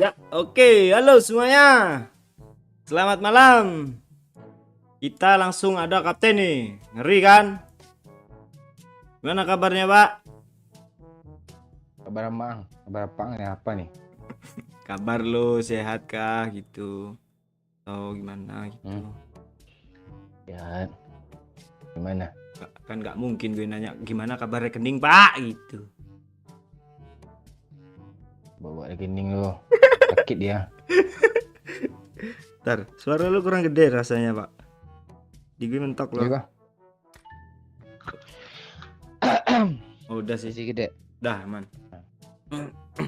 Ya, oke. Halo semuanya. Selamat malam. Kita langsung ada kapten nih. Ngeri kan? Gimana kabarnya, Pak? Kabar Mang, kabar apa nih apa nih? Kabar lo sehat kah gitu? Atau gimana gitu? Hmm, ya gimana? Kan nggak mungkin gue nanya gimana kabar rekening, Pak gitu. Bawa rekening lo, sakit dia. Ntar, suara lu kurang gede rasanya, Pak. Di gue mentok Iya loh. kah? Oh, udah sih. Masih gede. Dah, aman.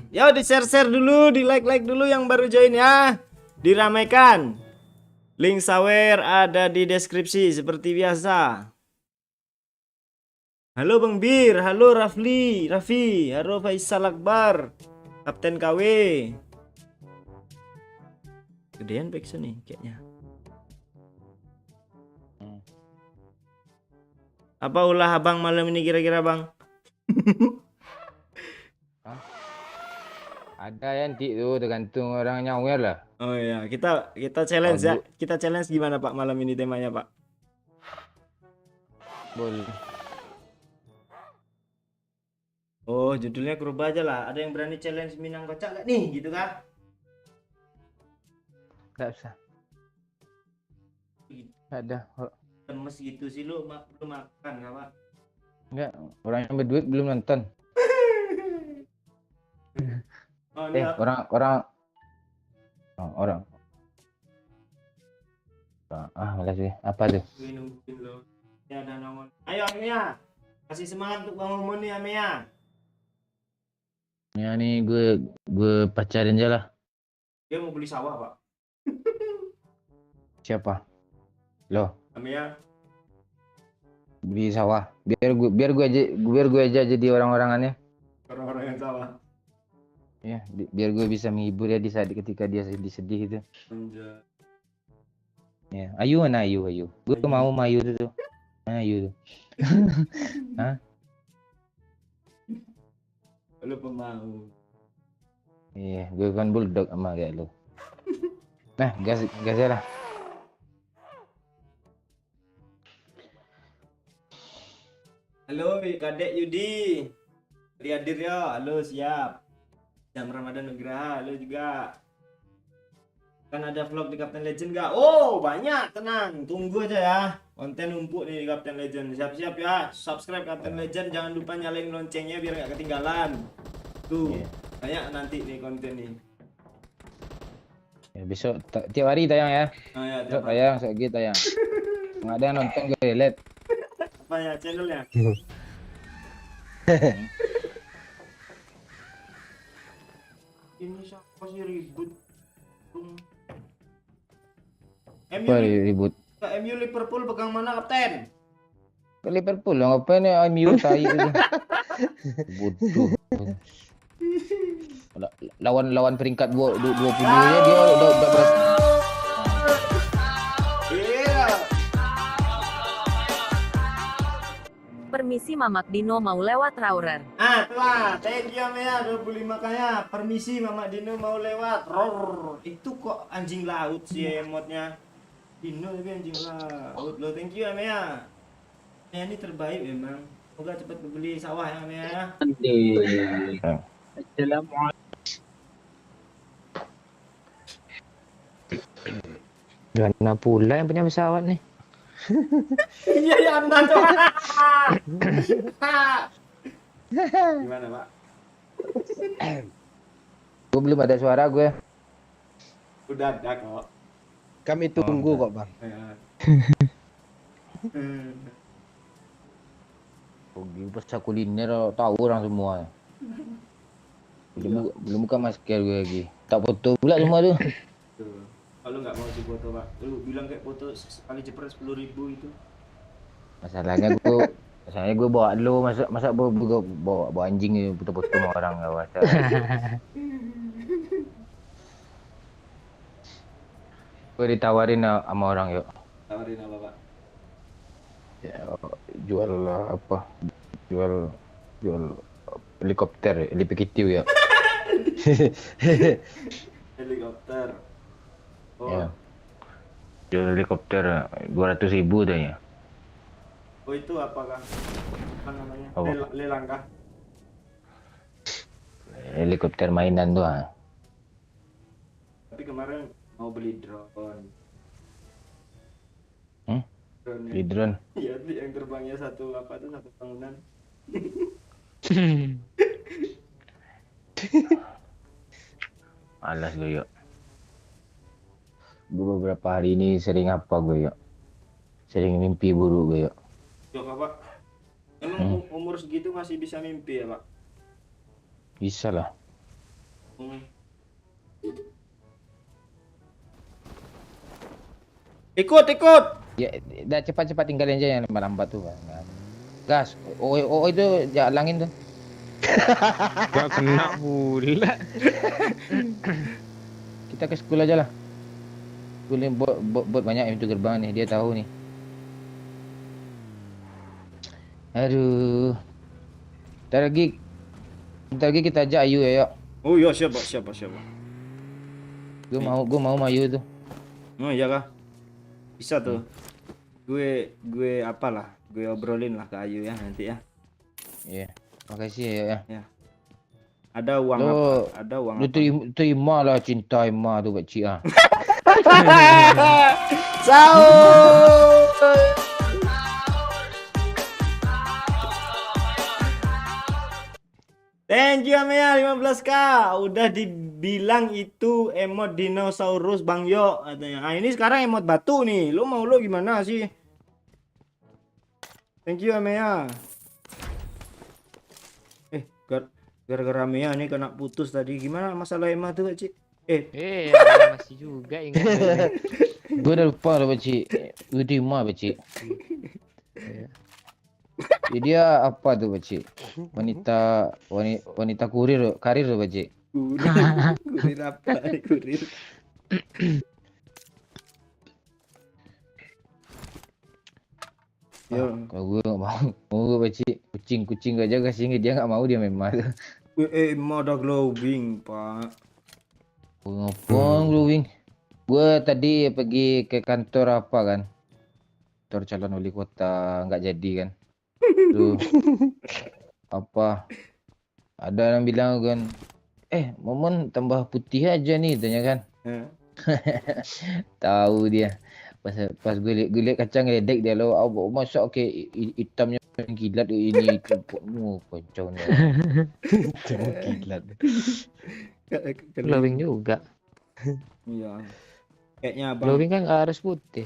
Ya, di share-share dulu, di like-like dulu yang baru join ya. Diramaikan. Link sawer ada di deskripsi seperti biasa. Halo Bang Bir, halo Raffi, halo Faisal Akbar, Kapten KW. Gedean Pekso nih kayaknya. Apa ulah abang malam ini kira-kira Bang? Hah? Ada yang di tuh tergantung orang nyawer lah. Oh iya, kita challenge ya. Kalau Kita challenge gimana Pak malam ini temanya Pak? boleh. Oh, judulnya kerubah aja lah. Ada yang berani challenge Minang kocak gak nih gitu kan? Enggak usah. Ada. Lemes gitu sih lu, lu makan gak Pak? Enggak, orang yang berduit belum nonton. Oh, ini Orang orang. Malas sih. Apa tuh? gue nungguin lo. Ya ada nongol. Ayo Amia, kasih semangat untuk Bang Mumun nih Amia. Ya nih gue pacarin aja lah. Dia mau beli sawah Pak. Siapa? Loh, Amia. beli sawah. Biar gue aja jadi orang-orangannya. Orang-orang yang sawah. Ya, biar gue bisa menghibur ya di saat ketika dia sedih-sedih gitu. Anjay. Ya, Ayu mana Ayu. Gue Ayu. mau sama Ayu tuh. Mana Ayu tuh? Hah? Lu pemau. Iya, gue kan bulldog sama kayak lu. Nah, gas ya lah. Halo Kadek Yudi. Hadir ya. Halo siap. Jam Ramadan Nugraha. Halo juga. Kan ada vlog di Captain Legend gak? Oh banyak, tenang, tunggu aja ya. Konten numpuk nih di Captain Legend. Siap-siap ya, subscribe Captain Legend. Jangan lupa nyalain loncengnya biar gak ketinggalan. Tuh, Iya. banyak nanti nih konten nih. Ya, besok tiap hari tayang ya. Oh ya, Besok tayang, lagi tayang. Nggak ada yang nonton gue delete. apa ya channelnya? Ini siapa sih ribut? Apa ribut? MU Liverpool pegang mana kapten? Ke Liverpool lah, ngapain ya MU tai itu. Bodoh. Lawan peringkat 20 nya dia udah berhasil. Iya. Permisi Mamak Dino mau lewat Raurer. Ah, telah. Thank you Mea 25 kaya. Permisi Mama Dino mau lewat. Ror. Itu kok anjing laut sih emotnya. Dino tapi anjing laut. Lo thank you Mea. Ya ini terbaik memang. Semoga cepat beli sawah ya Mea. Assalamualaikum. Gana pula yang punya pesawat nih. Iya ya Anda coba. Gimana Pak? Gue belum ada suara gue. Udah ada kok. Kami tunggu kok, Bang. Ya. Hobi pasar kuliner tahu orang semua. Belum buka masker gue lagi. Tak foto pula semua tuh. Tuh. Kalau nggak mau foto Pak, lu bilang kayak foto sekali jepret 10.000 itu. Masalahnya gue bawa dulu masa bawa anjing gitu foto-foto sama orang enggak usah. Gue ditawarin sama orang yuk. Tawarin apa Pak? Ya, jual apa? Jual helikopter, helikopter ya. Helikopter. Oh, Ya. Jual helikopter 200.000 tanya. oh itu apakah? Apa namanya? Apa? Lelang kah? Helikopter mainan tuh. Ah. Tapi kemarin mau beli drone. Drone Beli drone. Iya, yang terbangnya satu apa tuh, satu bangunan. Alas gue yuk. Gue beberapa hari ini sering apa gue yuk. Sering mimpi buruk gue yuk. Jok apa? Emang umur segitu masih bisa mimpi ya, Pak? Bisa lah. Hmm. Ikut. Ya, dah cepat-cepat tinggalin aja yang lambat-lambat tuh. Nah. Gas. Oh itu jalangin tuh. Gak kena pula. Kita ke sekolah aja lah. Boleh bot banyak yang pintu gerbang nih, dia tahu nih. Aduh. Bentar lagi kita ajak Ayu ya, yuk. Oh iya, siapa? Gue mau Ayu tuh. Oh iya kah? Bisa tuh. Gue apalah, gue obrolin lah ke Ayu ya nanti ya. Iya. Makasih ya. Ada uang Lo- apa? Ada uang Lu apa? terima lah cinta Emma tu pak cik ah. Sahur. Thank you Amea 15k. Udah dibilang itu emot dinosaurus Bang Yo katanya. Ah ini sekarang emot batu nih. Lo mau lo gimana sih? Thank you Amea. Gara-gara Amea nih kena putus tadi. Gimana masalah Emma tuh Kak Cik? Masih juga ingat. Gue dah lupa dah pak cik. Lu terima pak cik. Dia apa tu pak cik? Wanita karir tu pak cik. Kurir apa? Kurir. Yo. Kalau gue gak mau gue pak cik. Kucing gak jaga sehingga dia gak mau dia memang tu. Emma udah glowing pak. Ngapaan glowing? Gue tadi pergi ke kantor apa kan? Kantor calon wali kota nggak jadi kan? Tuh apa? Ada yang bilang kan, Momon tambah putih aja nih, tanya kan? Eh. Tahu dia. Pas gue liat kacang ledek dia lo, masak ke hitamnya kilat ini kacau nih. Kilat. Glowing juga. Iya. Kayaknya abang, Glowing kan harus putih.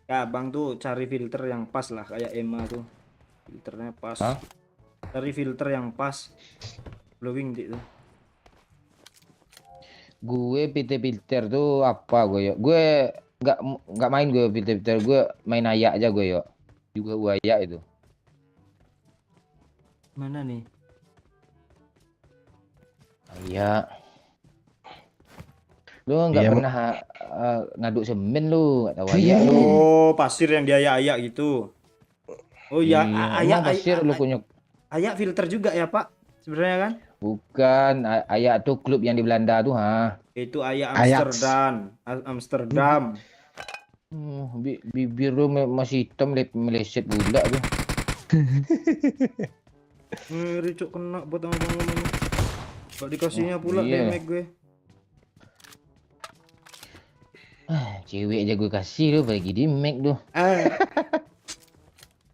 ya abang tuh cari filter yang pas lah kayak Emma tuh. Filternya pas. Hah? Cari filter yang pas. Glowing gitu. Gue filter tuh apa gue yo? Gue nggak main gue filter, gue main ayak aja gue yo. Juga gue ayak itu. Mana nih? Ayak. Lu nggak Iya, pernah ngaduk semen lu, nggak tahu ayak lu. Oh, pasir yang diayak-ayak gitu. Oh iya, Emang pasir lu kunyuk. ayak filter juga ya, Pak. Sebenarnya kan? Bukan, ayak tuh klub yang di Belanda tuh, ha. Itu ayak Ajax. Amsterdam. Bibir lu masih hitam meleset pula tuh. Ngeri cok, kena buat abang-abang. Gak dikasihnya pula iya. damage gue. Cewek aja gue kasih lu, bagi di make tuh.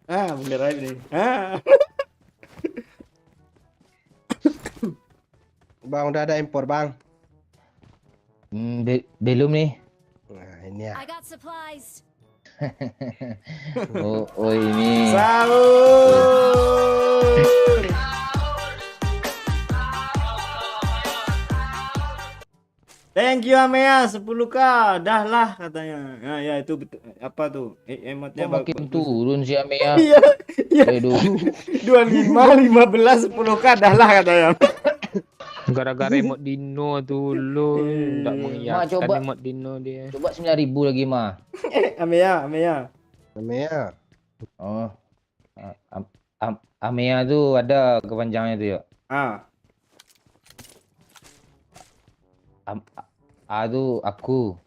Bener aja nih. Bang, udah ada impor, Bang. Belum nih. Nah, ini ya. I got supplies. Oh ini. Sahur. Thank you Amea 10k. Dah lah katanya. Nah, ya itu betul. Apa tuh? Emotnya Kok makin bagus. turun sih Amea. Iya. Aduh. 25, 15, 10k dah lah katanya. Gara-gara emot dino dulu. Nggak mengiyakan coba. emot dino dia. Coba 9.000 lagi mah. Amea. Namanya. Oh. Amea tuh ada kepanjangannya tuh ya. A tu aku.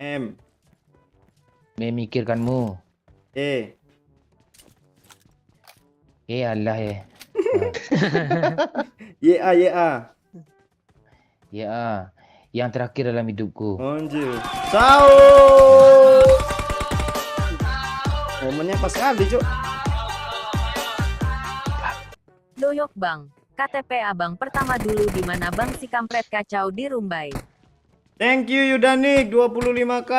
M. Memikirkanmu. E. Allah ya. Y A Y A. Ya. Yang terakhir dalam hidupku. Anjir. Sahur. Momennya pas kali, Cuk. Doyok bang. KTP abang pertama dulu di mana bang si kampret kacau di Rumbai. Thank you Yudanik 25k.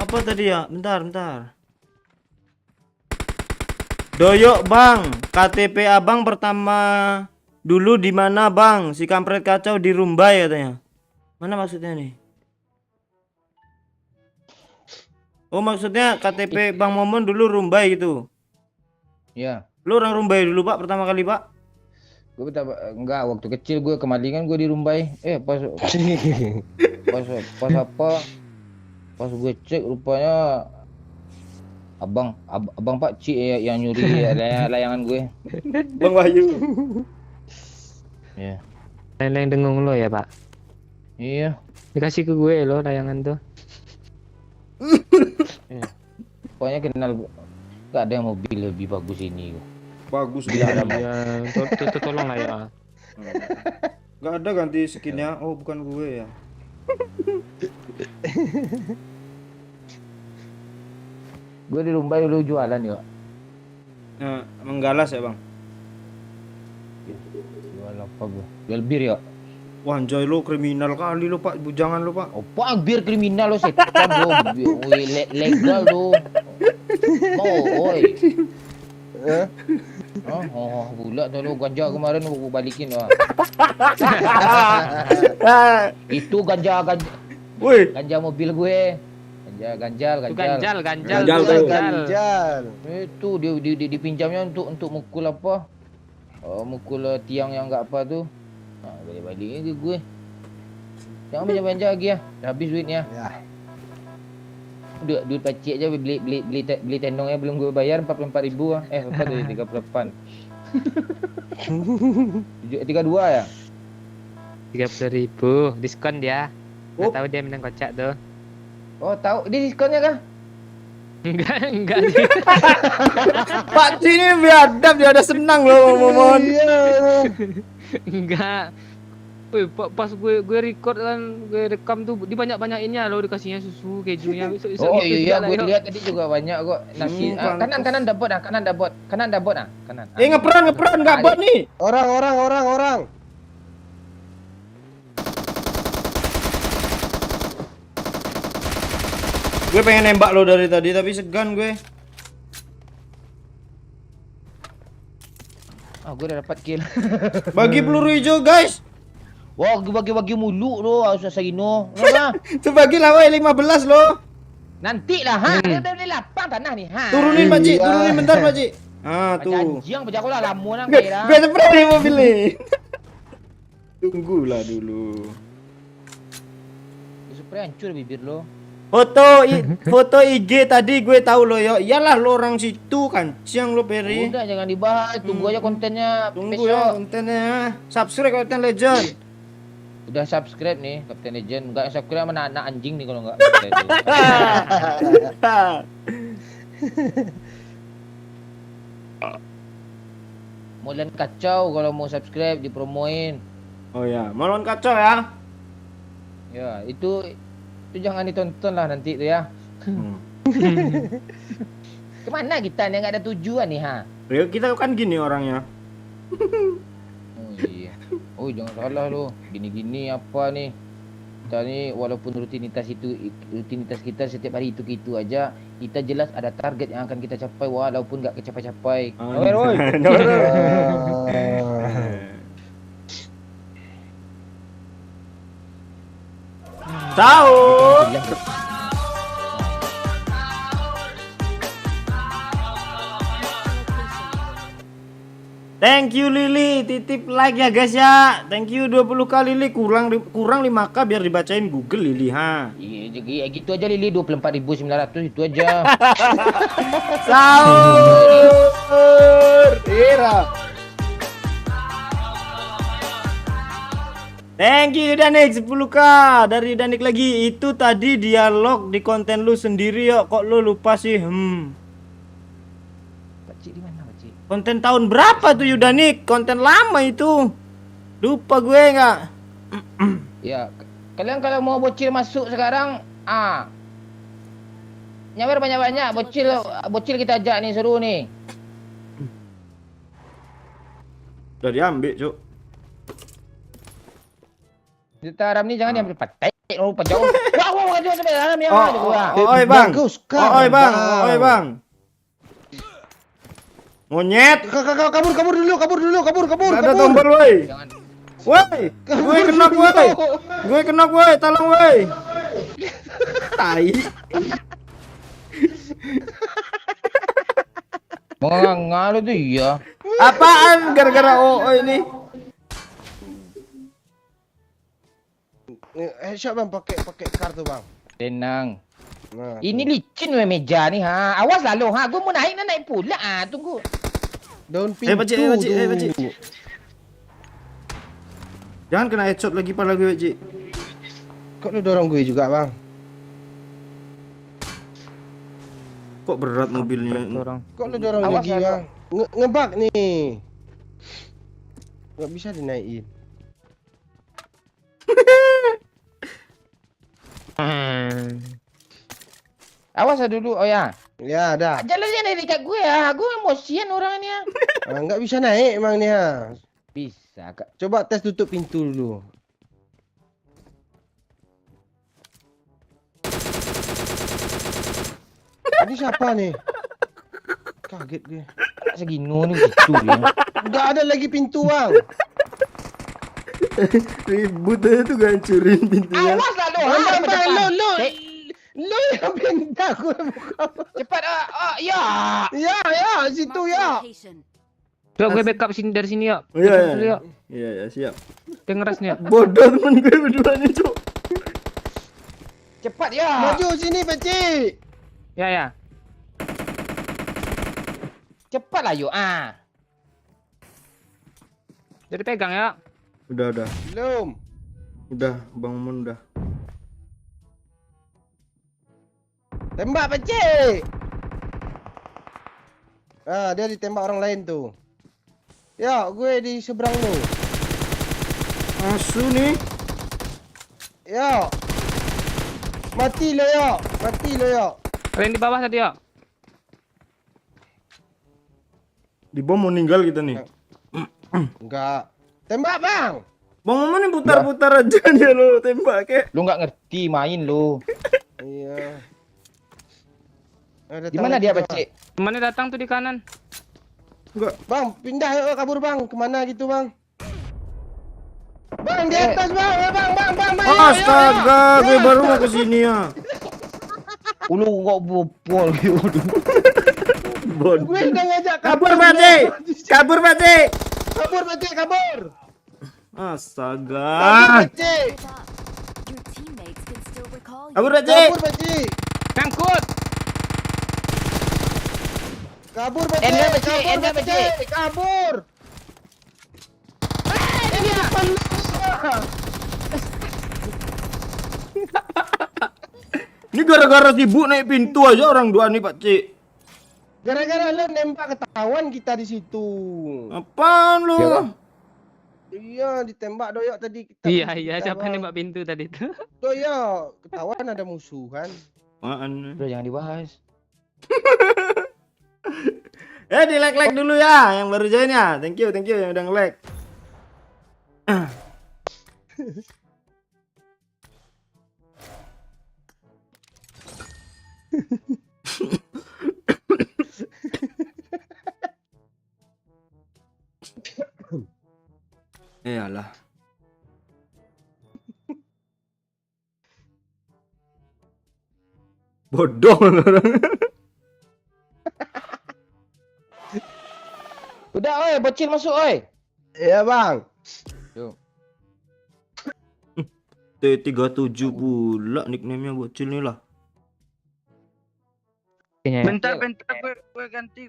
Apa tadi ya? Bentar. Doyok bang, KTP abang pertama dulu di mana bang? Si kampret kacau di Rumbai katanya. Mana maksudnya nih? Oh maksudnya KTP Bang Momon dulu Rumbai gitu. Ya. Lu orang Rumbai dulu Pak pertama kali Pak? Gue enggak, waktu kecil gue kemalingan gue di Rumbai. Pas apa? Pas gue cek rupanya abang Pak Cik yang nyuri layangan gue. Bang Wahyu. Ya. Lain-lain dengung lo ya Pak. Iya. Dikasih ke gue lo layangan tuh. Pokoknya kenal gak ada yang mobil lebih bagus ini. Bagus Iya, gila. tolong lah ya. Gak ada ganti skinnya. Oh bukan gue ya. Gue di Rumbai dulu jualan ya. Nah, menggalas ya Bang. Jual apa gue? Jual bir ya. Wah anjay lo kriminal kali lo Pak. Bujangan lo Pak. Oh, Pak, bir kriminal lo setan lo. Legal lo. Mau, oi. Pula tu lo ganja kemarin aku balikin lah. Itu ganja Woi. mobil gue. Ganjal. Ganjal. Itu dia dipinjamnya untuk mukul apa? Mukul tiang yang enggak apa tu. Balik-balik ke gue. Jangan banyak-banyak lagi ya. Dah habis duitnya. Ya. Duit pacik aja beli tendongnya belum gue bayar 44.000 ah. Berapa tadi 38. 32 ya? 30.000 diskon dia. Oh. Nggak tahu dia menang kocak tuh. Oh, tahu dia diskonnya kah? Enggak. Pak Ci ini biadab dia ada senang loh Momon. Enggak. Wih, pas gue record kan, gue rekam tuh di banyak-banyakinnya loh, dikasihnya susu, kejunya. Oh iya, gue lihat tadi juga banyak kok. Nasi kanan dapet kanan dapet. Ngeperan enggak bot nih. Orang. Gue pengen nembak lo dari tadi tapi segan gue. Gue udah dapat kill. Bagi peluru hijau guys. Wah, bagi mulu lo, harus Asagino. Nah, Itu bagi lah woi 15 lo. nanti lah, Udah lapang tanah nih, Turunin Pak Ci, Iya. turunin bentar Pak Ci. Tuh. Anjing, pecah lah lamun nang Gue kira. seperti nih mobil nih. Tunggulah dulu. Supaya hancur bibir lo. Foto IG tadi gue tahu lo yo. Iyalah lo orang situ kancing lo Peri. Udah jangan dibahas, tunggu aja kontennya. Tunggu besok. ya kontennya. Subscribe Captain Legend. Udah subscribe nih Captain Legend. Enggak subscribe sama anak anjing nih kalau enggak. Mulan kacau kalau mau subscribe dipromoin. Oh ya, malon kacau ya. Ya, itu jangan ditonton lah nanti tuh ya. Kemana kita nih nggak ada tujuan nih Ya, kita kan gini orangnya. Oh iya. Oh jangan salah lo. Gini-gini apa nih? Kita nih walaupun rutinitas kita setiap hari itu aja, kita jelas ada target yang akan kita capai walaupun nggak kecapai-capai. Woi. Tahu. Thank you Lili, titip like ya guys ya. Thank you 20 kali Lili, kurang 5k biar dibacain Google Lili Iya gitu aja Lili 24.900 itu aja. Sahur. Ira. Thank you Danik 10k dari Danik lagi. Itu tadi dialog di konten lu sendiri yo. Kok lu lupa sih? Pakcik di mana pakcik? Konten tahun berapa tuh Yudanik? Konten lama itu. Lupa gue nggak? Ya, kalian kalau mau bocil masuk sekarang, nyawer banyak-banyak, bocil kita ajak nih, seru nih. Udah diambil, Cuk. Kita Aram nih jangan diambil patek, lupa jauh. Wah, jauh sampai dalam ya. Oi bang. Bagus Oi bang. Oi bang. Monyet. Kabur dulu. Ada tombol woi. Jangan. Woi, gue kena woi. Tolong woi. Tai. Mengalu tuh iya. Apaan gara-gara ini? Headshot bang, pakai kartu bang. Tenang. Nah, Ini licin we meja nih ha. Awas lah lo ha. Gue mau naik pula tunggu. daun pintu Pakcik, Pakcik. Jangan kena headshot lagi pada gue, Cik. Kok lu dorong gue juga bang? Kok berat mobilnya? Orang. Kok lu dorong Awas lagi ya, bang? Ngebak nih. Nggak bisa dinaikin. Awas lah dulu. Oh ya. Ya dah. Jalannya dari dekat gue ya. Gue emosian orangnya. Nggak bisa naik emang nih ha. Bisa kak. Coba tes tutup pintu dulu. Ini siapa nih? Kaget gue. Anak segino nih gitu ya. Nggak ada lagi pintu bang. Ribut aja tuh gancurin pintunya. Awas lah lo. Bang, lu yang pindah gue buka. Cepat ya. Ya, situ ya. Coba gue backup sini dari sini ya. Oh, iya, Backup dulu iya. ya. Iya, siap. Dia ngeras nih ya. Bodoh temen gue berdua nih, Cuk. Cepat ya. Maju sini Peci. Ya. Cepat lah yuk. Jadi pegang ya. Udah. Belum. Udah, Bang Mun udah. Tembak Peci. Dia ditembak orang lain tuh. Ya, gue di seberang lu. Asu nih. Ya. Mati lo ya. Ada yang di bawah tadi ya. Di bom mau meninggal kita nih. Enggak. Tembak bang. Bang Mun nih putar-putar aja dia lo tembak kek. Lu nggak ngerti main lu. Iya. Di mana dia Peci? Temannya datang tuh di kanan. Enggak. Bang, pindah yuk kabur bang. Kemana gitu bang? Bang di atas bang. Bang. Astaga, gue baru mau ke sini ya. Ulu kok bopol gitu. Bodoh. Gue udah ngajak Kabur, Pakcik. Kabur Peci, kabur. Astaga. Peci. Kabur, Pakcik. Kabur Peci. Ngangkut. Kabur Peci. Enda, Peci. Kabur. Ini depan lu. Ini gara-gara sibuk naik pintu aja orang dua nih, Pakcik. Gara-gara lu nembak ketahuan kita di situ. Apaan lu? Iya, Bang. Iya, ditembak doyok tadi kita. Iya. Siapa yang nembak pintu tadi tuh? Doyok, ketahuan ada musuh kan. Apaan? Udah jangan dibahas. Di like dulu ya yang baru join ya. Thank you yang udah nge-like. Iyalah. Bodoh orang. Udah oi, bocil masuk oi. Iya bang. Yuk. T37 pula nickname-nya bocil nih lah. Bentar, gue ganti.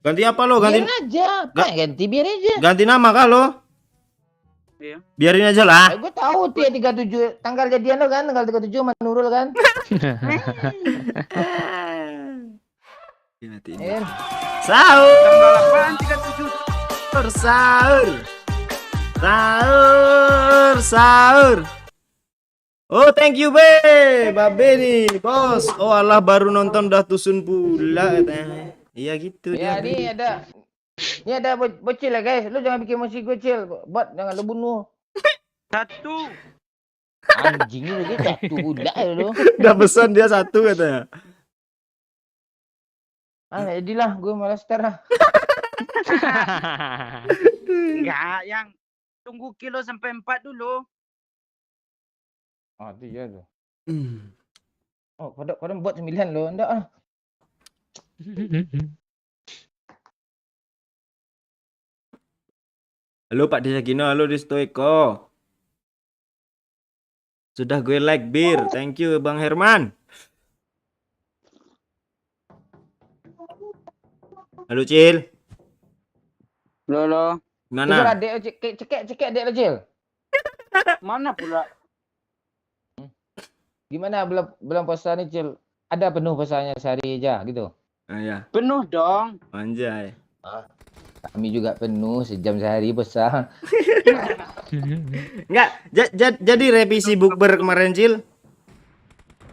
Ganti apa lo? Ganti Biar aja. Ganti biar aja. ganti nama kah lo? Biarin aja lah. Gue tahu dia 37 tanggal jadian lo kan, tanggal 37 sama Nurul kan. Eh, Sahur. Tanggal apaan 37? Sahur. Sahur. Sahur. Oh, thank you, Babe nih, bos. Oh, Allah baru nonton udah tusun pula katanya. Iya gitu ya dia. ini ada. Ini ada bocil ya guys. Lu jangan bikin emosi gue Cil. Bot jangan lu bunuh. 1. Anjing lu gitu satu budak ya lu. Udah pesan dia 1 katanya. Ah, jadilah gue malas start lah. Enggak, yang tunggu kilo sampai 4 dulu. Oh, itu ya tuh. Oh, pada buat 9 lo. Enggak ah. Halo Pak Desakino, halo Distoiko. Sudah gue like bir. Thank you Bang Herman. Halo Cil. Lolo, Mana? Gimana? Adek cekek adek lo Cil. mana pula? Gimana belum puasa nih Cil? Ada penuh puasanya sehari aja gitu. Ah, ya. Penuh dong. Anjay. Kami juga penuh sejam sehari puasa. Enggak, jadi revisi bukber kemarin Cil.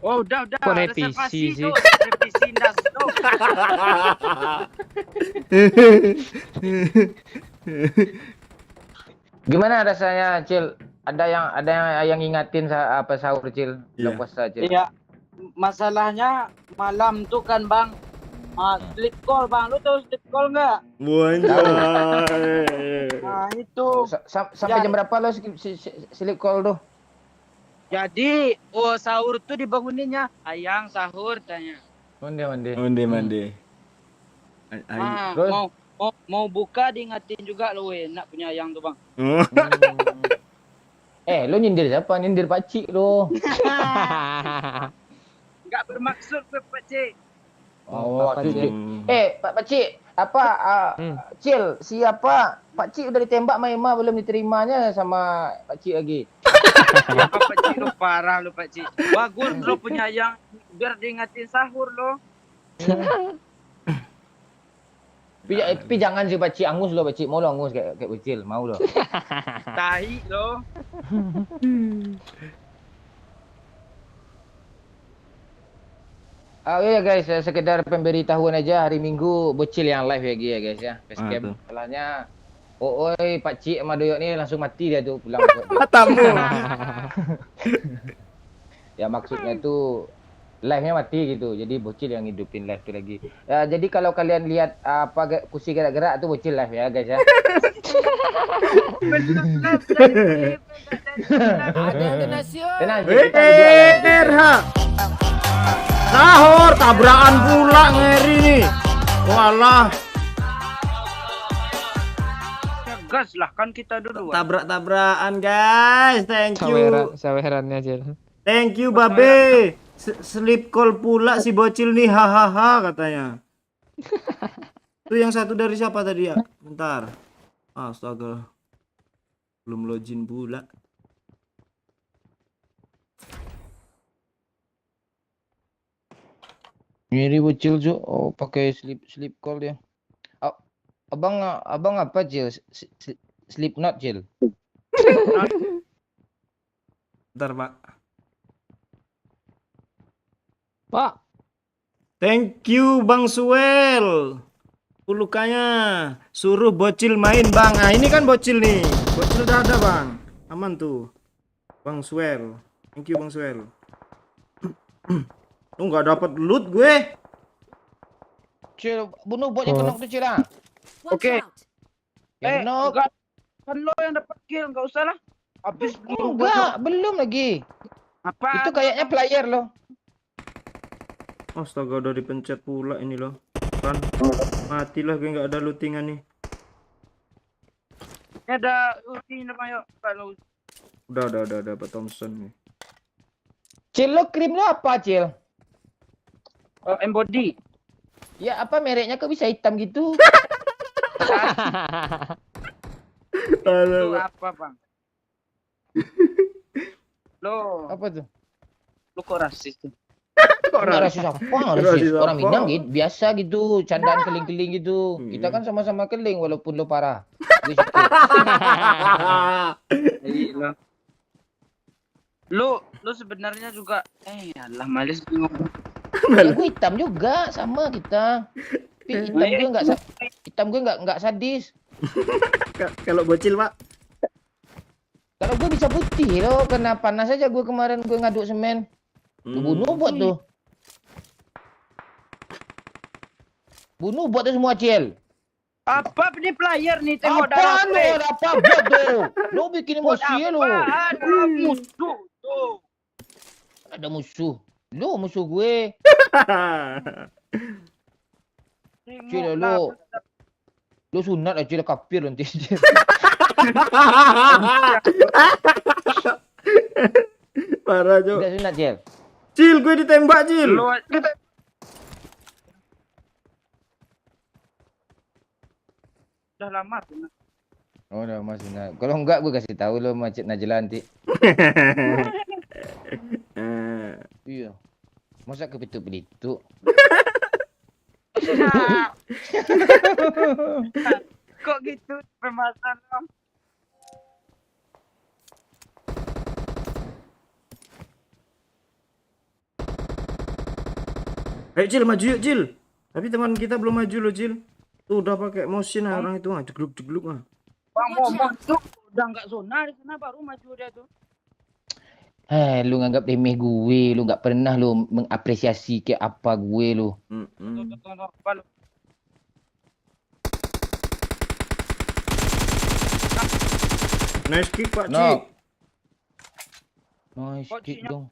Oh, udah. Kok revisi Reservasi sih? tuh. Revisi indah tuh. Gimana rasanya Cil? Ada yang ingatin apa sahur Cil? Belum Iya. puasa Cil. Iya. Masalahnya malam tuh kan Bang. Sleep call Bang. Lu tahu sleep call nggak? Anjay. Nah itu. Sampai Ya. jam berapa lo sleep call tuh? Jadi, sahur tuh dibanguninnya. Ayang sahur tanya. Mandi. Mandi. Terus? Mau buka diingatin juga lo enak punya ayang tuh Bang. Lo nyindir siapa? Nyindir pakcik lo. Enggak bermaksud gue Pak Cik. Oh, Apa, Cik. Cik? Pakcik, apa Cil, siapa? Pakcik udah ditembak Maima belum diterimanya sama pakcik lagi. Siapa Pak Cik lo parah lo Pak Cik. Bagus lo punya ayang biar diingatin sahur lo. Tapi jangan si pakcik angus lo, pakcik mau lo angus kayak bocil, mau lo. Tahi lo. Ya guys, sekedar pemberitahuan aja hari Minggu bocil yang live ya guys ya. Facecam. tuh. Salahnya oi pakcik sama Doyok ni langsung mati dia tuh pulang. Matamu. Ya maksudnya tuh live-nya mati gitu. Jadi bocil yang hidupin live tu lagi. Ya, jadi kalau kalian lihat kursi gerak-gerak tuh bocil live ya guys ya. Tenang, Cil, kita berdua live. Erha. Sahur tabrakan pula ngeri nih. Walah, Gas lah kan kita dulu. tabrak-tabrakan guys. Thank you. Sawerannya Cil. Thank you Babe. Sleep call pula si bocil nih, hahaha katanya. Tuh yang satu dari siapa tadi ya? Bentar. Astaga. Belum login pula. Miri bocil Cuk. Oh, pakai sleep call dia. Abang apa Cil? Sleep not Cil. Bentar, Pak. Pak, Thank you Bang Suel. Pulukanya suruh bocil main Bang. Nah, ini kan bocil nih. Bocil udah ada Bang. Aman tuh. Bang Suel. Thank you Bang Suel. Lu nggak dapat loot gue. Cil, bunuh bot yang kenok tu Cil lah. Oke. Yang kenok. Enggak. Kan lo yang dapat kill, enggak usah lah. Habis dulu. Enggak, belum lagi. Apa? Itu kayaknya player loh. Astaga udah dipencet pula ini loh. Kan matilah gue nggak ada lootingan nih. Ini ada ulti namanya kalau Udah dapat Thompson nih. Cil, lo krim lo apa Cil? embody. Ya apa mereknya kok bisa hitam gitu? Itu apa, Bang? Lo, Apa tuh? lo kok rasis tuh? Kok Enggak rasis? rasis apa? Nggak Rasis rasis. Orang apa? Minang gitu, biasa gitu, candaan keling-keling gitu. Kita Hmm. kan sama-sama keling walaupun lo parah. Gue sikit. Iya, lo sebenarnya juga alah males gue ngomong. Ya gue hitam juga, sama kita. Tapi hitam gue nggak sadis. Kalau bocil, Pak. Kalau gue bisa putih loh, kena panas aja gue kemarin gue ngaduk semen. Gue bunuh bot tuh. Bunuh bot tuh semua, Cil. Apa ini player nih tengok Apaan lo? darah. Ada apa bot tuh? Lo bikin emosi ya lo. Ada musuh tuh. Ada musuh. Lo musuh gue. Cil Tengok lo. lah. Lo sunat aja lah kafir nanti. Parah, Cok. Udah sunat, Cil. Cil, gue ditembak, Cil. Lo udah lama tuh. Oh, udah mas sunat. Kalau enggak gue kasih tahu lo macet Najla nanti. Iya. Masa kepitu-pitu. Kok gitu pemasan lo? Ayo, Cil, maju yuk, Cil. Tapi teman kita belum maju loh, Cil. Tuh udah pakai motion orang itu, jegluk-jegluk ah. Bang ngomong tuh udah nggak zona di sana baru maju dia tuh. Lu nganggap remeh gue, lu nggak pernah lu mengapresiasi kayak apa gue lu. Tuh, apa lo? Nice kick, Pak No. Cik. Nice Kok kick Cik-nya- dong.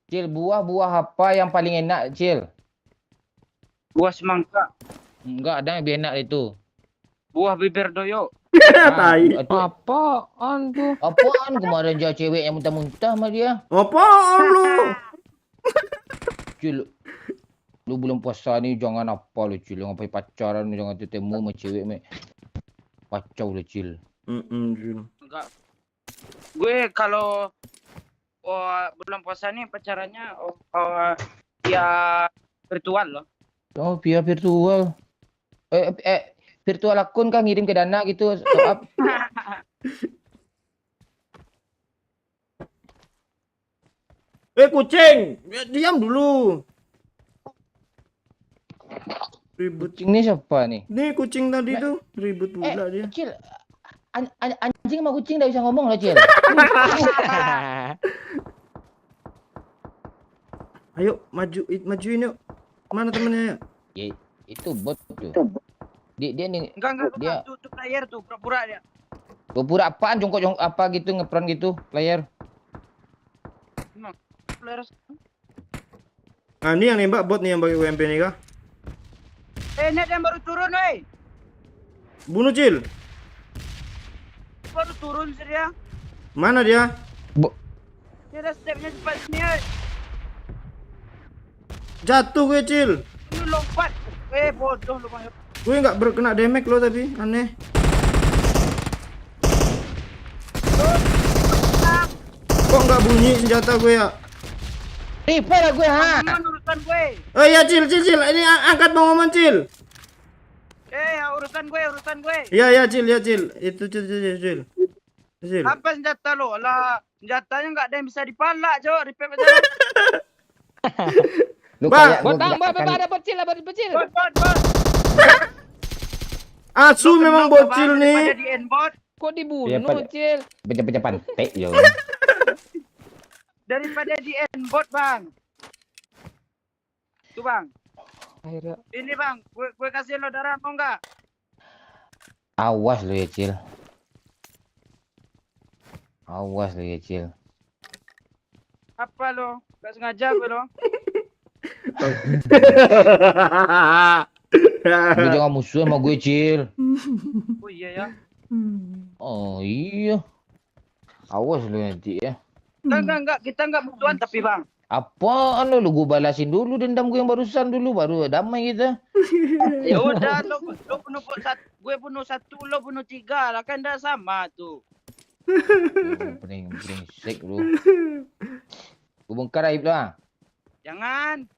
Cil, buah-buah apa yang paling enak, Cil? Buah semangka, Enggak ada yang lebih enak itu. buah bibir doyo. Tai. Itu Apaan tuh? apaan kemarin jauh cewek yang muntah-muntah sama dia? Apaan lu? Cil, lu belum puasa nih jangan apa lu, Cil. Ngapain pacaran, jangan ketemu sama cewek, me. Kacau lu, Cil. Cil. Enggak. Gue kalau bulan puasa nih pacarannya ya virtual loh. Oh, via virtual. Virtual akun kan ngirim ke Dana gitu, top up. Kucing, diam dulu. Ribut. Kucing ini siapa nih? Nih kucing tadi tuh ribut pula dia. Cil, anjing sama kucing udah bisa ngomong loh, Cil. Ayo majuin yuk. Mana temennya? Ya, itu bot tuh. Dia nih Enggak Dia- tuh player tuh pura-pura dia. pura apaan, jongkok apa gitu, ngepron gitu, player. Player. Nah, ini yang nembak bot nih yang pakai UMP nih kah? Net yang baru turun, woi. Bunuh, Cil. Baru turun sih dia. Mana dia? Dia ada stepnya cepat sini, woi. Jatuh gue, Cil. Lu lompat. Bodoh lu bang. Gue nggak berkena damage lo tapi aneh. Kok nggak bunyi senjata gue ya? Repair gue, ha. Mana urusan gue? Oh iya, Cil. Ini angkat Bang Oman, Cil. Urusan gue. Iya, Cil. Itu Cil. Apa senjata lo? Lah, senjatanya nggak ada yang bisa dipalak, Cok. Repair aja. Lu Bang, kayak Bang, ada pecil. Bot. Asu memang bocil Daripada nih. di endbot, Kok Ya, dibunuh, Pak. Cil? pecah-pecah pantai yo. daripada di endbot, Bang. Tuh, Bang. Akhirnya. Ini, Bang. Gue kasih lo darah, mau nggak? Awas lu ya, Cil. Awas lu ya, Cil. Apa lo? Gak sengaja gue lo. Lu jangan musuh sama gue, Cil. Oh iya ya. Oh iya. Awas lu nanti ya. Enggak. Kita nggak musuhan tapi, Bang. Apaan lu? Gue balasin dulu dendam gue yang barusan dulu, baru damai kita. Ya udah, lo bunuh satu, gue bunuh satu, lo bunuh tiga lah, kan dah sama tuh. Brengsek lu. Gue bongkar aib lu ah. Jangan.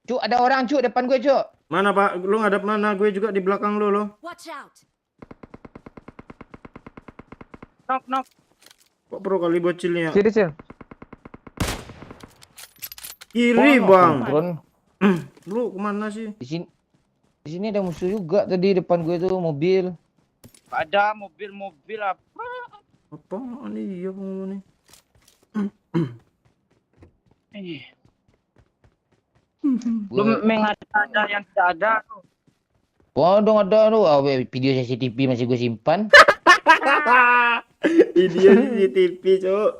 Cuk, ada orang cuk depan gue cuk. Mana Pak? Lu ngadap mana? Gue juga di belakang lu lo. Watch out! Knock. Kok pro kali bocilnya? Kiri, Cil. Kiri Oh, bang. Drone. Lu kemana sih? Di sini ada musuh juga tadi depan gue tuh mobil. Ada mobil apa? Apaan nih? Iya bang nih. Lu mengada-ada yang tidak ada tuh. Wah, dong ada tuh. Video CCTV masih gue simpan. Video CCTV cok.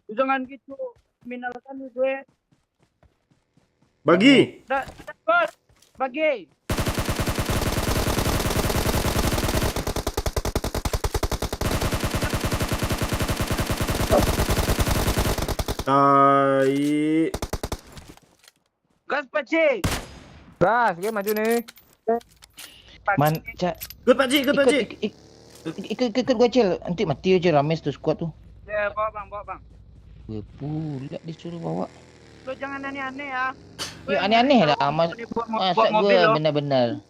Lu jangan gitu. Minalkan gue. Bagi. Dapat. Bagi. Tai. Gas pacik. Gas, gue maju nih. Man, cak. Ikut Pak Cik, ikut Pak Cik. Ikut gue cil. Nanti mati aja rames tuh squad tuh. Ya, bawa bang. Gue pula disuruh bawa. Lu jangan aneh-aneh ya. Ya aneh-aneh lah. Masa gue benar-benar.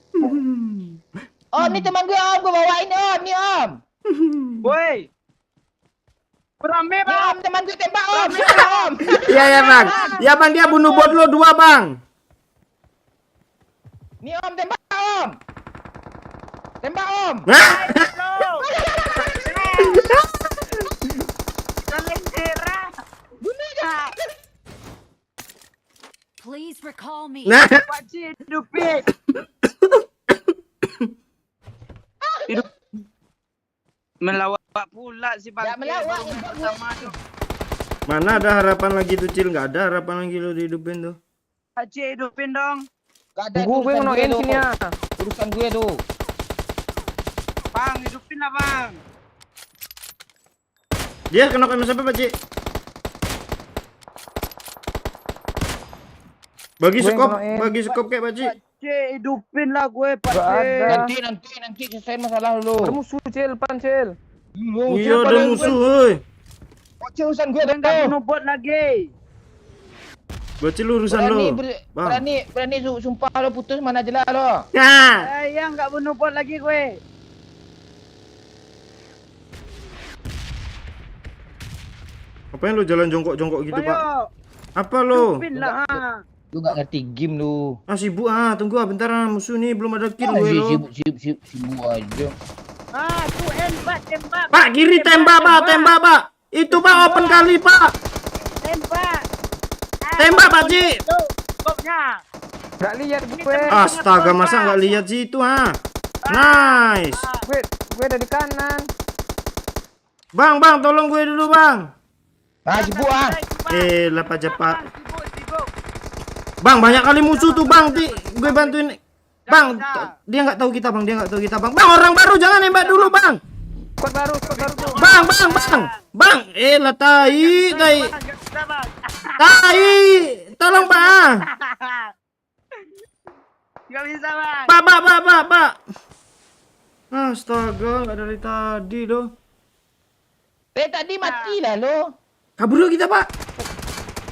Oh, ini teman gue om. Gue bawain om. Nih om. Woi. Berambe Nih bang. om, teman gue tembak om. Tembak, om. Iya ya bang. Ya bang dia bunuh bot lo 2 bang. Nih om, tembak om. Tembak om. Saling serah. Please recall me. Nah. Pacik hidupin. Hidup. Melawak pula si bang. Ya, melawak, Baru main ya, pertama tuh. Mana ada harapan lagi tuh Cil? Nggak ada harapan lagi lo dihidupin tuh. Pacik hidupin dong. Gak ada Tunggu, gue urusan ngenokin tuh. sini ya. Urusan gue tuh. Bang, hidupin lah bang. Dia kena sama siapa Pak Cik? Bagi Gue yang skop, kenain. bagi skop kayak Pak Cik. Pacik hidupin lah gue Gak ada. pacik. Nanti selesai masalah lu. Ada musuh, Cil. Depan, Cil. Iya ada musuh, woi. Kocil urusan gue Gue nggak tuh. bunuh bot lagi. Bocil urusan lo. Bang. Berani sumpah lo putus mana jelas lo. Ya. Saya nggak bunuh bot lagi gue. Apain lo jalan jongkok-jongkok gitu, Bang, Pak? yuk. Apa lo? Hidupin lah. Lu gak ngerti game lu. Ah sibuk tunggu bentar musuh nih belum ada kill Ah, gue lo. sibuk aja. Tuh tembak. Pak kiri tembak Pak. Itu Pak open kali Pak. Tembak. Tembak Pak Cik. Tuh, botnya. Gak lihat gue. Astaga masa nggak lihat sih itu Nice. Gue ada di kanan. Bang tolong gue dulu bang. Sibuk Lah Pak Japa. Sibuk. Bang banyak kali musuh tuh bang. Gue bantuin. Bang bisa. dia nggak tahu kita bang. Bang orang baru jangan nembak dulu bang. Squad baru tuh. Bang. Lah tai. Tolong bang. Gak bisa bang. Pak. Astaga nggak dari tadi loh. Tadi mati lah lo. Kabur dulu kita Pak.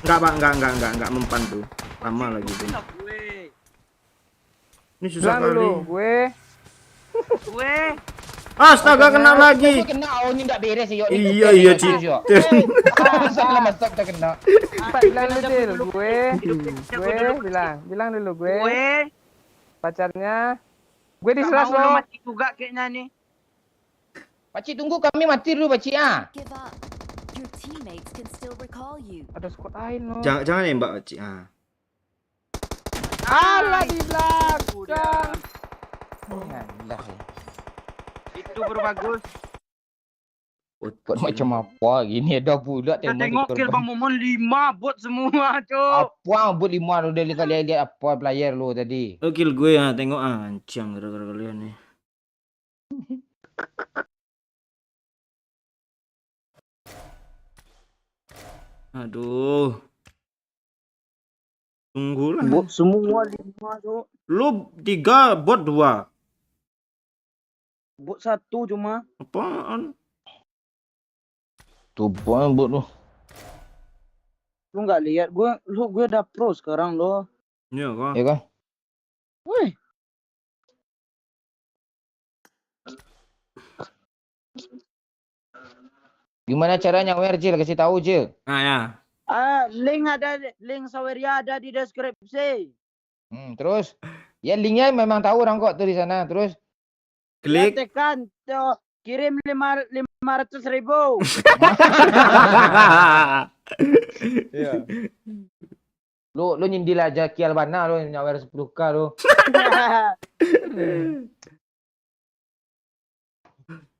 Enggak mempan tuh. Lama lagi tuh. Gue. Ini susah Bilang kali. dulu, gue. Astaga kena lagi. Kena ini enggak beres yo. Iya Cik. Salah masuk tak kena. Bilang dulu, Cil. Bilang dulu gue. Pacarnya. Gue di selas Mau lo. mati juga kayaknya nih. Pakcik tunggu kami mati dulu pakcik Give up. Your teammates can still recall you. Ada squad lain lo. Jangan nembak Cik. Alah di belakang. Ngalah ya. Itu baru bagus. Kok macam apa gini ada pula Kita tengok kill Bang Momon 5 bot semua, cok. Apa buat 5 lu dari kali lihat apa player lu tadi. Oh kill gue tengok ancang gara-gara kalian nih. Aduh. Tunggulah. Bot semua 5 tuh. Lu 3, bot 2. Bot 1 cuma. Apaan? Tuh apaan bot lu? Lu nggak lihat gue udah pro sekarang lo. Iya kah? Ya kan? Wih, Gimana caranya nyawer Cil? Kasih tahu Cil. Nah ya. link Saweria ada di deskripsi. Terus ya linknya memang tahu orang kok tuh di sana. Terus Klik. Ya, tekan tuh kirim 500.000. iya. Lu nyindil aja Kial Bana lu nyawer 10k lu.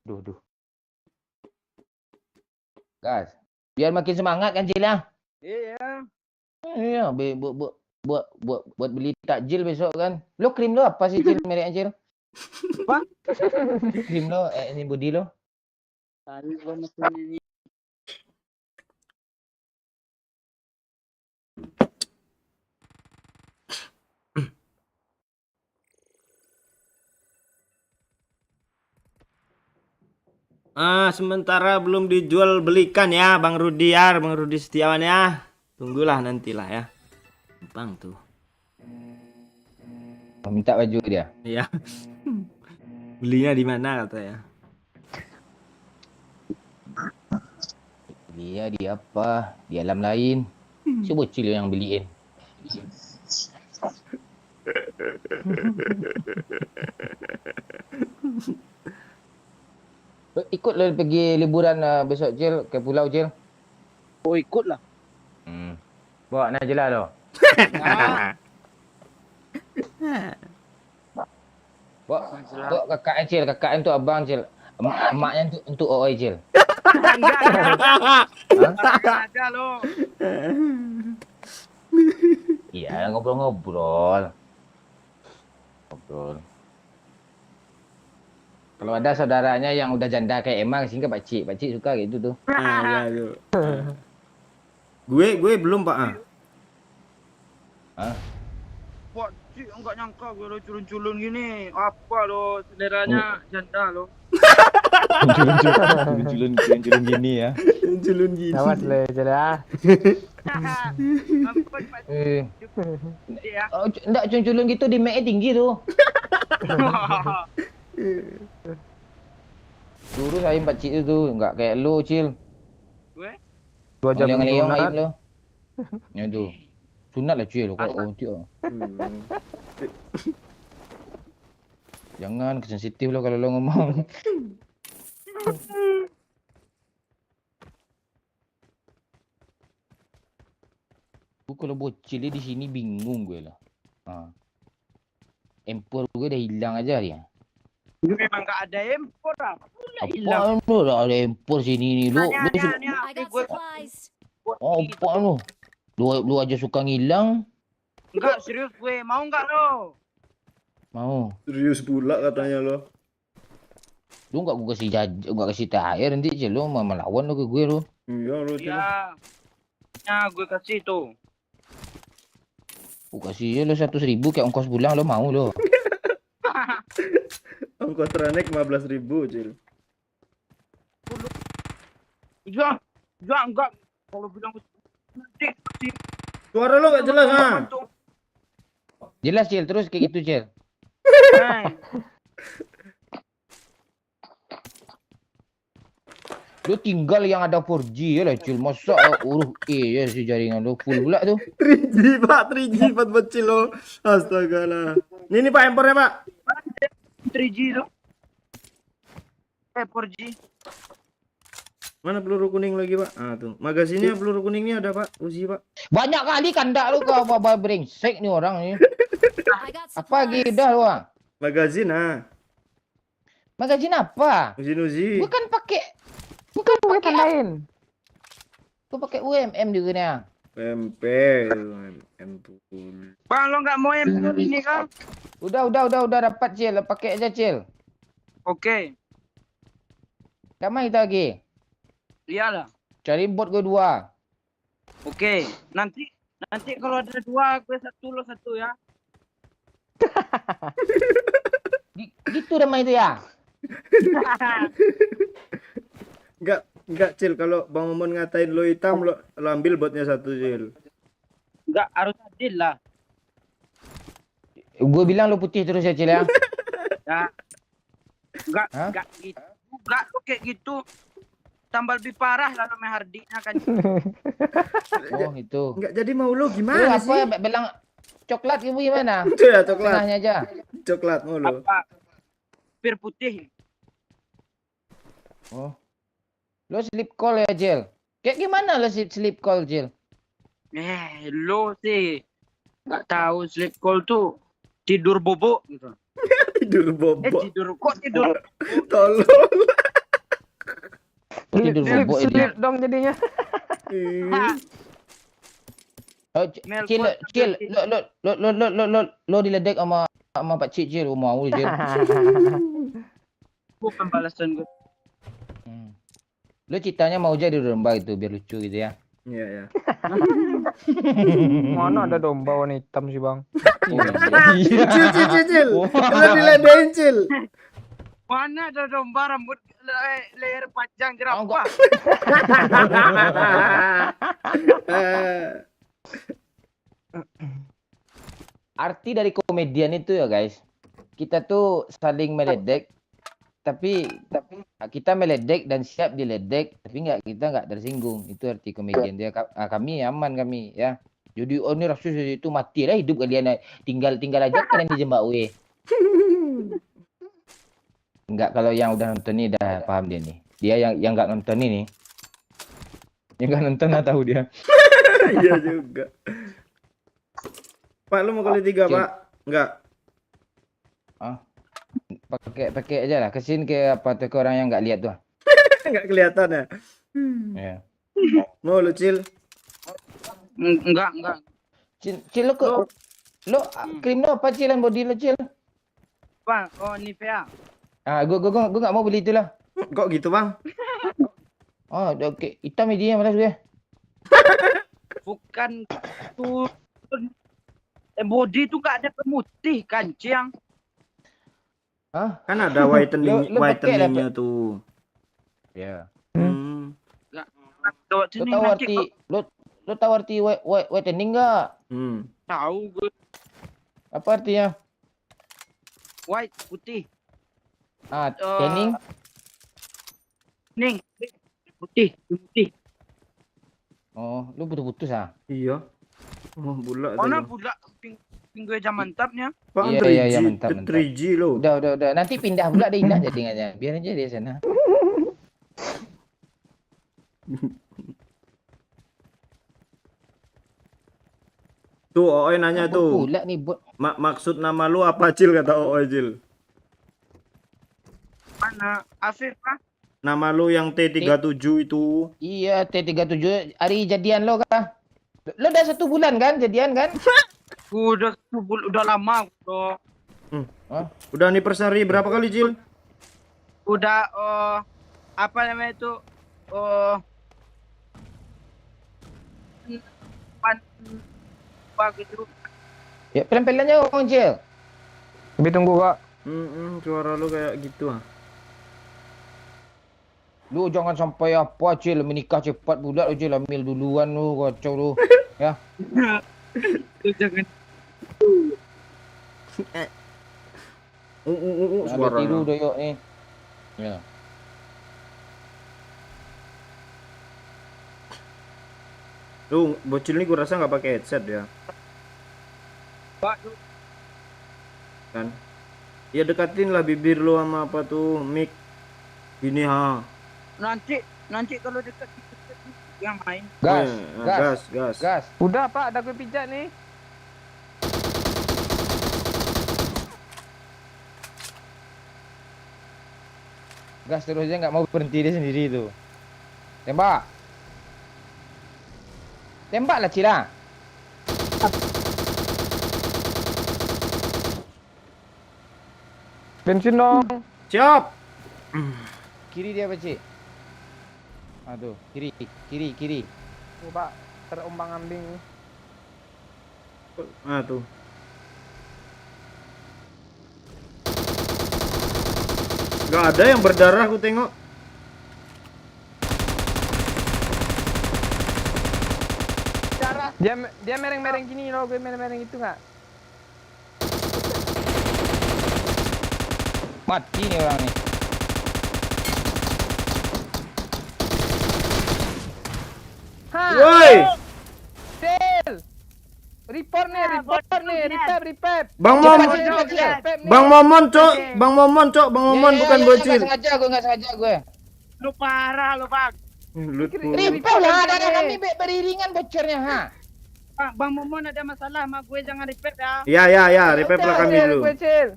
Duh. Gas. Biar makin semangat kan Cil ya. Iya. Iya, buat beli takjil besok kan. Lu krim lu apa sih Cil mereknya Cil? Apa? Krim lo ini body lo. Tadi gua mesin ini. Sementara belum dijual belikan ya Bang Rudi ya, Bang Rudi Setiawan ya. Tunggulah nantilah ya. Gampang tuh. Minta baju dia. Iya. Belinya di mana katanya? Dia di apa? Di alam lain. Si bocil yang beliin. Ikut lo pergi liburan besok Cil ke pulau Cil. Oh, ikut lah. Bawa Najla lo. Bawa kakak Cil, kakak untuk abang Cil. Emaknya untuk Oi Cil. Enggak ada lo. Iya, ngobrol. Kalau ada saudaranya yang udah janda kayak Emang, sehingga Pakcik suka gitu tuh. Ya tuh. Gue belum Pak. Pak Cik enggak nyangka gue lo culun-culun gini. Apa lo seleranya janda lo. Culun gini ya. Culun gini. Awas le jeda. Mampus Pak Cik ya. Enggak culun gitu di ME tinggi tuh. Lurus aim Pakcik itu enggak kayak lu, Cil. Gue 2 jam Leong aim sunat. lo. Ya tuh. Sunat lah Cil kok tiok. Jangan sensitif lo kalau lo ngomong. Gue kalau bocil di sini bingung gue lah. Empor gue udah hilang aja dia. memang enggak ada impor apa pula hilang. Apaan lo ada empor sini nih lo? Nih, I got gue supplies. Apaan lo? Lu aja suka ngilang? enggak serius gue mau enggak lo? Mau. Serius pula katanya lo. Lu enggak gue kasih enggak kasih THR nanti aja lo mau melawan lo ke gue lo. Iya lo. Iya. Ya gue kasih tuh. Gue kasih lo 100.000 kayak ongkos pulang lo mau lo. Ongkos tranek 15.000 Cil. Ya enggak. Kalau bilang nanti kasih. Suara lo gak jelas Jelas Cil, terus kayak gitu Cil. Lu tinggal yang ada 4G ya lah Cil. Masa ya si jaringan lu full pula tuh. 3G Pak, 3G buat bocil lo. Astaga lah. Ini Pak impornya Pak. 3G tuh. 4G. Mana peluru kuning lagi Pak? Tuh. Magasinnya peluru kuningnya ada Pak. Uzi Pak. Banyak kali kandak lu kau apa brengsek nih orang nih. I got Apa lagi supplies. dah lu? Magazin Magazin apa? Uzi. Bukan pakai Lain. Gua pakai UMM juga nih. PMP. Empul. Bang lo enggak mau impor ini kan? Udah dapat Cil, pakai aja Cil. Oke. Dah main kita lagi. Iyalah. Cari bot gue 2. Oke, nanti kalau ada dua, gue satu lo satu ya. Gitu nama itu ya. Enggak, Cil. Kalau Bang Momon ngatain lo hitam, lo ambil botnya satu, Cil. Enggak harus adil lah. Gue bilang lo putih terus ya, Cil ya. Ya. Hah? Enggak gitu. Enggak lo kayak gitu. Tambah lebih parah lalu Mehardiknya kan. Oh, itu. Enggak jadi mau lo Lu gimana apa sih? bilang coklat ibu gimana? Itu ya coklat. Tengahnya aja. Coklat mau lo. Apa? Bir putih. Oh. Lo sleep call ya, Jil? Kayak gimana lo sleep call, Jil? Lo sih nggak tahu sleep call tuh tidur bobo gitu. Tidur bobo. Tidur. Tolong. Tidur bobo itu. Slip dong jadinya. Oh, Cil, Nelpon Cil, sampai lo diledek sama Pak Cik, Cil. Mau, Cil. bukan balasan gue. Lo ceritanya mau jadi domba itu biar lucu gitu ya. Iya, ya. Mana ada domba warna hitam sih bang? Iya. Cil. Lo diledekin, Cil. Mana ada domba rambut leher panjang jerapah. Arti dari komedian itu ya guys, kita tuh saling meledek, tapi kita meledek dan siap diledek, tapi kita nggak tersinggung. Itu arti komedian dia. Kami aman kami ya. Jadi oh ini rasus itu mati lah hidup kalian, tinggal aja kalian di Jembak W. Enggak, kalau yang udah nonton ini udah paham dia nih. Dia yang nggak nonton ini, yang nggak nonton nggak tahu dia. Iya juga. Pak, lu mau kali 3, Cil. Pak? Enggak. Pakai aja lah, kesin ke apa tuh ke orang yang nggak lihat tuh. Enggak kelihatan ya. Ya. Mau lu, Cil? Enggak. Cil lo krim lo apa Cil yang body lo Cil? Bang, oh Nivea. Gua nggak mau beli itulah. Kok gitu, Bang? Oh, oke. Hitam ini dia malas gue. Bukan tuh body tuh gak ada pemutih kancing. Hah? Kan ada whitening Lu pakai lah, whiteningnya tuh. Ya. Lewat Lo sini tahu nanti arti kok lo tahu arti whitening enggak? tahu gue Apa artinya? white putih. Tanning. Ning putih. Oh, lu putus ah. Iya. Oh, bulat. Mana tuh. pula gue jam mantapnya. Pak, Iya, 3G. mantap. 3G lo. Udah. Nanti pindah pula deh indah jadinya. Biar aja dia sana. Tuh, Oe nanya Apa tuh. pula nih buat Maksud nama lu apa, Cil? Kata Oe, Cil. Mana Afif kah? Nama lu yang T37 itu. iya T37 hari jadian lo kah? Lo udah 1 bulan kan jadian kan? Udah lama udah. Udah anniversary berapa kali, Cil? Udah apa namanya itu gitu. Ya pelan-pelan aja ngomong Cil. Tapi tunggu kak. Suara lu kayak gitu ah. Lu jangan sampai apa Cil menikah cepat pula lu Cil, ambil duluan lu kacau lu. Ya. Jangan Ada Suara. tiru doyok nih. Ya. Lu bocil nih gua rasa nggak pakai headset ya. Kan? Ya dekatin lah bibir lu sama apa tuh mic. Gini ha. nanti kalau dekat yang main. Gas, Gas. gas. Udah pak, ada gue pijat nih. Gas terus aja nggak mau berhenti dia sendiri itu. Tembak. Tembaklah Cila. Bensin dong. Siap. Kiri dia apa Cik? Aduh, kiri. Oh, pak. terombang-ambing. Ah tuh. Gak ada yang berdarah aku tengok. Dia mereng-mereng gini loh, gue mereng-mereng itu nggak? Mati nih orang nih. Hah, Woi, Cil! Report nih, repap. Bang Cepat, Momon, cepat, cepat. Bang Momon, Cok. Bang Momon, Cok. Bang Momon Ya, bukan ya, bocil. Nggak sengaja gue. Lu parah lu bang. Lu tuh. Ripau lah, ada kami beriringan bocornya, ha. Bang Momon ada masalah sama gue, jangan repeat ya. Ya, repair lah kami dulu. Gue Cil.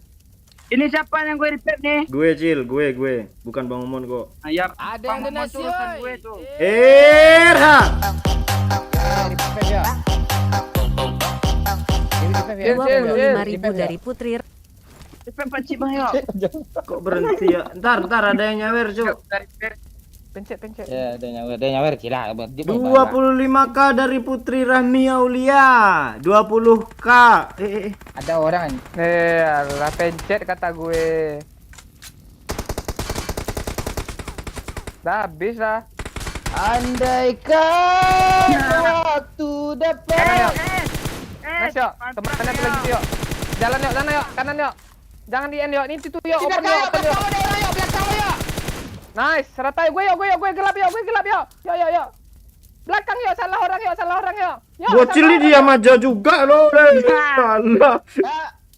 Ini siapa yang gue repeat nih? Gue Cil, gue. Bukan Bang Momon kok. Ya, Ada Bang yang Momon donasi, tuh urusan oi. gue tuh. Erha. Ripep ya. Cil, Cil. 25.000 dari Putri. Repeat Pakcik bang ya. Kok berhenti ya? Ntar ada yang nyawer, Cok. Dari repeat. Pencet. Ya, ada nyawer gila. 25k dari Putri Rahmi Aulia. 20k. Ada orang. Alah pencet kata gue. Dah habis lah. Andaikan waktu dapat. Kanan yuk. Eh, Mas yuk, kemana tuh lagi yuk. Jalan yuk, sana yuk, kanan yuk. Jangan di end yuk, ini tuh yuk, open yuk. Nice, seratai gue gelap yuk. Yuk. Belakang yuk, salah orang yuk. Yuk, Bocil salah ini dia maja juga loh. Salah.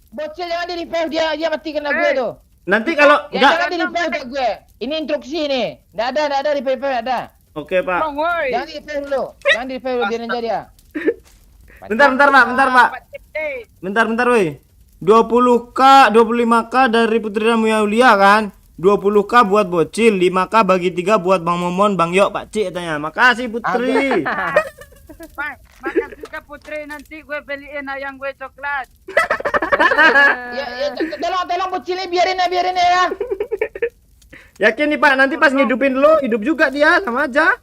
Bocil jangan di repair, dia mati kena gue tuh. Nanti kalau Ya, enggak. jangan di repair ke gue. Ini instruksi nih. Enggak ada repair ada. Oke, Pak. bang woi. Jangan di repair dulu. Biarin aja dia. Bentar, Pak. Bentar, woi. 20k, 25k dari Putri Rahmi Aulia kan? 20k buat Bocil, 5k bagi 3 buat Bang Momon, Bang Yok, Pak Cik katanya. Makasih Putri. Bang, makan juga Putri, nanti gue beliin ayam gue coklat. Ya, tolong bocilnya biarin ya. Yakin nih Pak, nanti pas ngidupin lo, hidup juga dia, sama aja.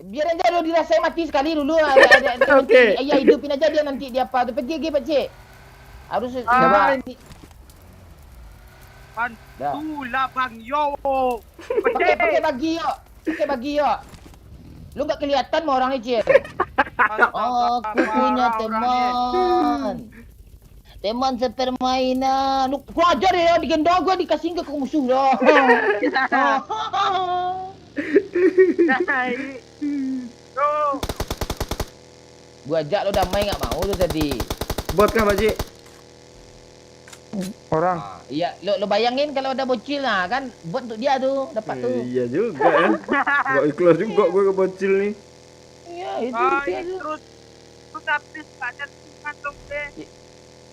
Biar aja dulu dirasain mati sekali dulu. Oke. Ya hidupin aja dia nanti dia apa tuh. Pergi Pak Cik. Harus Pantulah bang yo. pakai bagi yuk. Lu enggak kelihatan mau orangnya, Cik. Aku punya teman sepermainan. Lu gua ajar ya digendong gua dikasihin ke musuh loh. Gua ajak lo damai enggak mau lu tadi. Bot kah Pak Cik? orang. Iya, lo bayangin kalau ada bocil lah kan buat untuk dia tuh dapat tuh. Iya juga ya. Gak ikhlas juga gue ke Bocil nih. Iya, itu dia tuh. Terus habis banyak ngantung deh.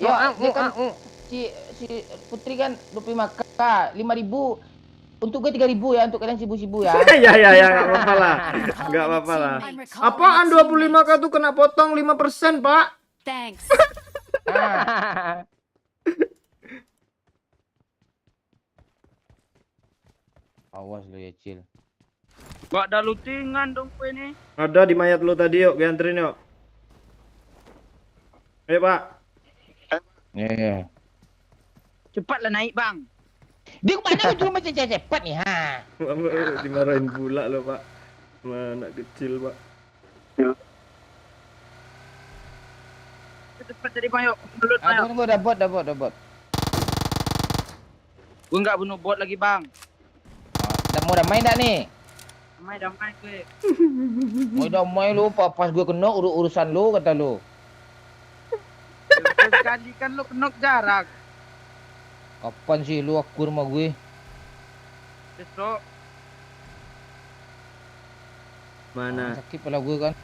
Ya, dia kan si Putri kan 25k, 5.000. Untuk gue 3.000 ya, untuk kalian sibu-sibu ya. Ya, gak apa-apa lah. Gak apa-apa lah. Apaan 25k tuh kena potong 5%, Pak? Thanks. Awas lo ya, Cil. Gak ada lootingan dong gue nih. Ada di mayat lo tadi yuk, gue anterin yuk. Ayo Pak. Iya. Cepatlah naik bang. Dia kemana itu macam cepat nih, ha? Dimarahin pula lo Pak. Mana anak kecil Pak. Cepat jadi bang yuk. Mulut bang yuk. Aduh, gue udah bot. Gue nggak bunuh bot lagi bang. Mau damai dah nih? Damai gue. Mau damai lu, pas gue kena urusan lu kata lu. Sekali kan lu kenok jarak. Kapan sih lu akur sama gue? Besok. Mana? Sakit pala gue kan.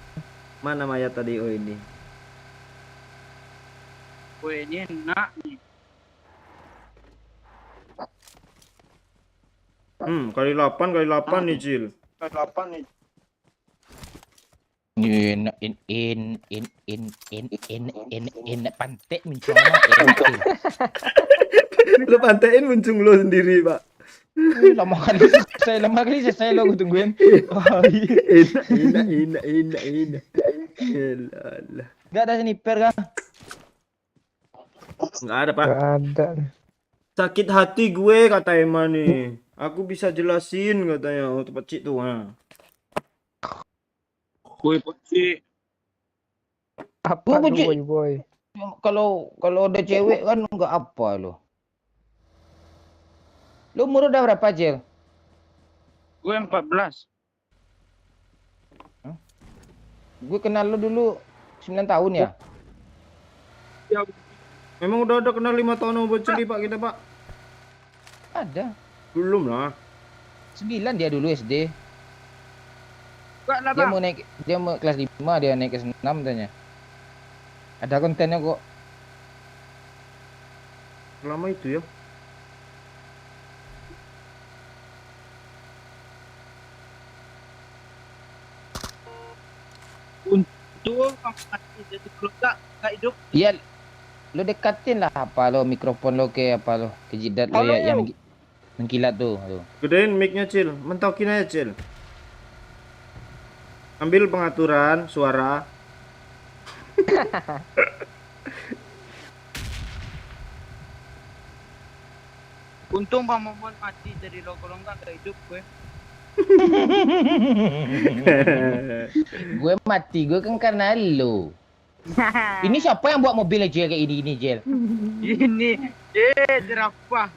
Mana mayat tadi? Oh ini. Gue ini enak nih. Kali 8 nih Cil. In pantek mencoba. Lu pantein muncung lo sendiri Pak. Lama kali selesai lo aku tungguin. Oh, iya. Enak. Elah. Gak ada sniper kan? Nggak ada, Pak. Gak ada. Sakit hati gue kata Emma nih. Aku bisa jelasin katanya. Oh, tempat cik tuh. Ha. Woi, Poci. Apa Gua lu Cik. boy? Kalau ada cewek kan nggak apa lo. Lu umur udah berapa, Cil? Gue 14. Gue kenal lu dulu 9 tahun ya? Ya, Memang udah ada kenal 5 tahun sama Bocili, Pak, kita, Pak. Ada. Belum lah. 9 dia dulu SD. enggak lah, Dia Bang. mau kelas 5, dia naik ke 6 tanya. Ada kontennya kok. Lama itu ya. Tuh, mati jadi kalau enggak hidup. Iya, lu dekatin lah apa lo mikrofon lo ke apa lo ke jidat lo ya, yang mengkilat tuh. Aduh. Gedein mic-nya, Cil. Mentokin aja, Cil. Ambil pengaturan suara. Untung Bang Momon mati dari lo kalau enggak hidup gue. Gue mati, gue kan karena lo. Ini siapa yang buat mobil aja kayak ini Jel? Ini jerapah.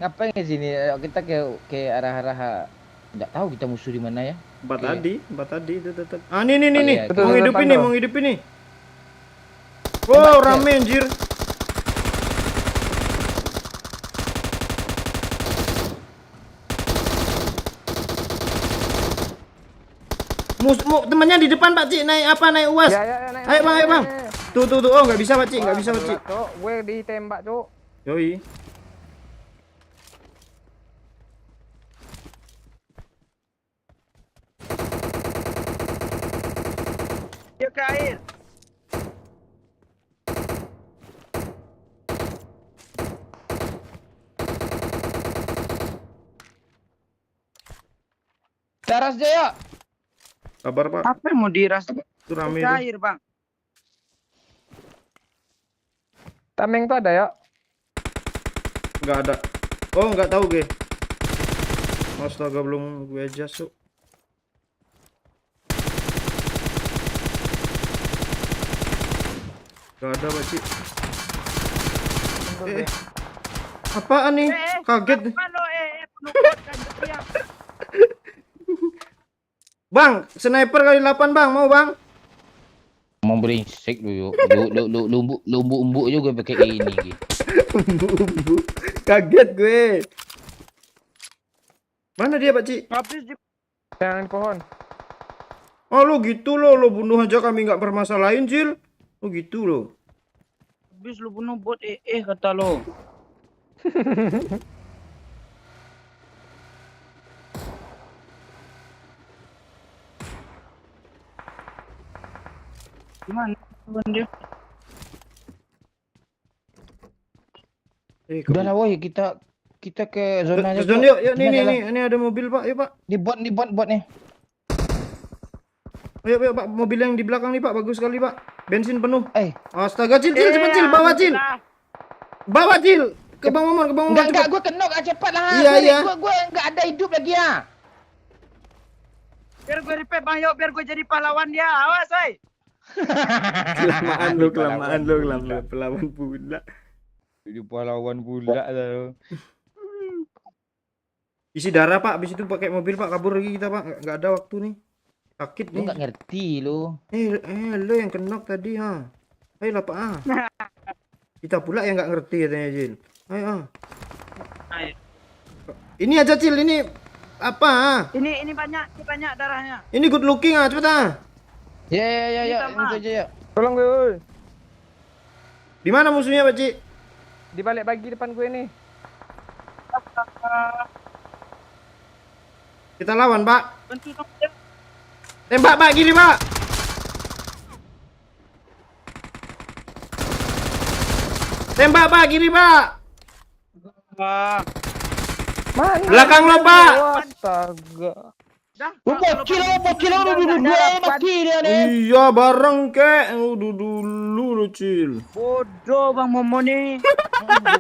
Ngapain ke sini? Kita ke arah-arah enggak tahu kita musuh di mana ya. Empat Oke. tadi itu tetap. Ah, nih. Oh, iya. Betul, Mau betul, hidup ini, Pando. mau hidup ini. Wow, rame anjir. Temannya di depan, Pak Cik, naik apa? Naik UAS. Ya, naik. Ayo, Bang. Tuh. Oh, nggak bisa, Pak Cik, nggak bisa, Pak Cik. Cok, gue ditembak, Cok. Yoi. Dia ke air. Teras Jaya. Kabar, Pak. Apa yang mau diras? Itu rame Ke tuh. air, Bang. Tameng tuh ada ya? Nggak ada. Oh, nggak tahu gue. Astaga, belum gue adjust, Cuk. Nggak ada, Pak Cik. Apaan nih? Kaget. Apa lo penukut kan dia. Bang, sniper kali 8, Bang. Mau, Bang? Mau berisik lu yuk. Lu umbuk juga pakai kayak ini gitu. Bumbu. Kaget gue. Mana dia, Pak Cik? Habis di Yang di pohon. Oh, lo gitu lo bunuh aja kami nggak permasalahin, Cil. Lo gitu lo. habis lu bunuh bot kata lo. Gimana teman dia? Udah lah woi, kita ke zona aja. Zon, yuk, nih, ini ada mobil, Pak. Yuk, Pak. Di bot nih. Ayo, Pak. Mobil yang di belakang nih, Pak. Bagus sekali, Pak. Bensin penuh. Astaga, Cil, cepat, Cil. Bawa, Cil. Bawa, Cil. Ke Bang Momon, Enggak, gue kenok aja cepat lah. Iya. Gue enggak ada hidup lagi ya. Biar gue repair Bang, yuk biar gue jadi pahlawan dia. Awas, woy. Kelamaan lo, Pelawan pula. Jadi pahlawan pula lah. Isi darah, Pak. Habis itu pakai mobil, Pak. Kabur lagi kita, Pak. Nggak ada waktu nih. Sakit Lu nih. enggak ngerti lu. Lo yang kenok tadi, ha. Ayo lah, Pak. Kita pula yang nggak ngerti katanya, Cil. Ayo. Ayo. Ini aja, Cil. Ini apa? Ini banyak darahnya. Ini good looking, cepet Ya. Kita, Ini Mas. aja ya. Tolong gue, woi. Di mana musuhnya, Pak Cik? Di balik bagi depan gue nih. Kita lawan, Pak. Bantu dong dia. Tembak, Pak, gini, Pak. Tembak, Pak, gini, Pak. Bang. Mana? Belakang lo, Pak. Astaga. Dah. Lu pokil mati dia nih. Iya, bareng kek. Udah dulu lu, Cil. Bodoh Bang Momo nih.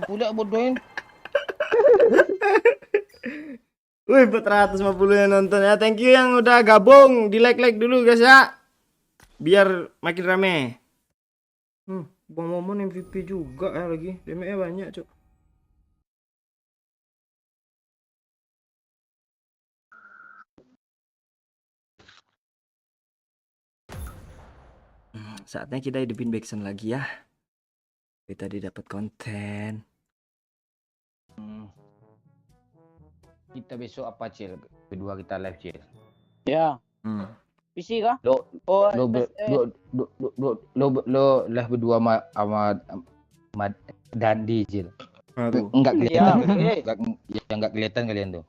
Pula bodohin. Wih, 450 yang nonton ya. Thank you yang udah gabung. Di like dulu guys ya. Biar makin rame. Bang Momon MVP juga ya lagi. DME banyak, Cuk. Saatnya kita hidupin backsound lagi ya. Kita tadi dapat konten. Kita besok apa Cil? Kedua kita live Cil. Ya. PC kah? Lo Oh, lo lah berdua sama Dandi Cil. Aduh. Enggak ya. kelihatan. Enggak kelihatan kalian tuh.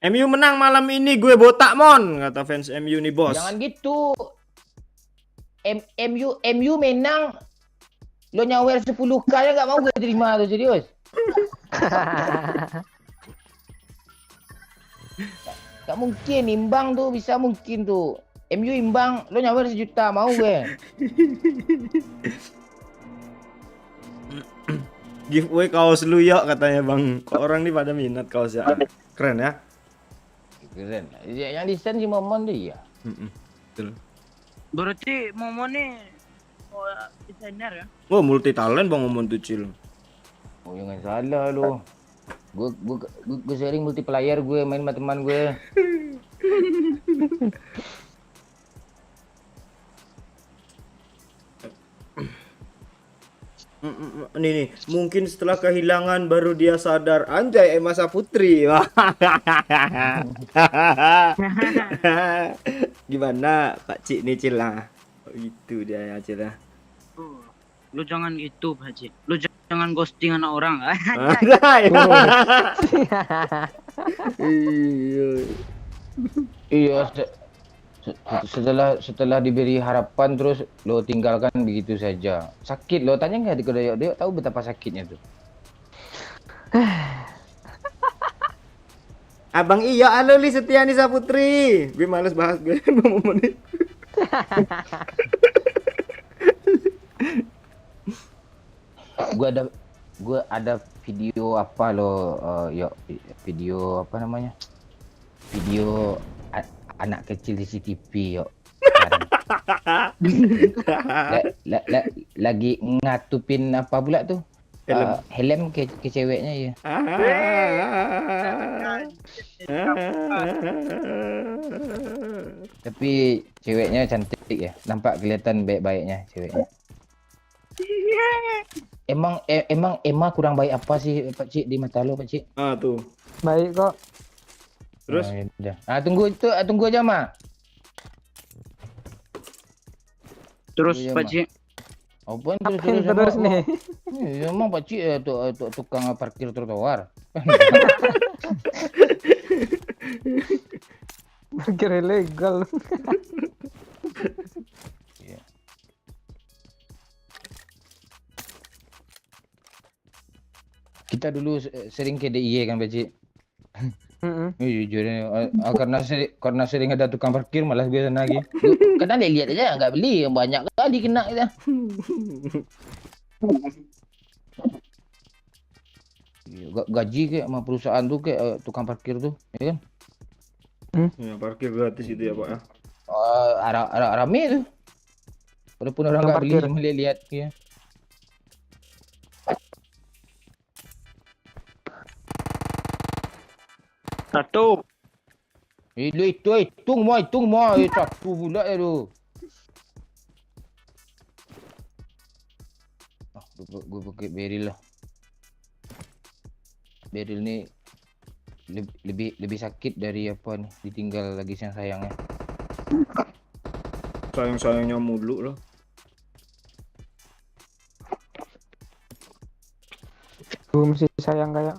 MU menang malam ini, gue botak mon, kata fans MU nih bos. Jangan gitu. MU menang. Lo nyawer 10k ya enggak mau gue terima tuh serius. Gak mungkin imbang tuh, bisa mungkin tuh. MU imbang, lo nyawer 1 juta mau gue. Giveaway kaos lu yuk katanya bang. Kok orang nih pada minat kaos ya? Keren ya? Keren. Yang desain si Momon dia. Betul. Berarti Momo nih desainer ya? Oh multi talent bang ngomong tuh Cil. Oh jangan salah lo. Gue sering multiplayer gue main sama teman gue. Nih, mungkin setelah kehilangan baru dia sadar. Anjay, Emma Saputri. Gimana Pak Cik nih Cil lah? Oh, gitu dia ya Cil ya. Lu jangan gitu, Pak Haji. Lu jangan ghosting anak orang. Iya. Setelah diberi harapan terus lo tinggalkan begitu saja. Sakit lo, tanya nggak di Kodayok? Dia tahu betapa sakitnya tuh. Abang iya, halo Li Setiani Saputri. Gue males bahas gue mau menit. Gue ada video apa lo, video apa namanya? Video anak kecil di CCTV yuk. Lagi ngatupin apa pula tuh? Helm ke ceweknya ya. Tapi ceweknya cantik ya. Nampak kelihatan baik-baiknya ceweknya. Emang Emma kurang baik apa sih Pak Cik di mata lo Pak Cik? Tuh. Baik kok. Terus? Tunggu aja Ma. Terus Iya, Pak Ma. Cik. Apaan Terus nih. Emang Pak Cik tukang parkir trotoar. Parkir ilegal. Kita dulu sering ke DIY kan Pak Cik. Jujur karena sering ada tukang parkir malas gue sana lagi. Kadang lihat aja nggak beli, banyak kali kena kita. Gaji kayak sama perusahaan tuh kayak tukang parkir tuh, ya kan? Ya, parkir gratis itu ya Pak ya. Rame tuh. Walaupun orang nggak beli, cuma lihat ya. Satu. Hitung mau, satu pula ya tu. gue pakai Beryl lah. Beryl nih lebih sakit dari apa nih, ditinggal lagi sayangnya. Sayang-sayangnya mulu loh. Gue masih sayang kayak.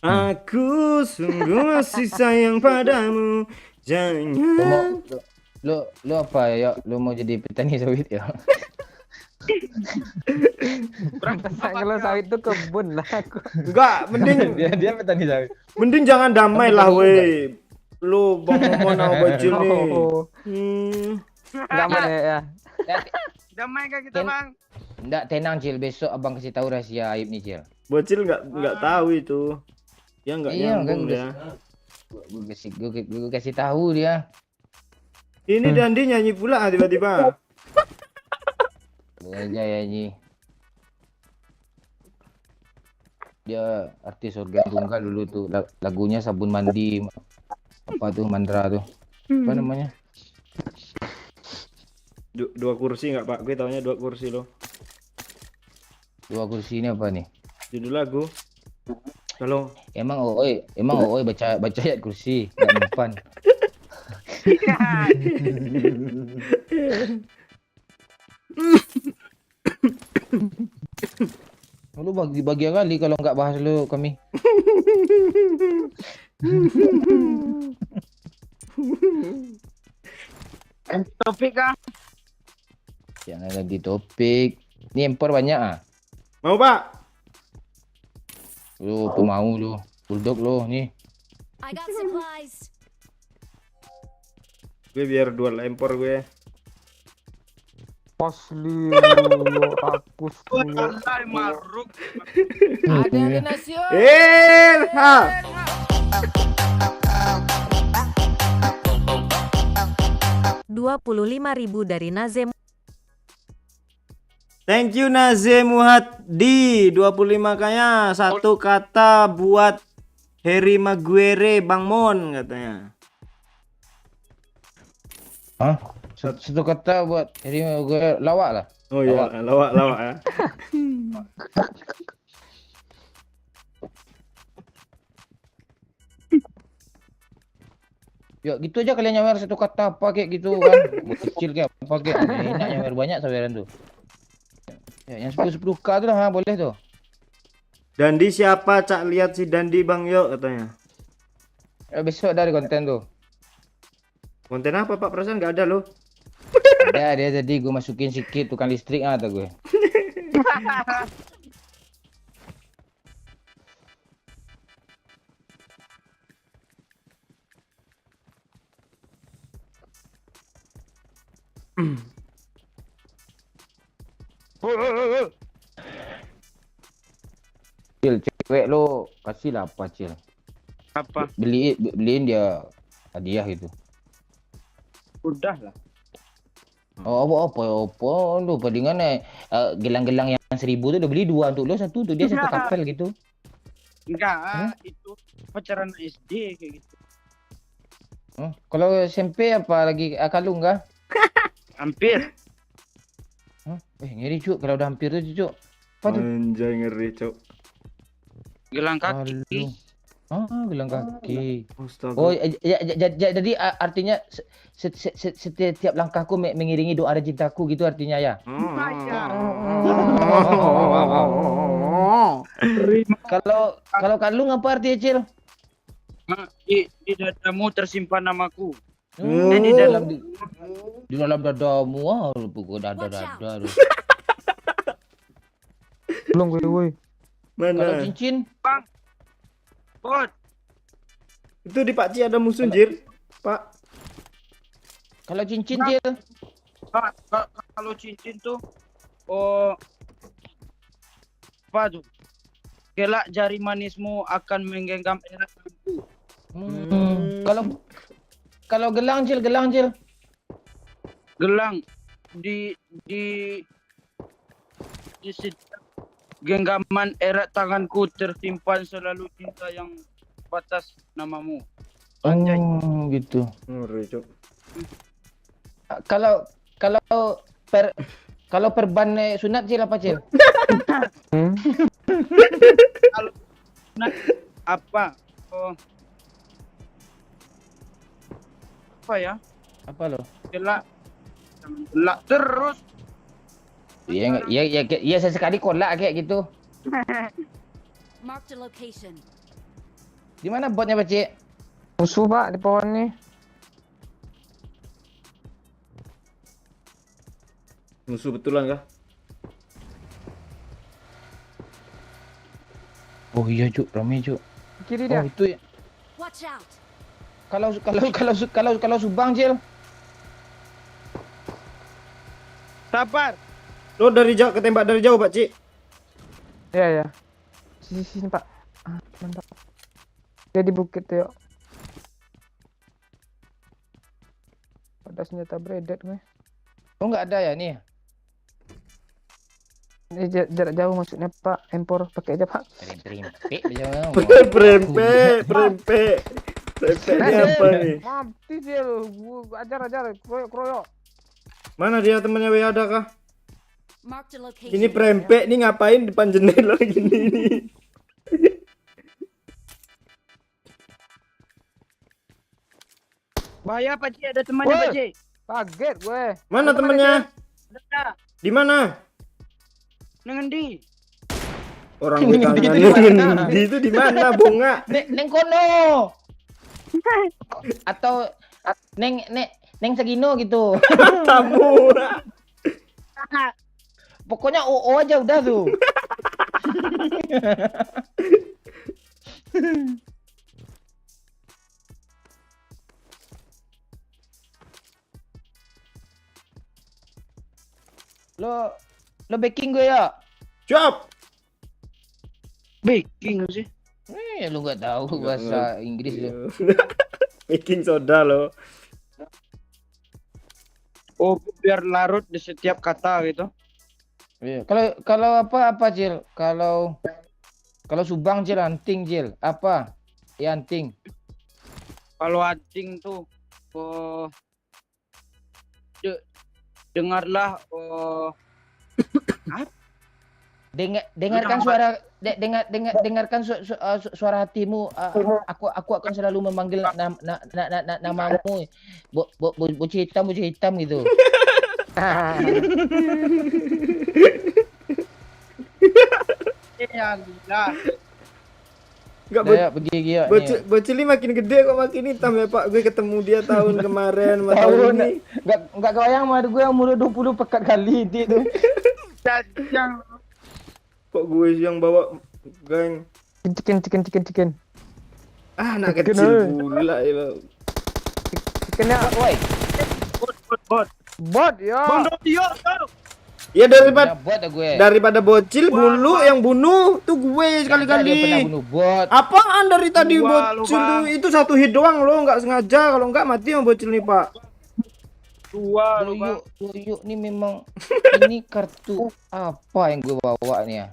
Aku sungguh masih sayang padamu. Jangan. Lu apa ya? Lu mau jadi petani sawit ya? Kalau sawit tuh kebun lah aku. Enggak, mending dia petani sawit. mending jangan damai lah weh. Lu bang ngomong sama bajil nih. Oh, damai ya. Damai kah kita Ken- bang? Nggak, tenang Cil, besok abang kasih tahu rahasia aib nih Cil. Bocil nggak tahu itu. Ya nggak Iya, nyambung kan, ya. Gue kasih tahu dia. Ini Dandi nyanyi pula tiba-tiba. Aja ya Nyi. Dia artis organ tunggal dulu tuh. Lagunya Sabun Mandi. Apa tuh Mandra tuh? Apa namanya? Dua kursi nggak Pak? Gue taunya dua kursi loh. Dua kursi ini apa nih? Judul lagu. Kalau Emang Oi baca ayat kursi, nggak mempan. Lu bagi kali kalau nggak bahas lu kami. Topik kah? Jangan ganti topik. Ini empor banyak ah. mau Pak? Lu pemau lu. Bulldog lu nih. I got supplies. Gue biar dual empor gue. Posli aku sepuluh. Alay maruk. Ha. 25.000 dari Nazem. Thank you Nazem Muhaddi 25 kaya satu kata buat Harry Maguire Bang Mon katanya. Hah? Satu kata buat jadi gue lawak lah. Oh iya, lawak ya. Ya gitu aja kalian nyawer satu kata apa kayak gitu kan. Kecil kayak apa kayak. Enak nyawer banyak saweran tuh. Ya, yang 10-10k tuh lah boleh tuh. Dandi siapa? Cak lihat si Dandi Bang Yo katanya. Besok dari konten tuh. Konten apa Pak? Perasaan nggak ada loh. Ya dia jadi gue masukin sikit tukang listrik atau gue. Cil, cewek lo kasih lah apa Cil? Apa? Beliin dia hadiah gitu. Udah lah. Oh apa lu palingan gelang-gelang yang 1000 tuh udah beli 2 untuk lo, 1 untuk dia, 1 kapel gitu. Enggak, itu pacaran SD kayak gitu. Kalau SMP apa lagi kalung kah? Hampir. Ngeri cuk kalau udah hampir tuh cuk. Apa tuh? Anjay ngeri cok. Gelang kaki. Gelang kaki. Astaga. Oh, jadi artinya setiap langkahku mengiringi doa dan cintaku gitu artinya ya. Kalau kalung apa artinya Cil? Di dadamu tersimpan namaku. Di dalam dadamu, pukul dada. Belum gue woi. Kalau Mana? cincin, Bot, Itu di Pak Ci ada musuh jir. Pak. kalau cincin Cil. kalau cincin tuh, oh, apa tuh? Kelak jari manismu akan menggenggam eratku. Kalau gelang Cil. Gelang di genggaman erat tanganku tersimpan selalu cinta yang batas namamu. Anjay. Oh, gitu. Ngeri cok. Kalau Kalau perban sunat Cil apa Cil? Nah, apa? Oh. Apa ya? Apa lo? Gelak. Gelak terus. Iya sesekali kolak kayak gitu. Marked a location. Di mana botnya Pak Cik? Musuh Pak di pohon nih. Musuh betulan kah? Oh iya Cuk, rame Cuk. Kiri Oh dia. itu ya. Watch out. Kalau Subang Cil. Sabar. Lo dari jauh ketembak dari jauh Pak Cik. Iya ya. Sini Pak. Ah, mantap. Dia di bukit yuk. Ada senjata bredet gue. Oh nggak ada ya nih. Ini jarak jauh maksudnya Pak. Empor pakai aja Pak. Prempek aja. Prempek ini apa nih? Mati dia lu. Gua ajar kroyok. Mana dia temannya WA ada kah? Marked a location. Ini prempek nih ngapain depan jendela gini nih? Bahaya Pak Cik, ada temannya Woi. Pak Cik. Kaget gue. Mana temannya? Ada. Di mana? Nengendi. Orang gue tanya di itu di mana, Bonga? Neng kono. Atau neng Sagino gitu. Tamu. Pokoknya OO aja udah tuh. Lo backing gue ya? Siap. Baking sih. Lu nggak tahu bahasa Inggris lo. Baking soda lo. Oh, biar larut di setiap kata gitu. Iya. Kalau apa Cil? Kalau Subang Cil, anting Cil. Apa? Ya anting. Kalau anting tuh, dengarlah, Dengarkan suara dengarkan suara hatimu. Aku akan selalu memanggil namamu. Bocil hitam gitu. ya gila. Enggak Ya pergi gila nih. bocil ini makin gede kok makin hitam ya Pak. Gue ketemu dia tahun kemarin sama tahun ini. Enggak kebayang mah gue umur 20 pekat kali itu. Yang Kok gue yang bawa geng. Chicken. Ah, anak Chicken, kecil pula ya. Chickennya Woi, bot ya. Bang Dodio. Ya buat gue. daripada bocil bulu yang bunuh tuh gue Dia pernah sekali-kali. bunuh bot. Apaan dari tadi Dua lu, bocil Bang. tuh itu satu hit doang lo nggak sengaja kalau nggak mati sama bocil nih Pak. Dua lu bang. Doyok nih memang ini kartu apa yang gue bawa nih ya?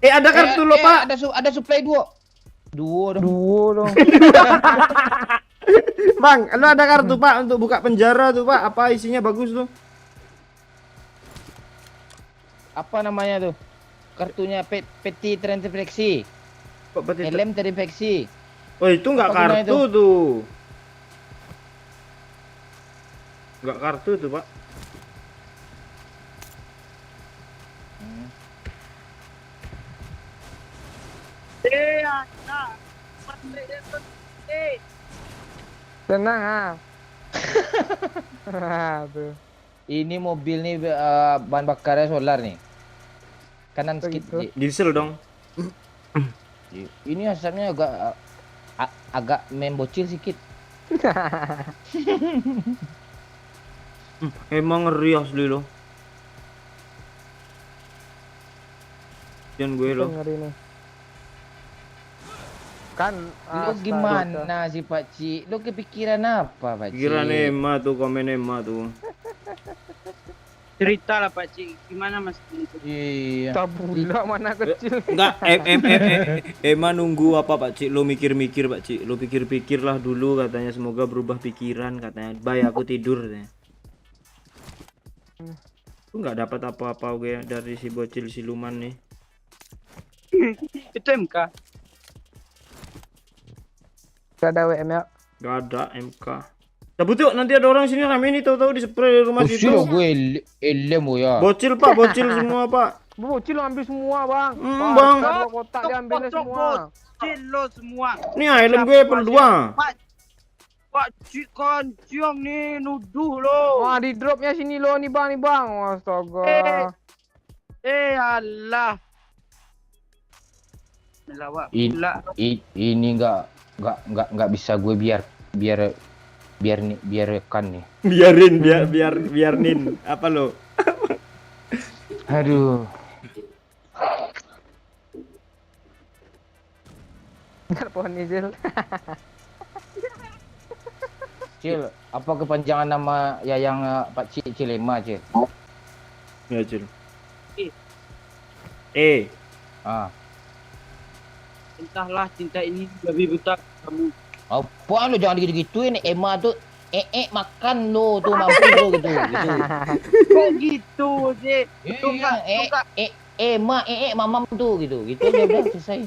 Ada kartu lo Pak. Ada supply duo dong. Duo dong. Bang, lo ada kartu Pak untuk buka penjara tuh Pak. Apa isinya bagus tuh? Apa namanya tuh? Kartunya peti terinfeksi. Kok peti? Helm terinfeksi. Oh itu nggak Apa gunanya kartu tuh. Nggak kartu tuh Pak. Tenang Tuh. Ini mobil nih bahan bakarnya solar nih. Kanan Oh, sedikit. gitu. Ji. Diesel dong. Ini asapnya agak membocil sedikit. Emang ngeri asli lo. Jangan gue lo. Ngeri nih. Kan Lo gimana sih Pak Ci? Lo kepikiran apa Pak Ci? Pikiran Emma tuh, komen Emma tuh. Cerita lah Pak Cik, gimana mas itu? Iya. Tabula mana kecil. Enggak, Emma nunggu apa Pak Cik? Lo mikir-mikir Pak Cik. Lo pikir-pikir lah dulu katanya, semoga berubah pikiran katanya. Bye aku tidur katanya. Tuh nggak dapat apa-apa gue dari si bocil siluman nih. Itu MK. Gak ada WM ya. Gak ada MK. Cabut yuk, nanti ada orang sini rame nih, tahu-tahu di spray rumah Usil situ. gue elem ya. Bocil pak, bocil semua pak. Bocil lo ambil semua bang. Bang. Dua kotak dia ambilnya semua. Lo semua. Nih helm gue perlu 2. Pak Cik Kancing nih nuduh lo. Wah di dropnya sini lo nih bang Astaga. Allah. Melawak In- pula. Ini nggak bisa gue biarkan nih. Biar nin. Apa lo? Aduh. Ntar pohon izil. Cil, apa kepanjangan nama Yayang Pak Cik Cilema, Cil? Ya Cil. Ah, Entahlah cinta ini lebih buta kamu. apa lo jangan gitu-gituin Emma tuh makan lo tuh mampu lo gitu. Kok gitu sih? Iya, Emma mamam tuh gitu aja udah selesai.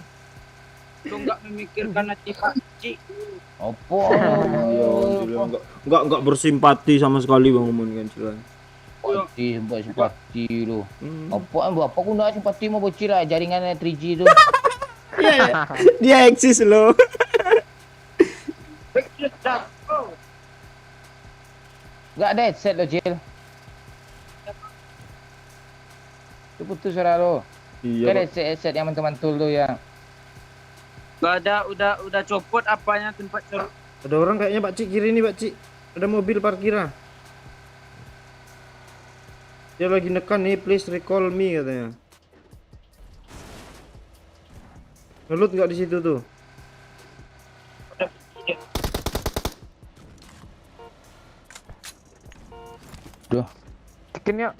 Lo nggak memikirkan hati Pak Cik. Apa? Enggak bersimpati sama sekali bang Umon kan Cil. Simpati lo. Apa guna simpati mau bocil lah jaringan 3G tu. Iya, dia eksis lo. Enggak ada headset lo, Cil. Tu putus suara lo. Iya. Kan headset yang mantul-mantul tu ya. Gak ada, udah copot apanya tempat cerut. Ada orang kayaknya Pak Cik kiri nih Pak Cik. Ada mobil parkiran. Dia lagi nekan nih, please recall me katanya. Ngelut nggak di situ tuh? Duh. Chicken ya.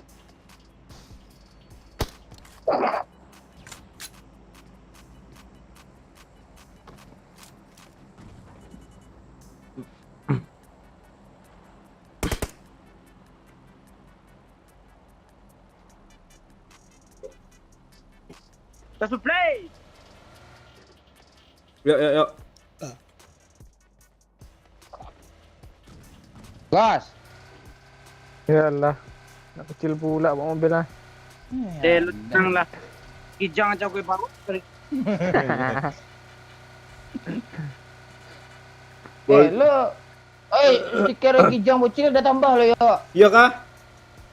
Kita supply. Yuk. Gas. Yalah. Nak kecil pula bawa mobil lah. Lutang lah. Kijang aja gue baru. Lo stiker kijang bocil udah tambah lo ya. Iya kah?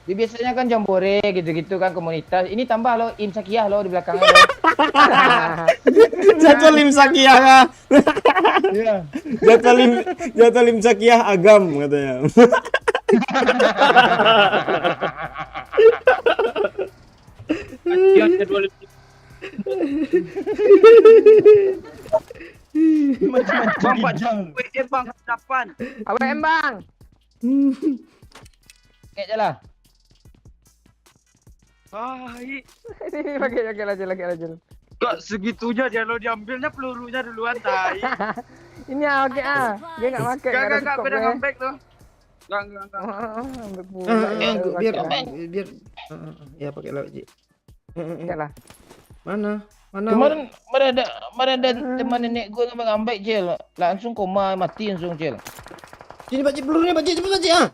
Dia biasanya kan jambore gitu-gitu kan komunitas. Ini tambah lo Insakiyah lo di belakangnya lo. Jatuh lim sakiyah kah? Iya. Jatuh lim sakiyah agam katanya. Kijang kedua lebih. Bang Pak Cik, bang kapan? AWM bang. Kayak je lah. Ini pakai lagi. Kok segitunya dia lo diambilnya pelurunya duluan tai. Ini pakai Dia enggak pakai. Gak beda ngambek tuh. Enggak. Ambil pula. Biar ya pakai lah Cik. Yalah. Mana? Kemarin ada teman nenek gue ngambek Cil. Langsung koma mati langsung Cil. Sini Pak Cik, pelurunya Pak Cik, cepet Pak Cik ah.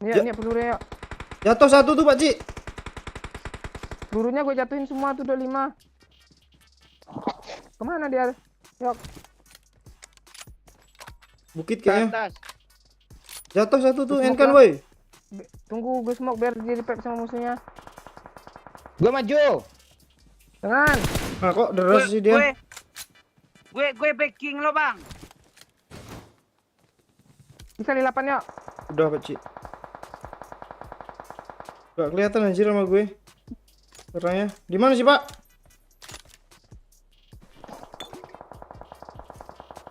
Ini pelurunya. Jatuh satu tuh Pak Cik. Pelurunya gue jatuhin semua tuh 25. Kemana dia? Yok. Bukit kayaknya. Atas. Jatuh satu tuh, Smoke enkan lah. woi. Tunggu gue smoke biar dia di-pack sama musuhnya. Gue maju. Jangan. Nah kok deras sih dia. Gue backing lo bang. Bisa di 8 yuk. Udah Pak Cik. Gak kelihatan anjir sama gue. Orangnya. Di mana sih Pak?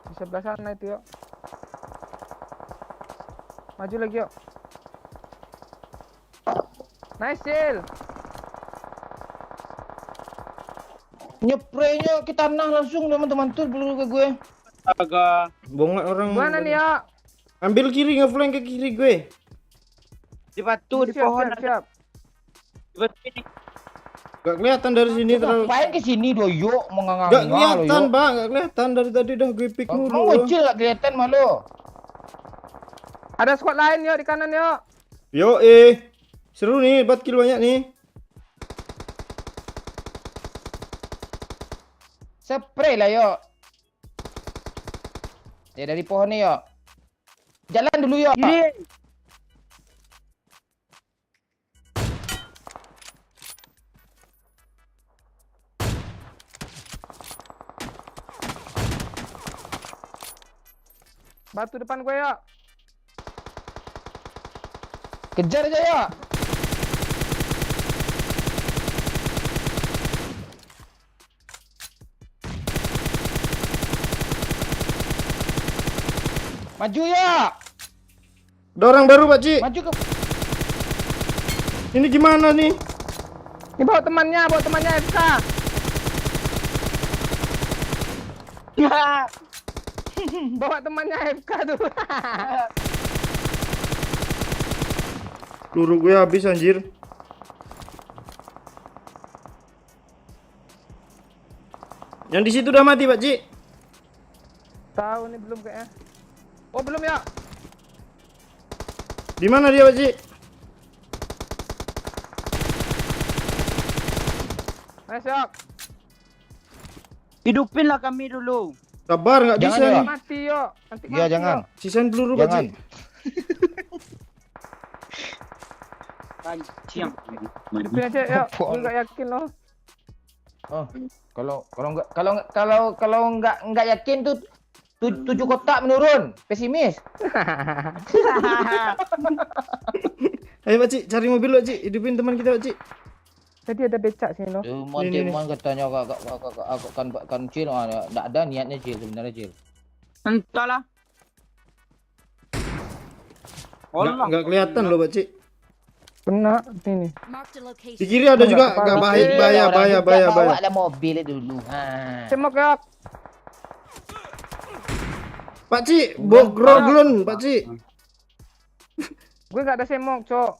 Di sebelah sana itu yuk. Maju lagi yuk. Nice Cil. Nyepraynya ke tanah langsung teman-teman tuh peluru ke gue. Agak Bongak orang. Mana nih ya? Ambil kiri, ngeflank ke kiri gue. di batu di pohon ada Siap. di batu ini. Gak kelihatan dari sini terlalu. Ngapain ke sini doyok Gak menganga-nganga kelihatan, lo, Bang. Gak kelihatan dari tadi dah gue pick Mau mulu. kecil gak kelihatan malu. Ada squad lain yuk di kanan yuk. Yo seru nih, 4 kill banyak nih. Spray lah yuk. Ya dari pohon nih yuk. Jalan dulu yuk. Kiri. Batu depan gue yuk. Kejar aja yuk. Maju ya. Ada orang baru, Pak Ci. Maju ke Ini gimana nih? Ini bawa temannya FK. Bawa temannya FK tuh. Peluru gue habis anjir. Yang di situ udah mati, Pak Ci. Tahu nih belum kayaknya. Oh belum ya? Di mana dia, Pak Ci? Nice yuk. Hidupin lah kami dulu. Sabar, nggak Jangan bisa ya. nih. Mati yuk. Nanti Iya mati, jangan. yuk. Sisain peluru, Pak Ci. Jangan. Kancing. Hidupin aja yuk. Gue nggak yakin loh. Oh, kalau nggak yakin tuh 7 kotak menurun. Pesimis. Ayo, Pak Ci, cari mobil, Pak Ci. Hidupin teman kita, Pak Ci. Tadi ada becak sini loh. Teman-teman katanya kan Cil, enggak ada niatnya Cil sebenarnya Cil. Entahlah. Nggak kelihatan loh, Pak Ci. Kena sini. Marked a Di location. kiri ada Nggak juga, kepala. nggak Iya, bahaya. Bawa ada mobil dulu. Ha. Semok yuk. Pak Ci, Bogrogron, Pak Ci. Gue nggak ada semok cok.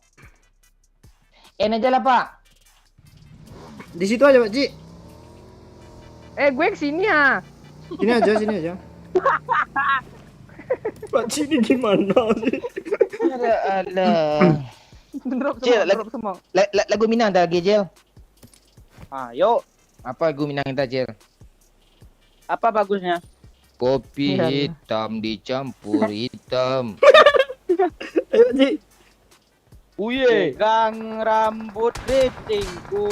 Aja lah Pak. Di situ aja, Pak Ci. Gue kesini ya. Sini aja. Pak Ci ini gimana sih? Alah. Drop Cil, semok, drop semok. Lagu Minang dah lagi Cil. Ayo, Apa lagu Minang kita Cil? apa bagusnya? Kopi Iya. hitam dicampur hitam. Ayo, Pak Ci. Uye, gang rambut keritingku.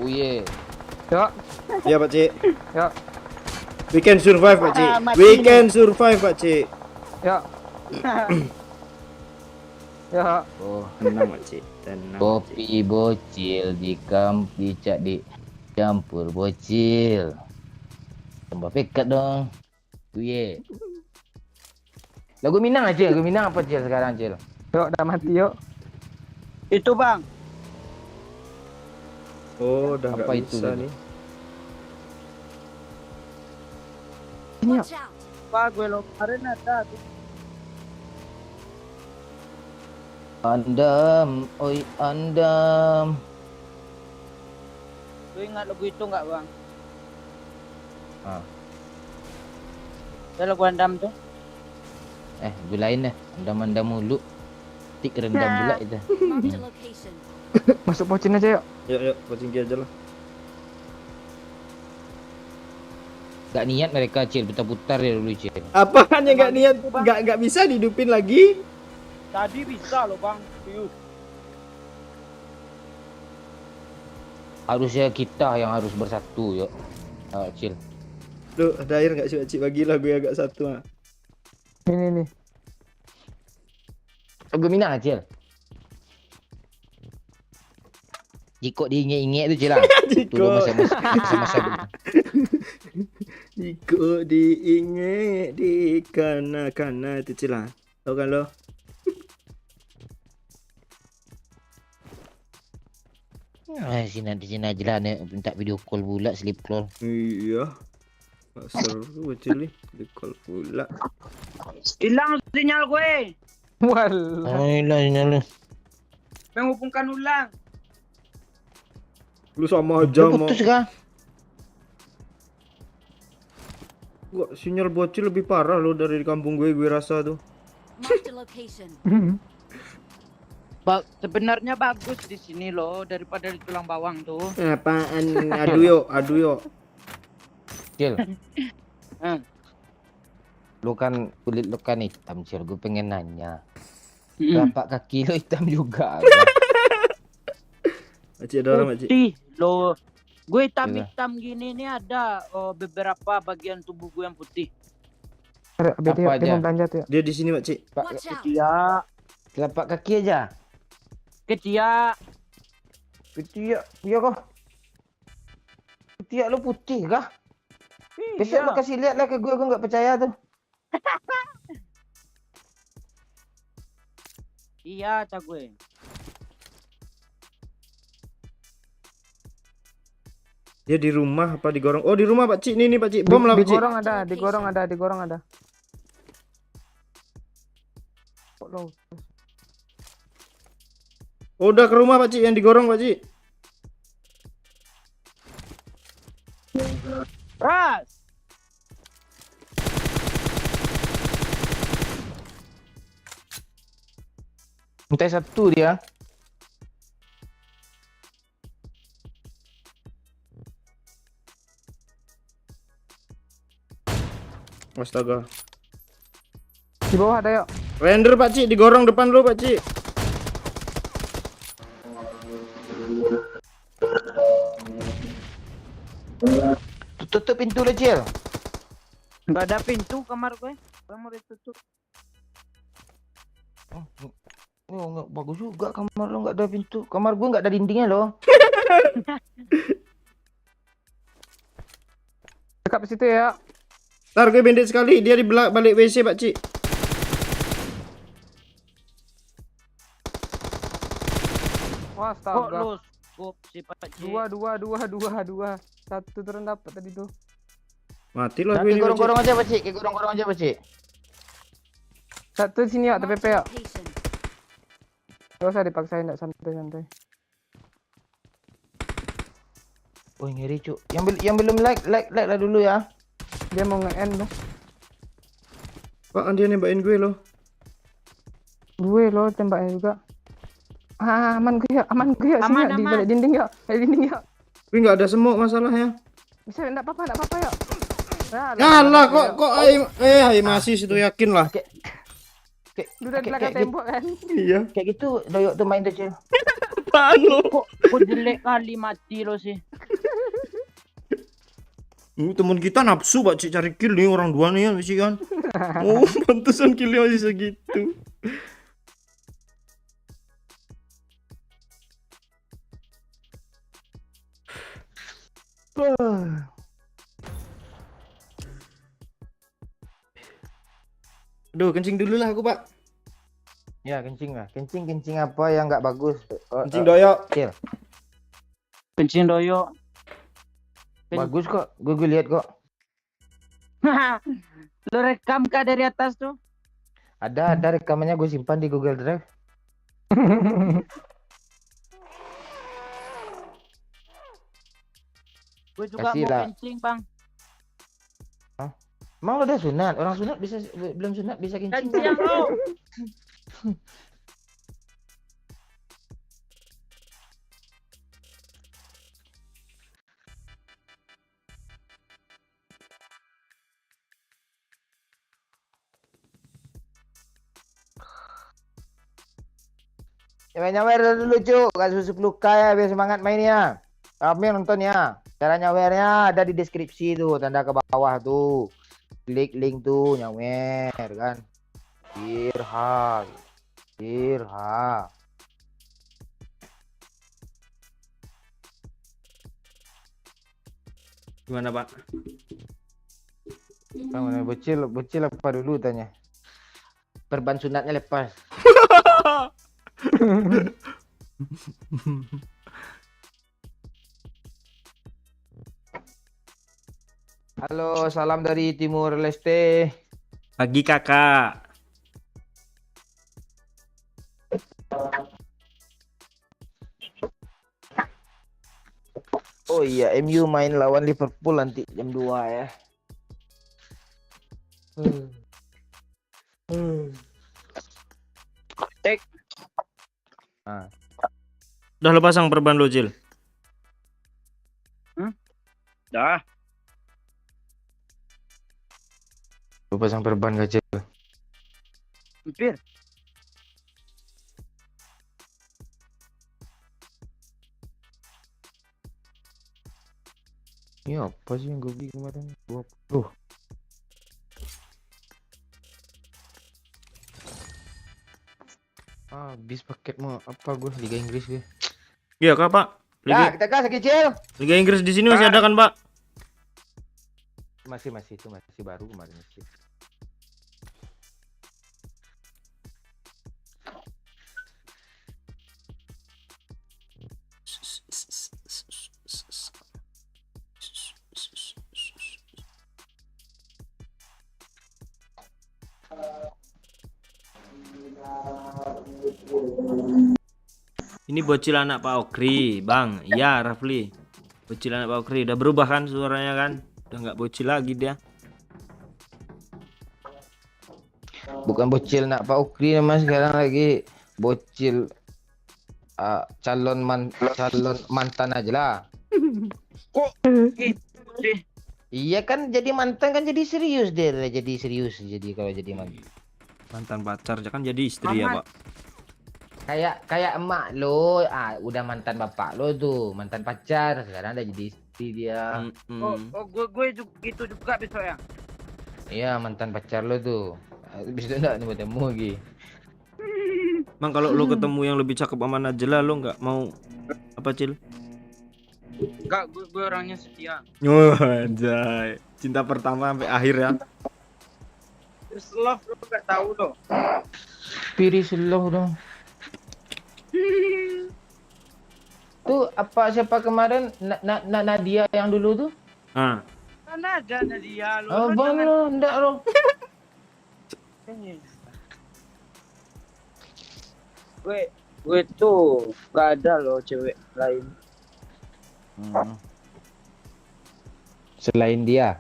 Uye. Yuk, Iya, Pak Ci. yuk, We can survive, Pak Ci. Mati We nih. can survive, Pak Ci. yuk. Yuk. Oh, Tenang, Pak Ci. Tenang, Pak Ci. kopi bocil dicampur bocil. Tambah pekat dong. Uye. Lagu Minang aja, lagu Minang apa Cil sekarang Cil? Yuk, udah mati yuk. Itu bang, Oh, udah Apa nggak itu bisa tadi? nih. Watch out. pak gue lo kemarin ada. Andam, oi andam. Lu ingat lagu itu nggak bang? Ah. Ada lagu andam tuh. Lagu lain dah. Andam-andam mulu. Tik rendam pula itu. Marked a location. Masuk pocin aja yuk. Yuk, pocingki aja lah. Gak niat mereka Cil, putar-putar ya dulu Cil. Apaan yang nggak niat? Nggak bisa dihidupin lagi? Tadi bisa loh bang. Yuk. Harusnya kita yang harus bersatu yuk. Cil. Duh, ada air nggak sih, Pak Ci? Bagilah gue agak satu, ah. Ini nih. Lagu Minang Cil. Jikok diinget-inget tu Cil lah. Dulu masa-masa Jika diingat di kana itu Ci lah. Tahu kan lo? Sini aja lah nih, minta video call pula, sleep call. Iya. Gak seru bocil nih. Di call pula. Hilang sinyal gue. Walah. Ayolah, sini. Menghubungkan ulang. Lu sama aja mau. Putus kah? Gua sinyal bocil lebih parah lo dari di kampung gue rasa tuh. Marked a location. Sebenarnya bagus di sini loh daripada di tulang bawang tuh. Apaan? Aduh yo. Cil. Hmm. Lu kan kulit lu kan hitam, Cil. Gue pengen nanya. Mm-mm. Telapak kaki lu hitam juga. Makcik ada orang makcik. Putih loh. Gue Iya. hitam gini nih ada beberapa bagian tubuh gue yang putih. Apa aja? belanja tuh ya. Dia di sini makcik. Watch out. Ketiak, Telapak kaki aja. ketiak. Ketiak, iya kah? Ketiak lu putih kah? Besok lu kasih lihat lah ke gue nggak percaya tuh. Iya, cak gue. Dia di rumah apa digorong? Oh di rumah pakcik. Nih pakcik. Bom lah pakcik. Digorong ada. Kok lo? Oh, udah ke rumah pakcik yang digorong pakcik. Ras. Minta satu dia. Astaga. Di bawah ada yuk. Render pakcik digorong depan lu pakcik. Tutup pintu lu, Cil. Nggak ada pintu kamar gue. Kamu ditutup. Oh, nggak bagus juga kamar lu nggak ada pintu. Kamar gua nggak ada dindingnya loh. Dekat di situ ya. Ntar gue bandit sekali. Dia di balik WC pakcik. Wah, Kok astaga. lu scoop si Pak Cik? Dua. Satu turun dapat tadi tuh. Mati lah gue Nanti ini pakcik. gorong-gorong aja, Pak Cik. Kayak gorong-gorong aja, Pak Cik. Satu di sini ya, Marked TPP a ya. location. Gak usah dipaksain, enggak santai-santai. Oh, ngeri, Cuk. Yang belum like lah dulu ya. Dia mau nge-end loh. Apaan dia nembakin gue loh. Gue loh tembaknya juga. Aman gue ya. Sini Aman, ya, di aman. balik dinding ya. Balik dinding ya. Gue nggak ada semut masalahnya. Bisa enggak apa-apa ya. Alah kok ay masih situ yakin lah. Udah di belakang tembok kan. Iya. Kayak gitu doyok tuh main tuh, Cil. Apaan lo? Kok jelek kali mati lo sih. Temen kita nafsu pakcik cari kill nih orang dua nih sih kan. Oh, pantesan killnya masih segitu. Aduh, kencing dulu lah aku, Pak. Ya, kencing lah. Kencing apa yang nggak bagus? Kencing doyok. Cil. Kencing doyok. Bagus kok. Gue lihat kok. Lo rekam kah dari atas tuh? Ada rekamannya gue simpan di Google Drive. Gue juga Kasih mau lah. kencing, Bang. Emang lo udah sunat? Orang sunat bisa belum sunat bisa kencing. Kencing lo. Nyawer dulu, Cuk. Kasih susu peluka ya biar semangat mainnya. Kami nonton ya. Cara nyawernya ada di deskripsi tuh, tanda ke bawah tuh. Klik link tuh nyawer kan. Irha. Gimana, Pak? Mana bocil apa dulu tanya. Perban sunatnya lepas. Halo, salam dari Timur Leste. Pagi kakak. Oh iya, MU main lawan Liverpool nanti jam 2 ya. Tek. Ah, Udah lo pasang perban lo, Cil? Dah. lu pasang perban gak, Cil? Hampir. Ini apa sih yang gue beli kemarin? 20. Habis paket mau apa gue Liga Inggris gue. Iya kak pak. Ya, Liga, kita kasih kecil. Liga Inggris di sini masih ada kan pak? Masih itu masih baru kemarin sih. Ini bocil anak Pak Okri, Bang. Iya, Rafli. Bocil anak Pak Okri udah berubah kan suaranya kan? Udah nggak bocil lagi dia. Bukan bocil nak Pak Ukri nama sekarang lagi bocil calon mantan aja lah. Kok gitu sih? Iya kan jadi mantan kan jadi serius deh, jadi serius jadi kalau jadi mantan. Mantan pacar kan jadi istri ya, Mamat. Pak. Kayak emak lo, udah mantan bapak lo tuh, mantan pacar, sekarang udah jadi istri dia. Gue juga gitu juga besok ya. Iya mantan pacar lo tuh. Habis itu enggak nemu lagi. Bang kalau lo ketemu yang lebih cakep sama Najla lo nggak mau apa, Cil? Enggak, gue orangnya setia. Wah, anjay. Cinta pertama sampai akhir ya. Just love lu gak tahu loh. Piri slow dong. Tuh apa siapa kemarin Nadia yang dulu tuh? Ah, Kan ada dia lu. Oh, bang lo, enggak lo. Gue tuh gak ada loh cewek lain. Selain dia.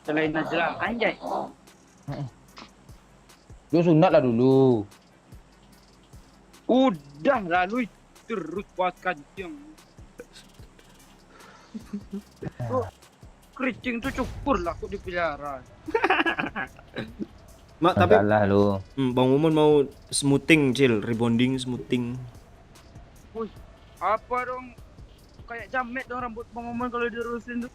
Selain Najla, anjay. Lu sunat lah dulu. Udah lalu terus buat kancing. Tuh, keriting tuh cukur lah kok dipelihara. Mak tapi Enggak lah lu. Bang Mumun mau smoothing, Cil, rebonding smoothing. Wih, apa dong? Kayak jamet dong rambut Bang Oman kalau diurusin tuh.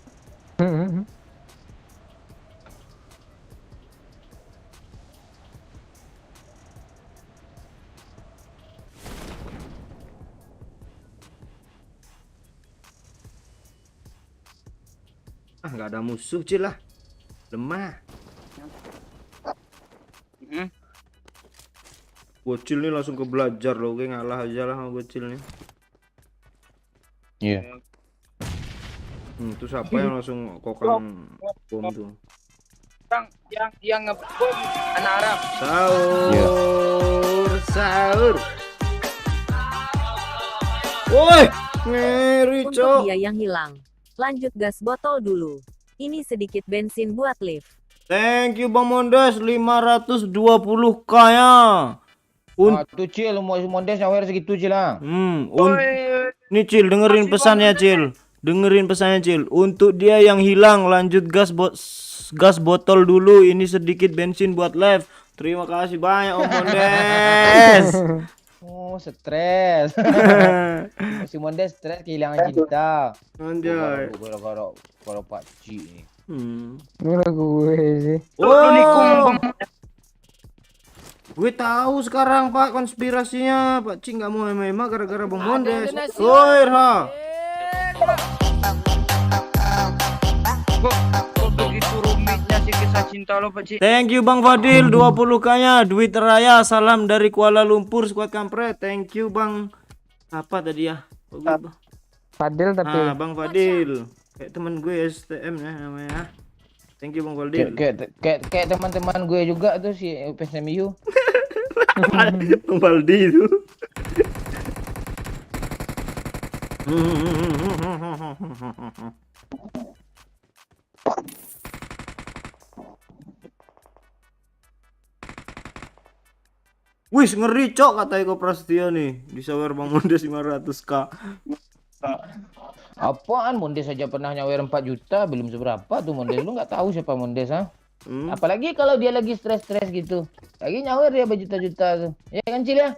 Ah, nggak ada musuh, Cil lah. Lemah. Bocil nih langsung ke belajar loh, gue ngalah aja lah sama bocil nih. Iya. Terus apa yang langsung kokang bom tuh? Yang ngebom anak Arab. Sahur, sahur. Woi, ngeri Untuk cok. dia yang hilang. Lanjut gas botol dulu. Ini sedikit bensin buat lift. Thank you Bang Mondes 520k ya. Tuh Cil, mau Mondes nyawer segitu Cil lah. Nih Cil, dengerin pesannya Cil. Dengerin pesannya Cil. Untuk dia yang hilang, lanjut gas botol dulu. Ini sedikit bensin buat live. Terima kasih banyak Om Mondes. Oh, stres. Si Mondes stres kehilangan cinta. Anjay. Kalau Pak Ci nih. Oh, gue tahu sekarang Pak konspirasinya. Pak Ci nggak mau MMA gara-gara Bang Mondes. Woi, ha. Kok begitu rumitnya sih kisah cinta lo, Pak Ci? Thank you Bang Fadil 20k-nya duit raya. Salam dari Kuala Lumpur Squad Kampret. Thank you Bang. Apa tadi ya? Fadil tapi Bang Fadil. Kayak teman gue STM ya namanya. Thank you Bang Goldil. Kayak teman-teman gue juga tuh si PSMU. Bang Baldi itu. Wis ngeri cok kata Eko Prasetyo nih. Disawer Bang Mondes 500k. Apaan Mondes saja pernah nyawer 4 juta, belum seberapa tuh Mondes. Lu nggak tahu siapa Mondes, ha? Apalagi kalau dia lagi stres-stres gitu. Lagi nyawer dia berjuta-juta tuh. Ya kan Cil ya?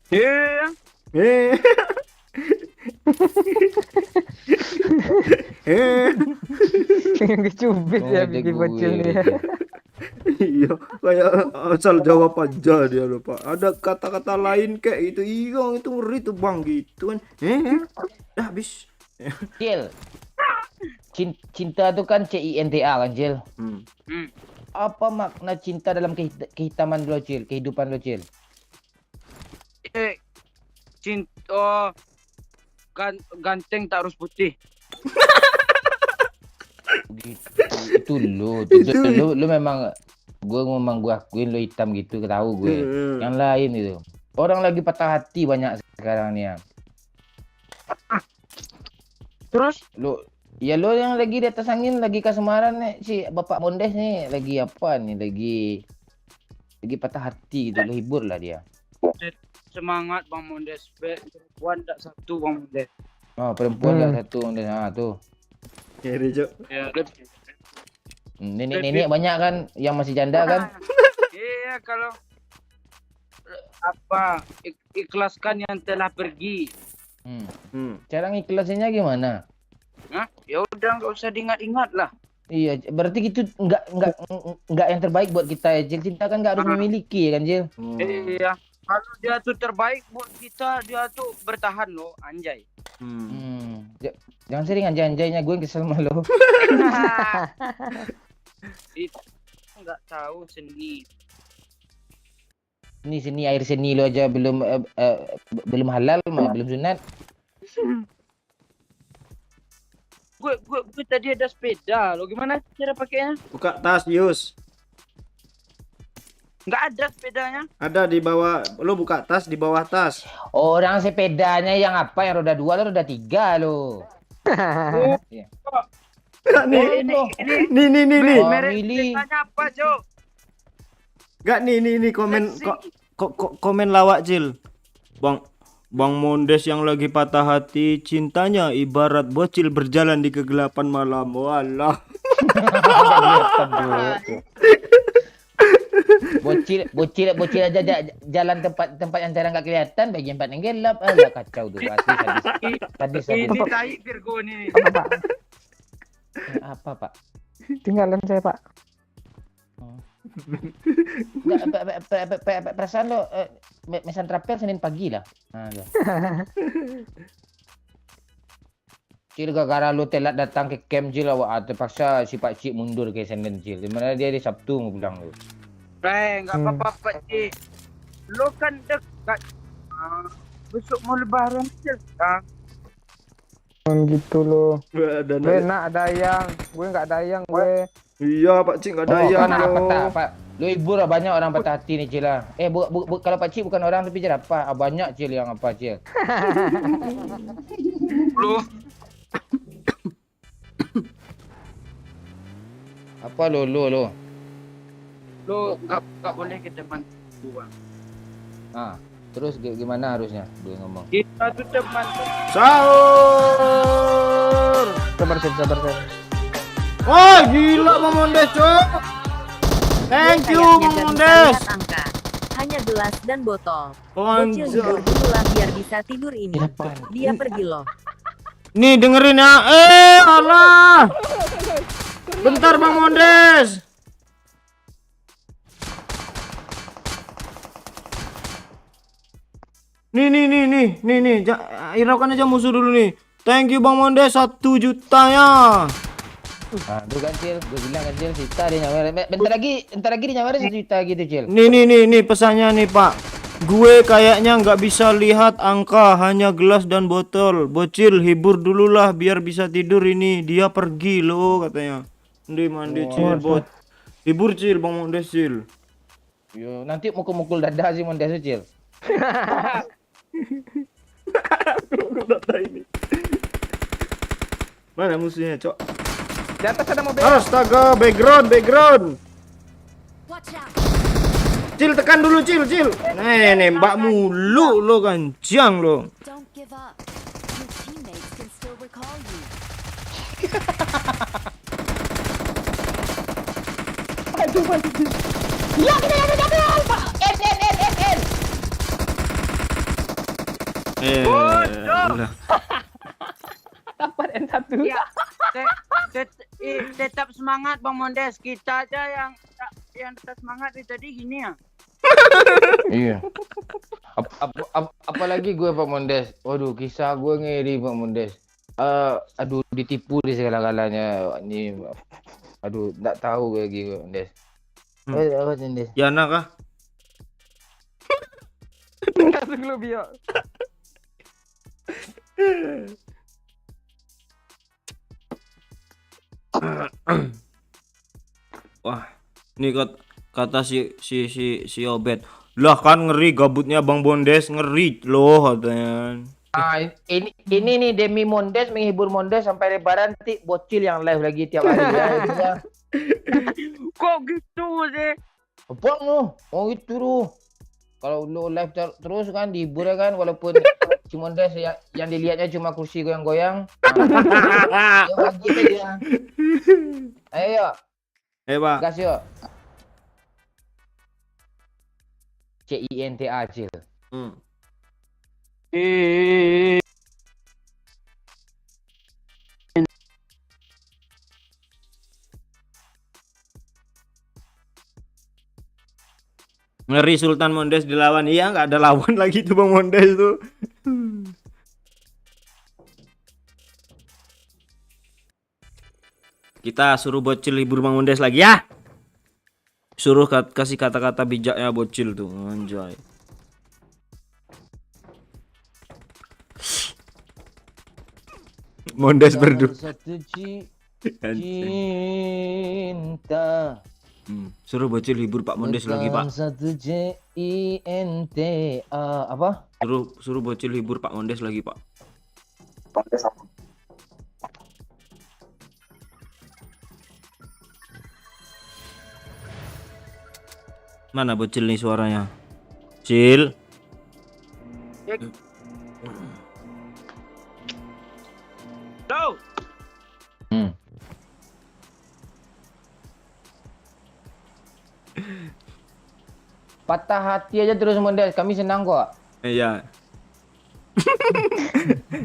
Iya. Eh. Kecubit ya Ada bikin gue, bocil nih ya. Iya, kayak asal jawab aja dia lupa. Ada kata-kata lain kayak itu. Iya, itu ngeri tuh Bang gitu kan. Dah habis. Cil. Cinta tuh kan CINTA kan Cil. Apa makna cinta dalam kehitaman lo Cil, kehidupan lo Cil? Cinta ganteng tak harus putih. Gitu, lu memang gue akuin lu hitam gitu, tahu gue. Yang lain itu orang lagi patah hati banyak sekarang nih ya. Terus Lu yang lagi di atas angin, lagi kasemaran nih si Bapak Mondes nih, lagi apa nih, lagi patah hati gitu, lu hibur lah dia. semangat Bang Mondes. Perempuan tak satu Bang Mondes. Oh, perempuan lah satu Mondes. Tuh. Kiri Cok. Ya, Nenek banyak kan yang masih janda kan? iya kalau apa ikhlaskan yang telah pergi. Cara ngikhlasinnya gimana? Hah? Ya udah nggak usah diingat-ingat lah. Iya, berarti gitu enggak yang terbaik buat kita ya, Cil. Cinta kan enggak harus memiliki ya kan, Cil? Iya. Kalau dia tuh terbaik buat kita, dia tuh bertahan loh, anjay. Jangan sering anjay-anjaynya, gue kesel sama lo. Itu nggak tahu seni. Seni air seni lo aja belum halal mah, belum sunat. Gue tadi ada sepeda lo, gimana cara pakainya? Buka tas Yus. Nggak ada sepedanya. Ada di bawah. Lu buka tas di bawah tas. Orang sepedanya yang apa, yang roda 2 lo, roda 3 lo. Iya. Nih. Oh, Merek Willy. sepedanya apa, Jo? Enggak nih komen lawak Cil. Bang Mondes yang lagi patah hati, cintanya ibarat bocil berjalan di kegelapan malam. Walah. Bocil aja jalan tempat yang jarang nggak kelihatan, bagian tempat yang gelap, alah kacau tuh, asli sadis. Ini tai Virgo nih. Apa Pak? Tinggalan saya Pak. Nggak, perasaan lo mesan trapel Senin pagi lah. Cil, gara-gara lu telat datang ke camp Cil, awak terpaksa si Pak Cik mundur ke Senin Cil. Dimana dia di Sabtu mau pulang lu. Nggak apa-apa Pak Cik. Lo kan dekat. Besok mau lebaran Cil. Gitu lo. Dan Gue nak dayang, gue nggak dayang gue. iya Pak Cik enggak ada yang Pak. Lu hibur lah, banyak orang patah hati nih Cil lah. Kalau Pak Cik bukan orang tapi jerapah. Banyak Cil yang apa Cil. Lo Apa lo? Lo nggak boleh ke depan gua. Terus gimana harusnya gue ngomong? Kita tuh teman. sahur. Sabar. Wah, gila Bang Mondes, Cok. Thank you Kayaknya Bang gak bisa Mondes. lihat angka. Hanya gelas dan botol. Bocil Anjay. tidur dulu lah biar bisa tidur ini. Dia pergi loh. Nih dengerin ya. Allah. Bentar Bang Mondes. Nih. Hiraukan aja musuh dulu nih. Thank you Bang Mondes 1 jutanya. Tuh kan Cil, gue bilang kan Cil, Sita dia nyawer. Bentar lagi dia nyawer 1 juta gitu Cil. Nih pesannya nih Pak. Gue kayaknya nggak bisa lihat angka, hanya gelas dan botol. Bocil, hibur dululah biar bisa tidur ini. Dia pergi loh katanya. Mandi Cil, bot. Hibur Cil, Bang Mondes Cil. Yo, nanti mukul-mukul dada sih Mondes Cil. Mana musuhnya, Cok? Di atas ada mobil. Astaga, background. Watch out. Cil, tekan dulu, Cil. Nembak mulu lo ganjang lo. Don't give up. Your teammates can still recall you. Udah. Dapat N1. Ya, tetap semangat Bang Mondes. Kita aja yang tetap semangat itu tadi gini ya. Iya. Apalagi gue Pak Mondes. Waduh, kisah gue ngeri Pak Mondes. Aduh, ditipu di segala-galanya. Ini, aduh, nggak tahu gue lagi Pak Mondes. Apa Mondes? Yana kah? Langsung lu biar. Wah, ini kata si Obet. Lah kan ngeri gabutnya Bang Bondes, ngeri loh katanya. Ini nih demi Mondes menghibur Mondes sampai lebaran nanti bocil yang live lagi tiap hari ya. Itunya. Kok gitu sih? Apa lu? Oh itu lu. Kalau lu live terus kan dihibur ya kan walaupun si Mondes yang dilihatnya cuma kursi goyang-goyang. Ya bagi aja. Ayo, Pak. gas yuk. CINTA Cil. Ngeri Sultan Mondes dilawan. Iya, nggak ada lawan lagi tuh Bang Mondes tuh. Kita suruh bocil hibur Bang Mondes lagi ya. Suruh kasih kata-kata bijaknya bocil tuh. Anjay. Mondes berdua. Satu cinta. Suruh bocil hibur Pak Mondes lagi, Pak. Satu CINTA apa? Suruh bocil hibur Pak Mondes lagi, Pak. Mana bocil nih suaranya? Cil. Tuh. Patah hati aja terus Mondes, kami senang kok. Iya.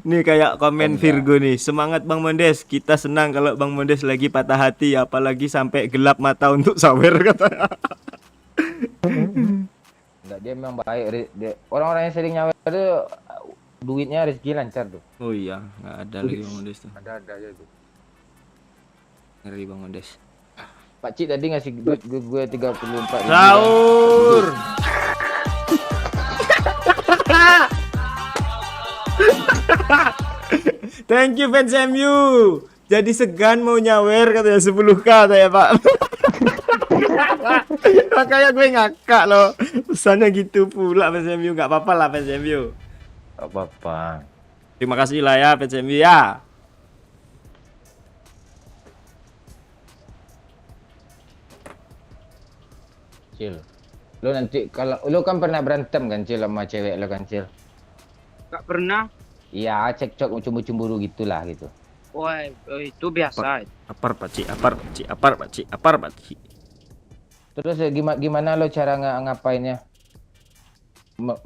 Nih kayak komen Virgo nih. Semangat Bang Mondes. Kita senang kalau Bang Mondes lagi patah hati, apalagi sampai gelap mata untuk sawer katanya. Enggak, dia memang baik. Orang-orang yang sering nyawer itu duitnya rezeki lancar tuh. Oh iya, nggak ada lagi Bang Mondes tuh. Ada aja tuh. Ngeri Bang Mondes. Pak Cik tadi ngasih duit gue 34. Sahur. Thank you fans MU. Jadi segan mau nyawer katanya 10k katanya Pak. Makanya gue ngakak loh. Pesannya gitu pula fans MU. Gak apa-apa lah fans MU. Gak apa-apa. Terima kasih lah ya fans MU ya. Cil. Lo nanti kalau lo kan pernah berantem kan Cil sama cewek lo kan Cil? Gak pernah. Iya, cekcok cemburu-cemburu gitulah gitu. Woi, itu biasa. Apar Pak Cik. Terus gimana lo cara ngapainnya?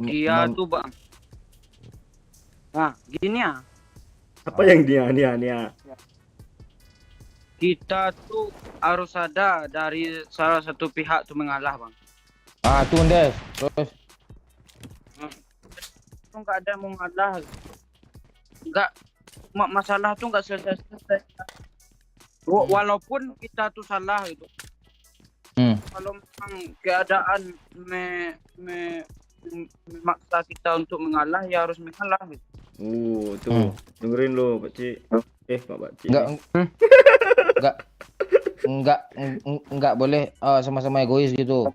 Dia tuh Bang. Nah, gini ya. Apa yang dia? Kita tuh harus ada dari salah satu pihak tuh mengalah Bang. Tuh Mondes. Terus Tuh nggak ada yang mau ngalah. Nggak, masalah tuh nggak selesai. Walaupun kita tuh salah itu. Kalau memang keadaan memaksa kita untuk mengalah, ya harus mengalah. Gitu. Tuh. Dengerin lo, Pak Cik. Pak Cik. Enggak boleh sama-sama egois gitu.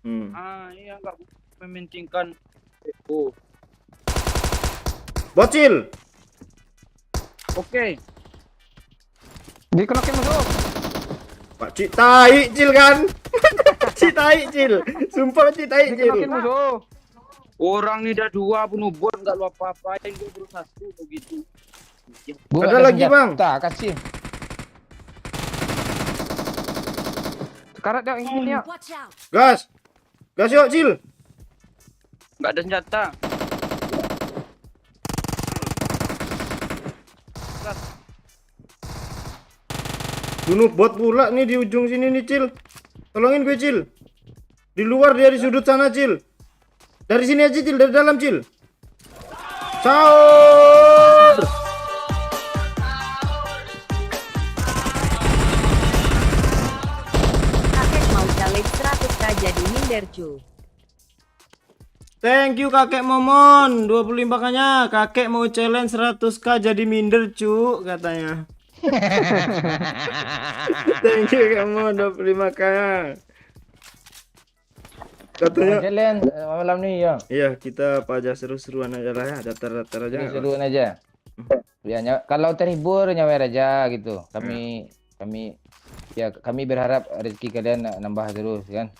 Iya nggak mementingkan ego. Bocil. Oke. Dikenakin musuh. Pak Cik tai Cil kan? Cik tai Cil. Sumpah Cik tai Cil. Dikenakin musuh. Orang ini udah 2 bunuh bot nggak lu apa-apain, gue baru 1 begitu. Gua Ada lagi, Bang. Kasih. Sekarat dia ini ya. Watch out! Gas. Gas yuk Cil. Nggak ada senjata. Bunuh bot pula nih di ujung sini nih Cil. Tolongin gue Cil. Di luar dia di sudut sana Cil. Dari sini aja Cil, dari dalam Cil. Sahur. Kakek mau caleg 100k jadi minder cu. Thank you kakek Momon 25 kanya. Kakek mau challenge 100k jadi minder cu katanya. Thank you kamu 25 kanya. Katanya Jalan malam nih ya. iya kita apa aja seru-seruan aja lah ya, datar-datar aja. Seruan aja. Ya, kalau terhibur nyawer aja gitu. Kami berharap rezeki kalian nambah terus kan.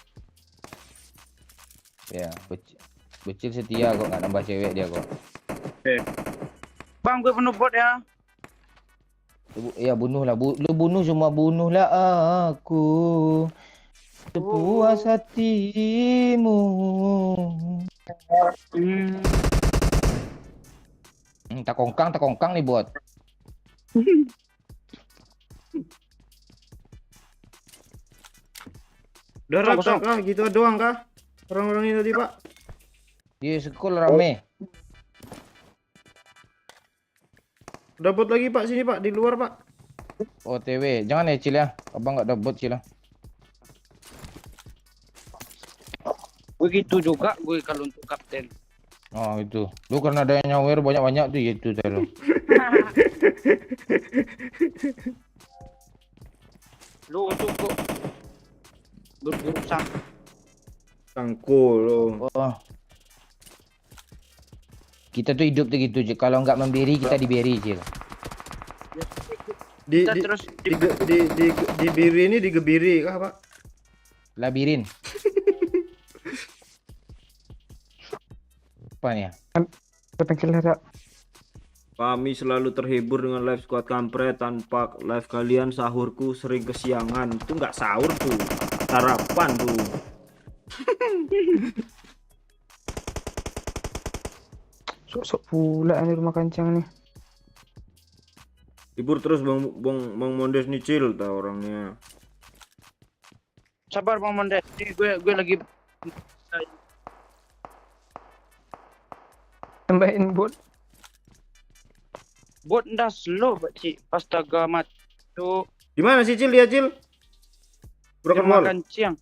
Ya, Bocil setia kok, nggak nambah cewek dia kok. Bang, gue penuh bot ya. Ya bunuhlah, lu bunuh semua, bunuhlah aku sepuas hatimu. Tak kongkang nih bot. Udah rata kah gitu doang kah orang-orang ini tadi Pak? Di sekolah rame. Dapat lagi Pak sini Pak, di luar Pak. OTW, jangan ya Cil ya. Abang nggak dapat Cil ya. Begitu juga gue kalau untuk kapten. Oh itu. Lu karena ada yang nyawer banyak-banyak tuh itu terus. Lu untuk berburu Tangkul lo. Oh. Kita tuh hidup tuh gitu, Cil. Kalau nggak memberi kita diberi, Cil. Dibiri ini digebiri kah Pak? Labirin. Apa nih ya? Kami selalu terhibur dengan live squad kampret. Tanpa live kalian sahurku sering kesiangan. Itu nggak sahur tuh, sarapan tuh. Sok-sok pula ini rumah kancang nih. Hibur terus Bang Mondes nih Cil tau orangnya. Sabar Bang Mondes, gue lagi Tambahin bot. bot ndak slow Cik. Astaga mat. Tuh, Di mana sih Cil dia Cil? Broken wall. makan siang.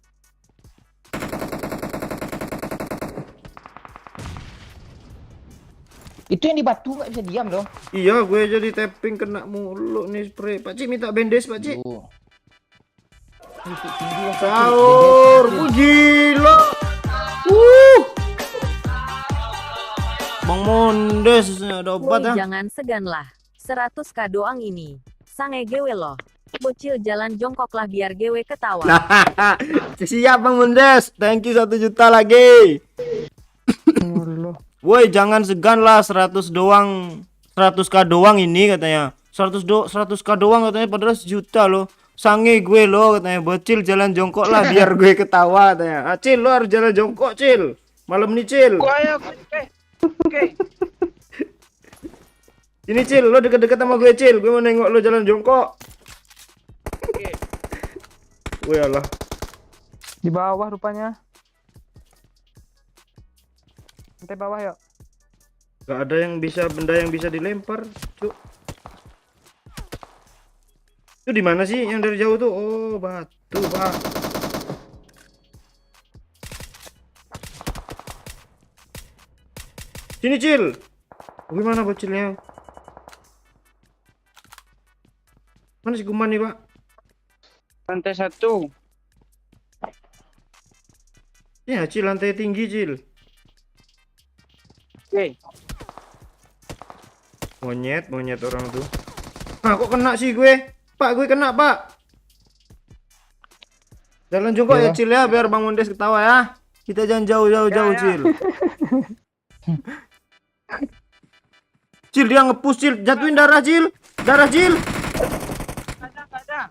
Itu yang di batu nggak bisa diam dong. Iya, gue jadi tapping kena mulu nih spray. Pak Cik minta bandes Pak Cik. Oh. Sahur, gila. Bang Mondes ada obat Woi, ya. jangan seganlah. 100k doang ini. Sange gewe loh. Bocil jalan jongkoklah biar gewe ketawa. Siap Bang Mondes. Thank you 1 juta lagi. Woi, jangan segan lah 100 doang. 100k doang ini katanya. 100k doang katanya padahal 1 juta loh. Sange gue loh katanya. Bocil jalan jongkok lah biar gue ketawa katanya. Ah, Cil lo harus jalan jongkok Cil. Malam nih Cil. Oke. Ini Cil, lo deket-deket sama gue Cil. Gue mau nengok lo jalan jongkok. Oke. Wih Allah. Di bawah rupanya. Lantai bawah ya. Gak ada benda yang bisa dilempar, cuk. Itu di mana sih yang dari jauh tuh? Oh, batu, Pak. Sini Cil. Gimana bocilnya? Mana si Guman nih Pak? Lantai 1. Ya Cil, lantai tinggi Cil. Oke. Monyet orang tuh. Ah kok kena sih gue? Pak gue kena Pak. Jalan jongkok ya Iya. Cil ya, biar Bang Mondes ketawa ya. Kita jangan jauh Ya. Cil. Cil dia ngepush Cil, jatuhin darah Cil. Darah Cil. Nggak ada.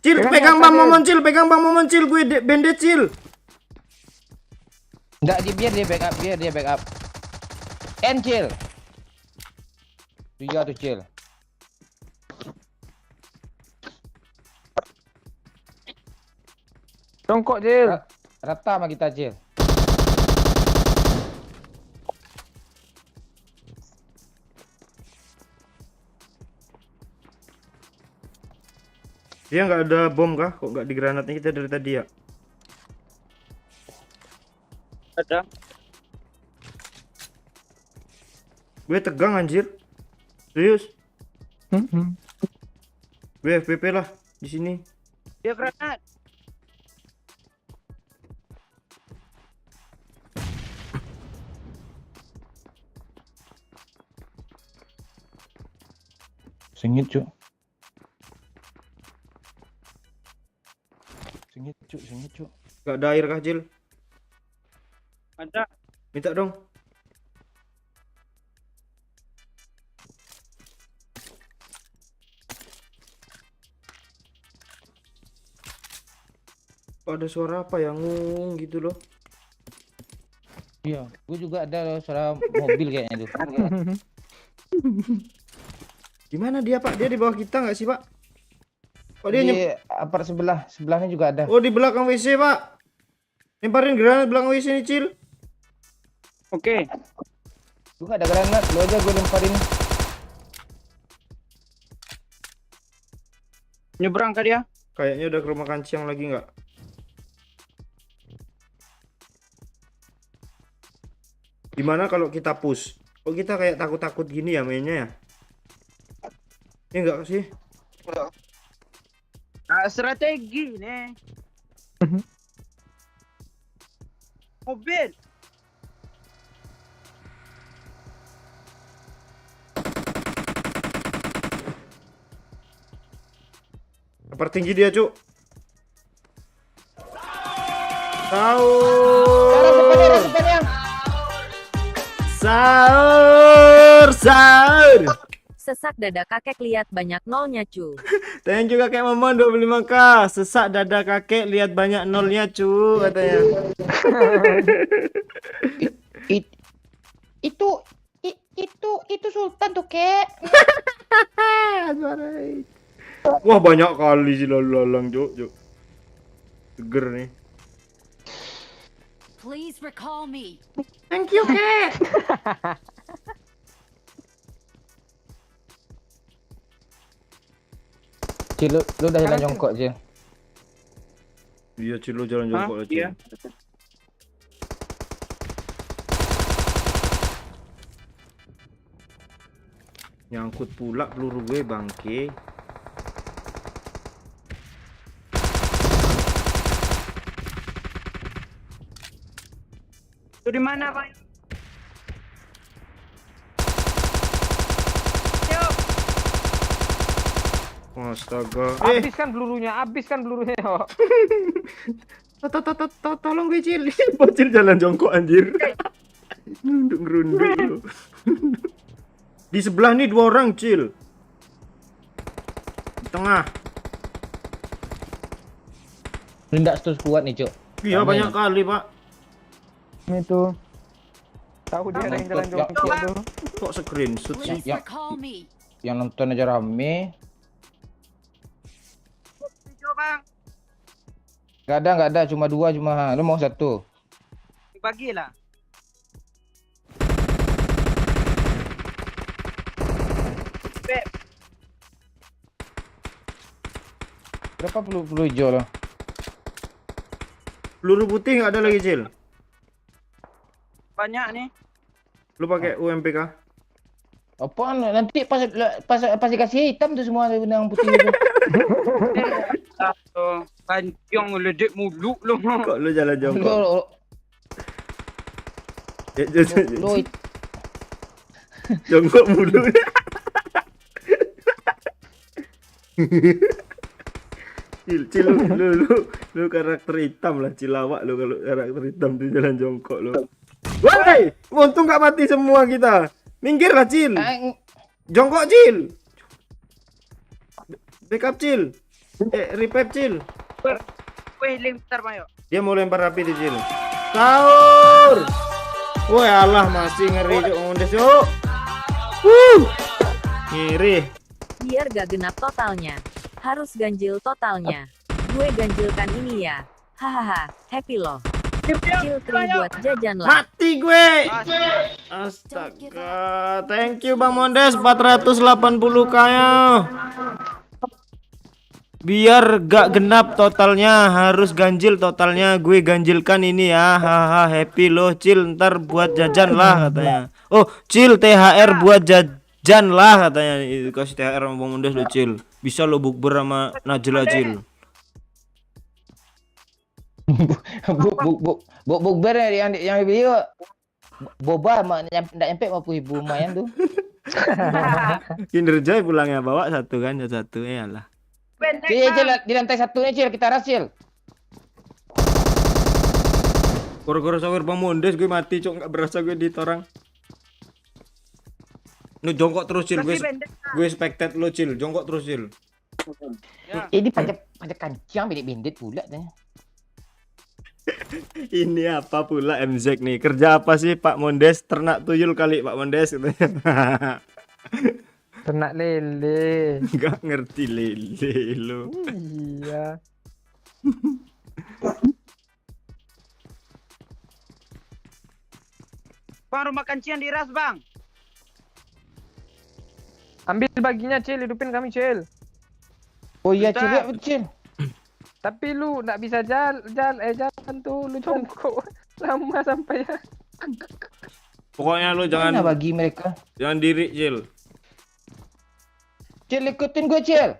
Cil pegang Bang Momon Cil, gue bandage Cil. Enggak, biar dia backup. End Cil. 3 tuh Cil. Jongkok Cil. Rata sama kita Cil. Dia nggak ada bom kah? Kok nggak di granatnya kita dari tadi ya? Ada. Gue tegang anjir. Serius. Gue FPP lah di sini. Dia granat. Sengit cuk. Sengit cuk. Gak ada air kah Cil? Ada. Minta dong. Kok ada suara apa ya ngung gitu loh. Iya, gue juga ada suara mobil kayaknya tuh. Gimana dia Pak? Dia di bawah kita nggak sih Pak? Oh dia Di apart sebelahnya juga ada. Oh di belakang WC Pak. Lemparin granat belakang WC nih Cil. Oke. Gue gak ada granat, lu aja gue lemparin. Nyebrang ke dia. Kayaknya udah ke rumah kancing lagi nggak? Gimana kalau kita push? Kok kita kayak takut-takut gini ya mainnya ya? Ini enggak sih? Nah, strategi nih. Mobil. Apart tinggi dia, Cuk. Sahur. Sahur. Sesak dada kakek lihat banyak nolnya cu. Thank you kakek Momon 25k. Sesak dada kakek lihat banyak nolnya, cu, katanya. Itu Sultan tuh kek. Wah banyak kali sih lalang, Cuk, Cuk. Seger nih. Please recall me. Thank you, kek. Cil, lu udah jalan jongkok, Cil. Iya, Cil, lu jalan jongkok lah, Cil. Iya. Nyangkut pula peluru gue, bangke. Itu di mana, Pak? Yuk. Astaga. Habiskan pelurunya. Tolong gue, Cil. Bocil jalan jongkok anjir. Ngerunduk. Di sebelah nih 2 orang, Cil. Di tengah. Lindak terus kuat nih, Cuk. Iya, Rame banyak nih. kali, Pak. Itu. Tahu dia ada yang jalan jongkok tuh. Kok screenshot sih? Please Ya. recall me. Yang nonton aja rame. Hijau, Bang. Gak ada, cuma 2 cuma. Lu mau 1? Dibagilah. Beb. Berapa peluru hijau lo? Peluru putih nggak ada lagi, Cil. Banyak nih. Lu pakai UMP kah? Apaan? Nanti pas dikasih hitam tuh semua benang putih itu. Kancong ledek mulu lu. Kok lu jalan jongkok? Lu, lu, Jongkok mulu. Cil, lu karakter hitam lah, cilawak lu kalau karakter hitam tuh jalan jongkok lu. Woi, untung gak mati semua kita. Minggir lah, Cil. Jongkok, Cil. Backup, Cil. Revive, Cil. Wih, bentar Bang yuk. Dia mau lempar api di Cil. Sahur. Woi, alah masih ngeri Cuk Mondes, Cuk. Ngiri. Biar gak genap totalnya. Harus ganjil totalnya. Gue ganjilkan ini ya. Hahaha, happy loh. Cil tri buat jajan lah. Mati gue. Astaga. Thank you Bang Mondes 480k ya. Biar gak genap totalnya, harus ganjil totalnya. Gue ganjilkan ini ya. Haha, happy loh Cil, ntar buat jajan lah katanya. Oh, Cil THR buat jajan lah katanya. Kasih THR sama Bang Mondes lo Cil. Bisa lo bukber sama Najla Cil. Bukber yang video boba nggak nyampe 50.000 lumayan tuh. Kinder Joy pulangnya bawa satu kan, satu ya lah. Cil, di lantai satunya Cil, kita rasil. Gara-gara sawer Bang Mondes gue mati cok, nggak berasa gue ditorang. Lu jongkok terus Cil, gue spectate lo Cil, jongkok terus Cil. Ini pajak kancang bendit pula tanya. Ini apa pula MZ nih? Kerja apa sih Pak Mondes? Ternak tuyul kali Pak Mondes katanya. Ternak lele. Enggak ngerti lele lo. Iya. Bang, rumah kancian diras Bang. Ambil baginya Cil, hidupin kami Cil. Oh iya Cil, Bentar. ya Cil. Tapi lu nggak bisa jalan tuh, lu jongkok lama sampai ya. Pokoknya lo Mana jangan bagi mereka? jangan diri Cil. Cil, ikutin gue Cil.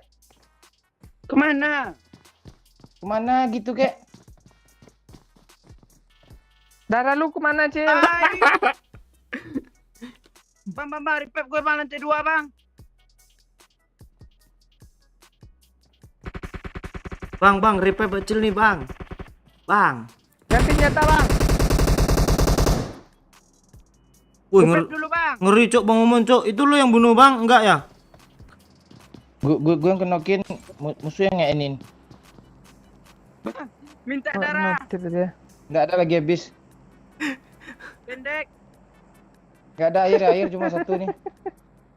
Kemana? Kemana gitu kek? Darah lu kemana Cil? Ay. Bang, revive gue Bang, lantai 2 Bang. Bang, revive Cil nih Bang. Bang. Ganti senjata Bang. Wih, Revive dulu Bang. ngeri cok Bang Omon cok. Itu lo yang bunuh Bang, enggak ya? Gue yang kenokin musuh yang ngeinin. Minta Oh, darah. mati tuh dia. Nggak ada lagi habis. Pendek. Nggak ada air cuma satu nih.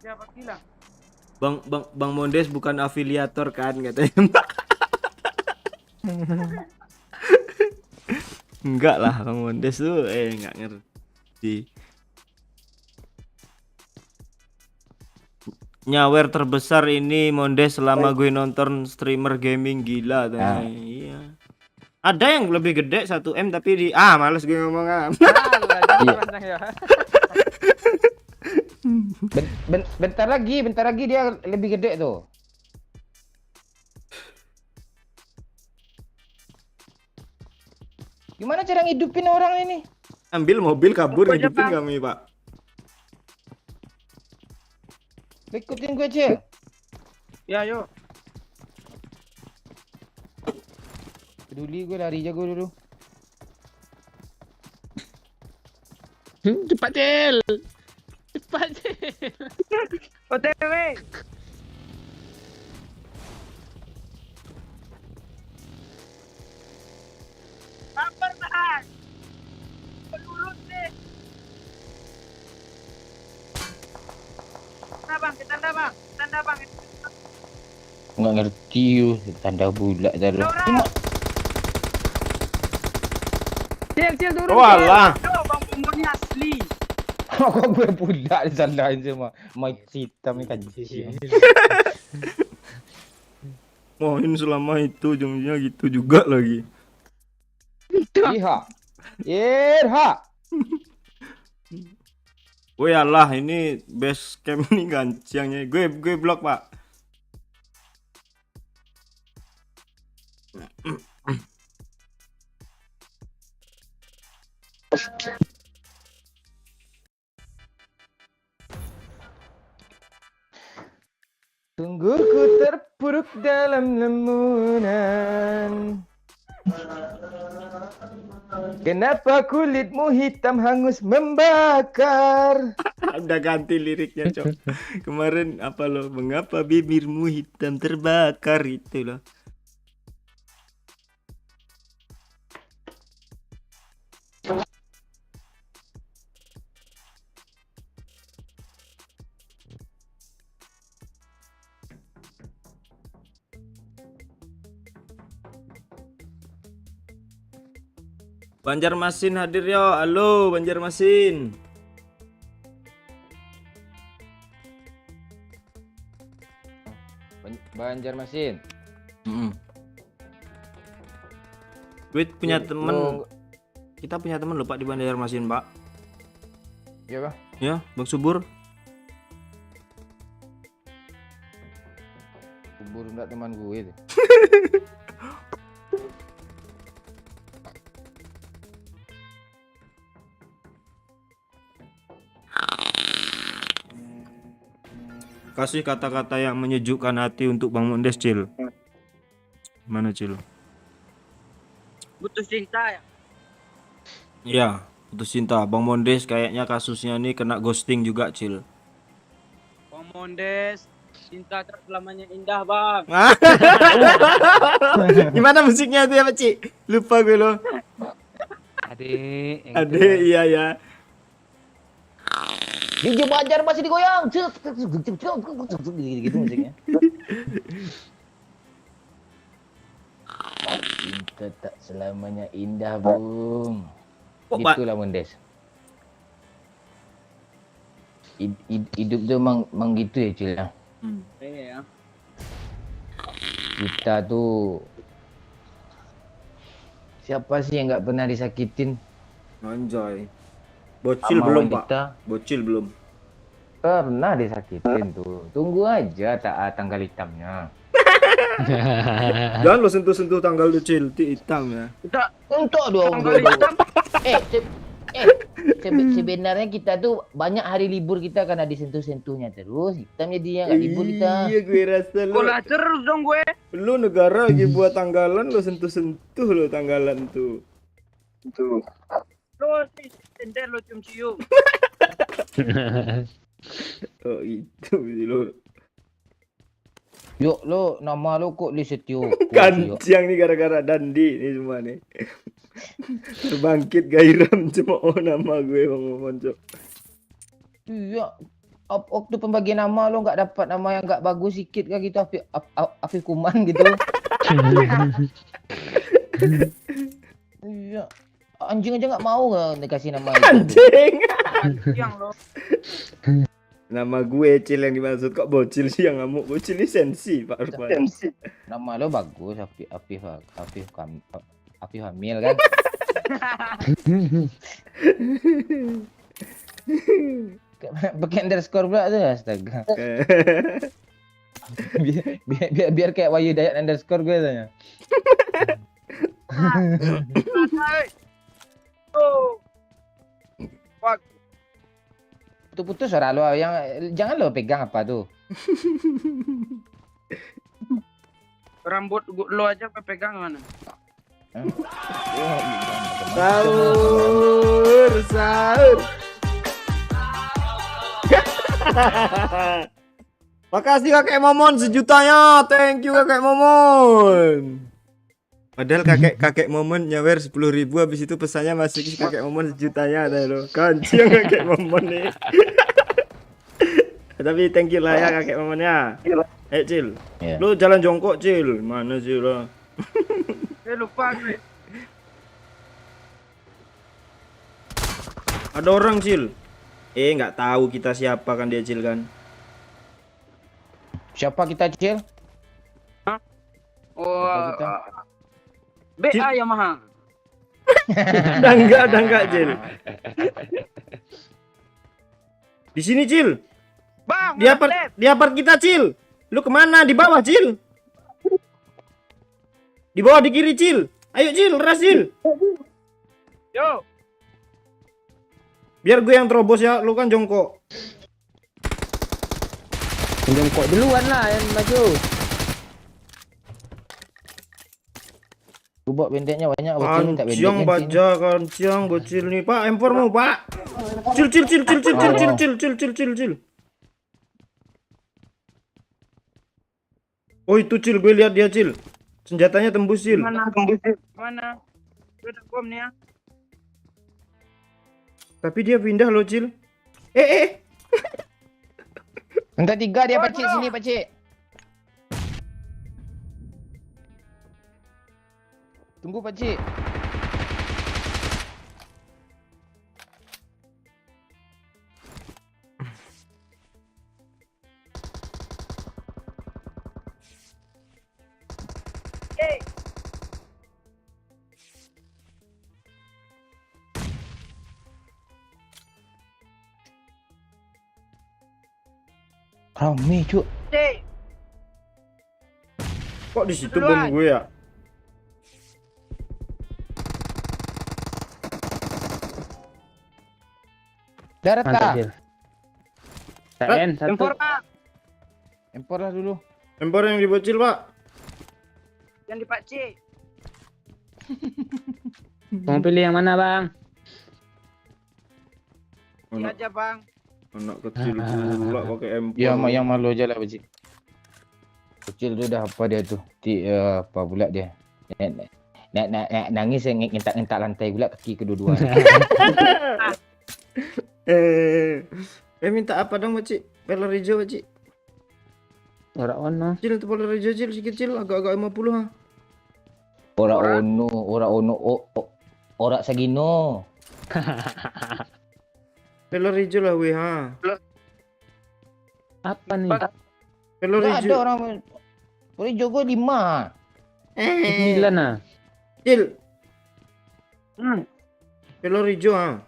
Siapa bilang? Bang Mondes bukan afiliator kan katanya. Enggak lah Bang Mondes tuh enggak ngerti. Nyawer terbesar ini Mondes selama gue nonton streamer gaming gila tuh. Iya. Ada yang lebih gede 1M tapi di males gue ngomong Alah, jangan Iya. panjang ya. Bentar lagi dia lebih gede tuh. Gimana cara ngidupin orang ini? Ambil mobil kabur Tunggu aja, hidupin Bang. kami Pak. Ikutin gue Cil. Ya, yuk. Peduli gue lari jago dulu. Cepat Cil. Cepat Cil. OTW. Sabar Bang. Pelurus deh. Nah Bang, kita tanda Bang. Tanda Bang. Nggak ngerti yuk. Tanda bulat dah lu. Dora. Cil turun. Oh alah. Aduh, Bang Bumbunya asli. Kok gue bulat disalahin sama Mike hitam ni kancing. Main selama itu ujungnya gitu juga lagi. Iha. Irha. Oh ya Allah, ini base camp ini gancangnya. Gue blok, Pak. Sungguhku terpuruk dalam lamunan. Kenapa kulitmu hitam hangus membakar? Udah ganti liriknya, Cok. Kemarin apa lo? Mengapa bibirmu hitam terbakar itu loh. Banjarmasin hadir yo. Halo Banjarmasin. Banjarmasin. Gue punya Lo- temen. Kita punya temen loh Pak di Banjarmasin, Pak. Ya, Bang. Ya, Bang Subur. Kubur enggak teman gue itu. Kasih kata-kata yang menyejukkan hati untuk Bang Mondes, Cil. Mana, Cil? Putus cinta ya. Iya, putus cinta. Bang Mondes kayaknya kasusnya nih kena ghosting juga, Cil. Bang Mondes, cinta tak selamanya indah bang. Gimana musiknya itu ya, Pak Ci? Lupa gue loh. Adik, yang Ade, itu. iya ya. DJ Banjar masih digoyang. Gitu musiknya. Cinta tak selamanya indah, Bung. Kok, Pak? Itulah Mondes. Hidup tuh emang gitu ya, Cil. Iya. Kita tuh siapa sih yang nggak pernah disakitin Anjay. Bocil sama belum, Pak? wanita? Bocil belum. Pernah disakitin tuh. Tunggu aja tanggal hitamnya. Jangan lo sentuh-sentuh tanggal lu, Cil. Hitam ya. Untuk dong. Tanggal hitam. Sebenarnya kita tuh banyak hari libur kita karena disentuh-sentuhnya terus. Hitamnya dia nggak libur kita. Iya, gue rasa lu. Bola terus dong gue. Lu negara lagi buat tanggalan, lo sentuh-sentuh lo tanggalan tuh. Tuh. Lo sih sender lo cium-cium. Oh, itu sih lo. Yuk lo nama lo kok Lisetio. Kancing nih gara-gara Dandi nih semua nih. Terbangkit gairam cuma nama gue Bang Momon, Cok. Iya. Waktu pembagian nama lo nggak dapat nama yang nggak bagus sikit kan gitu, Afif Kuman gitu. Iya. Anjing aja nggak mau nggak dikasih nama itu. Anjing. Yang lo. Nama gue Cil yang dimaksud, kok bocil sih yang ngamuk. Bocil lisensi Pak Rupanya. Nama lo bagus, Afif hamil kan. Pakai underscore pula tuh, astaga. biar kayak Wahyu Dayat underscore gue tanya. Oh. Putus suara lo yang jangan lo pegang apa tuh. Rambut lo aja pegang mana? Sahur, sahur. Makasih Kakek Momon sejutanya. Thank you Kakek Momon. Padahal kakek Momon nyawer 10.000, habis itu pesannya masih Kakek Momon sejutanya ada lo. Kancing Kakek Momon nih. Tapi thank you lah ya Kakek Momon ya. Cil. Iya. Lu jalan jongkok, Cil. Mana sih lo? Lupa gue. Ada orang, Cil. Nggak tahu kita siapa kan dia, Cil kan. Siapa kita, Cil? Oh, kita? BA Yamaha. Udah enggak, Cil. Di sini, Cil. Bang, Di apart kita, Cil. Lu kemana? Di bawah, Cil. Di bawah, di kiri, Cil. Ayo, Cil, ras, Cil. Yo. Biar gue yang terobos ya, lu kan jongkok. Jongkok duluan lah yang maju. Gua bawa pendeknya banyak, bocil minta pendeknya. Siang baja kan, siang bocil nih, Pak. M4 mu, Pak. Cil. Oh, itu, Cil, gue lihat dia, Cil. Senjatanya tembus, Cil. Mana? Mana? Udah bom nih ya. Tapi dia pindah loh, Cil. Minta 3 dia, Pakcik. Sini, Pakcik. Tunggu, Pakcik. Rame, Cuk. Cik. Kok di situ bom gue ya? Darat Mantap, tak? Cil. TN satu. Tempur, Pak. Empor lah dulu. M4 yang dibocil, Pak. Yang di Pak Cik. Mau pilih yang mana, Bang? Ini aja, Bang. Anak kecil pula pakai M4. Ya, yang malu aja lah, Pakcik. Kecil tu dah apa dia tu? Apa pula dia? Nak nangis ngentak-ngentak lantai pula kaki kedua-dua. Minta apa dong, Pakcik? Peler hijau, Pakcik. Orang mana? Cil, itu peler hijau, Cil, si kecil agak-agak 50 ha. Ora ono, ora sagino. Peler hijau lah, weh ha. Apa nih? Peler Tak ada hijau. orang. Boleh jogo 5. 9 lah. Cil, Hmm. peler hijau ha.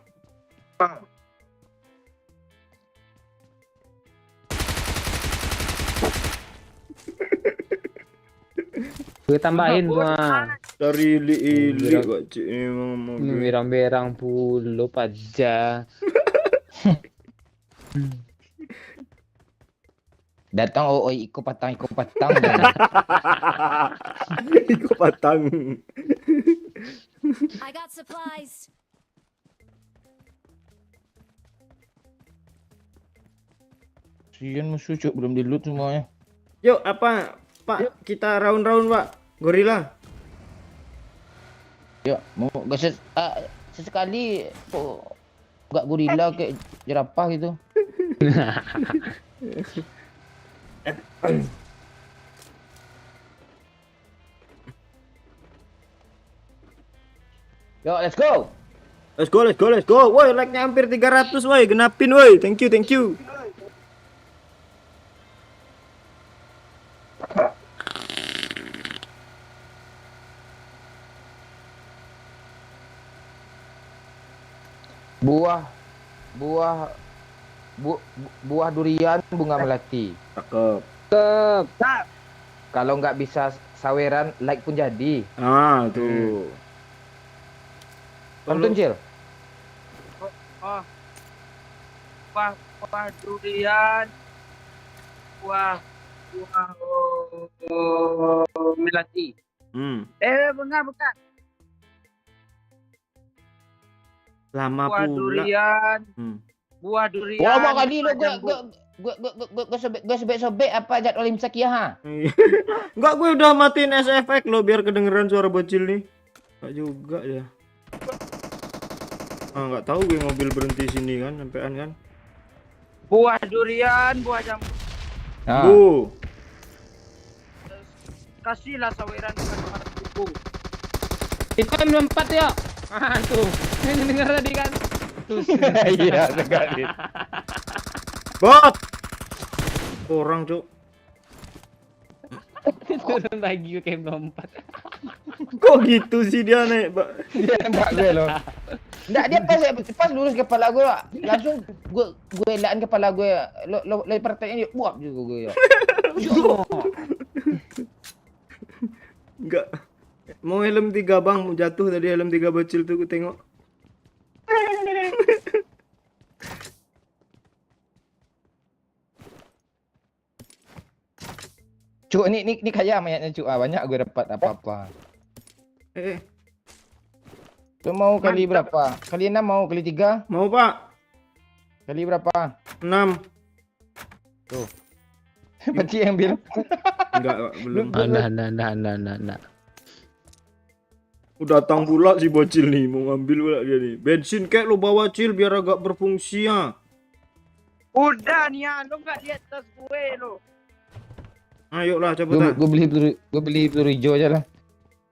Gue tambahin gua. Dari ili Pakcik memang mau gue. Berang-berang puluh aja. Datang iko patang. Ikut patang. I got supplies. Sian musuh, Cuk, belum di loot semuanya. Yuk, apa? Pak, kita round-round, Pak. Gorila. Ya, mau sesekali kok enggak gorila kayak jerapah gitu. Yo, let's go. Let's go. Woi, like-nya hampir 300, woi. Genapin, woi. Thank you. Buah durian bunga melati. Cakep. Kalau nggak bisa saweran, like pun jadi. Ah, tuh. Tonton, Cil. Oh. Buah durian. Buah melati. Bukan. Lama Buah pula. durian. Buah durian. Wah, mau kali lu gue sobek apa jadwal imsak ya, ha? Enggak, gue udah matiin SFX lo biar kedengeran suara bocil nih. Enggak juga ya. Enggak tahu gue mobil berhenti sini kan, sampean kan. Buah durian, buah jambu. Nah, Bu. Kasihlah saweran dengan buku. Itu M4 ya. Tuh. Ini dengar tadi kan. iya sekali. Bot. Orang, Cuk. Turun lagi gue kayak melompat. Kok gitu sih dia naik, Pak? Dia nembak gue loh. Enggak, dia pas lurus kepala gue, langsung gue elakan kepala gue. Lo pertanyaan dia buap juga gue. Ya. Enggak. Mau helm 3 bang, mau jatuh tadi helm 3 bocil tuh, gue tengok. Cuk, ini kaya mayatnya cuk. Banyak gue dapat apa-apa. Eh, Lo mau kali berapa? Kali 6 mau, kali 3? mau Pak? Kali berapa? 6. Tuh. Berarti yang ambil. Enggak, Pak, belum. Nah. Udah datang pula si bocil nih, mau ngambil pula dia nih. Bensin kayak lo bawa cil biar agak berfungsi ya. Udah nih ya, lu nggak di atas gue lo. Ayolah cepetan. Gue beli peluru hijau aja lah.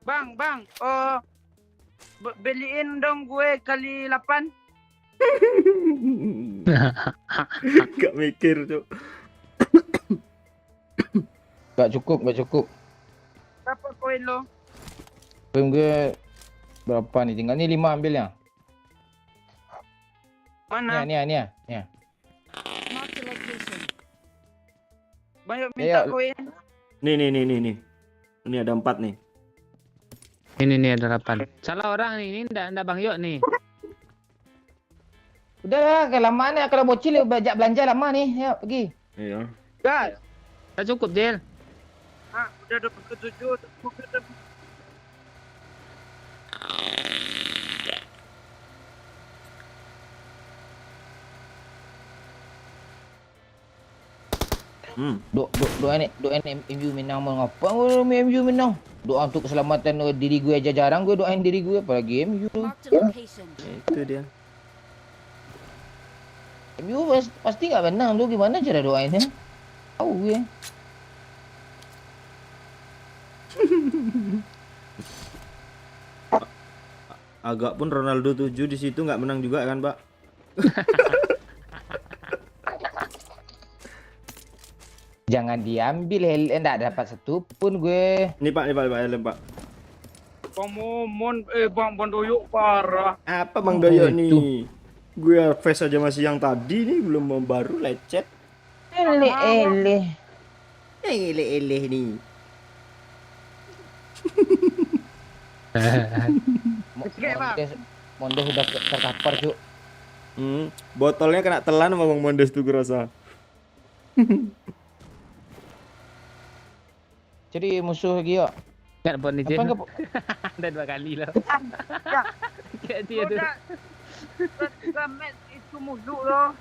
Bang, beliin dong gue kali 8. Gak mikir, Cuk. Gak cukup. Berapa koin lo? Film gue berapa nih? Tinggal nih 5 ambil ya. Mana? Nih. Marked a location. Banyak minta Ayo. koin. Nih. Ini ada 4 nih. Ini nih ada 8. Salah orang nih, ini ndak Bang Yok nih. Udah lah, kelamaan ya. Kalau bocil bajak belanja lama nih. Ya, pergi. Iya. Gas. Tak cukup, Jel. Udah 27. Doa ini MU menang mau ngapa MU menang? Doa untuk keselamatan diri gue aja jarang gue doain diri gue apalagi MU. Marked a location. Itu dia. MU pasti nggak menang tuh gimana cara doainnya? Tahu gue. Agak pun Ronaldo 7 di situ nggak menang juga kan, Pak? Jangan diambil enggak dapat satu pun gue. Ini Pak, helm Pak. Bang Bandoyuk parah. Apa Bang Doyo Itu. nih? Gue face aja masih yang tadi nih, belum mau baru lecet. Eleh. Eleh nih. Mondes sudah terkapar cuk. Botolnya kena telan sama Bang Mondes tuh gue rasa. Jadi musuh lagi ya. Enggak dapat nih, Jel. Apa enggak? Udah 2 kali lah. Ya. Kayak dia tuh. Udah match itu musuh lo.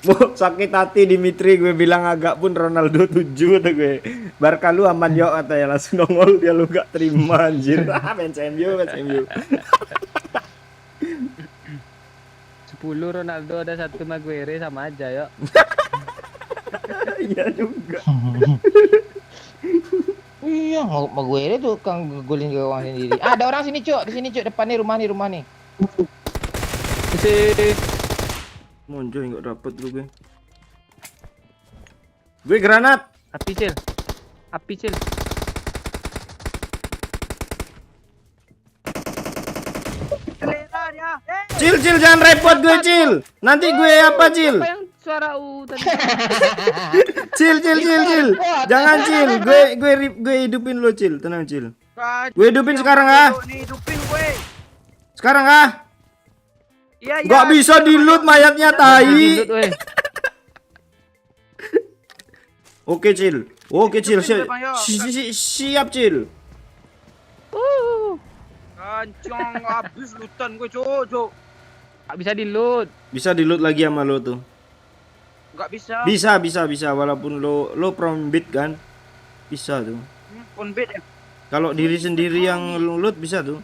Mau sakit hati Dimitri, gue bilang agak pun Ronaldo 7 tuh gue. Barca lu aman yo katanya, langsung nongol dia, lu gak terima anjir. Fans MU. 10 Ronaldo ada 1 Maguire sama aja, Yok. Iya juga. Iya, mau gue ini tuh kang golin gawang sendiri. Ada orang sini cuk, di sini cuk, depan nih rumah nih. Monjo enggak dapet lu gue. Gue granat. Api, Cil. Selera dia. Cil jangan repot gue, Cil. Nanti gue apa, Cil? Apa yang suara U tadi? Cil. Jangan, Cil. Gue hidupin lo, Cil. Tenang, Cil. Gue hidupin sekarang ah. Nih, hidupin gue. Sekarang ah. Iya. Gak bisa di-loot mayatnya, tai. Dindut, weh. Oke, Cil. Siap, Cil. Kancang habis lutan gue, cuk. Nggak bisa di-loot. Bisa di-loot lagi sama lo tuh. Enggak bisa. Bisa walaupun lo from bit kan. Bisa tuh. Pun bed ya. Kalau diri sendiri yang lo loot bisa tuh.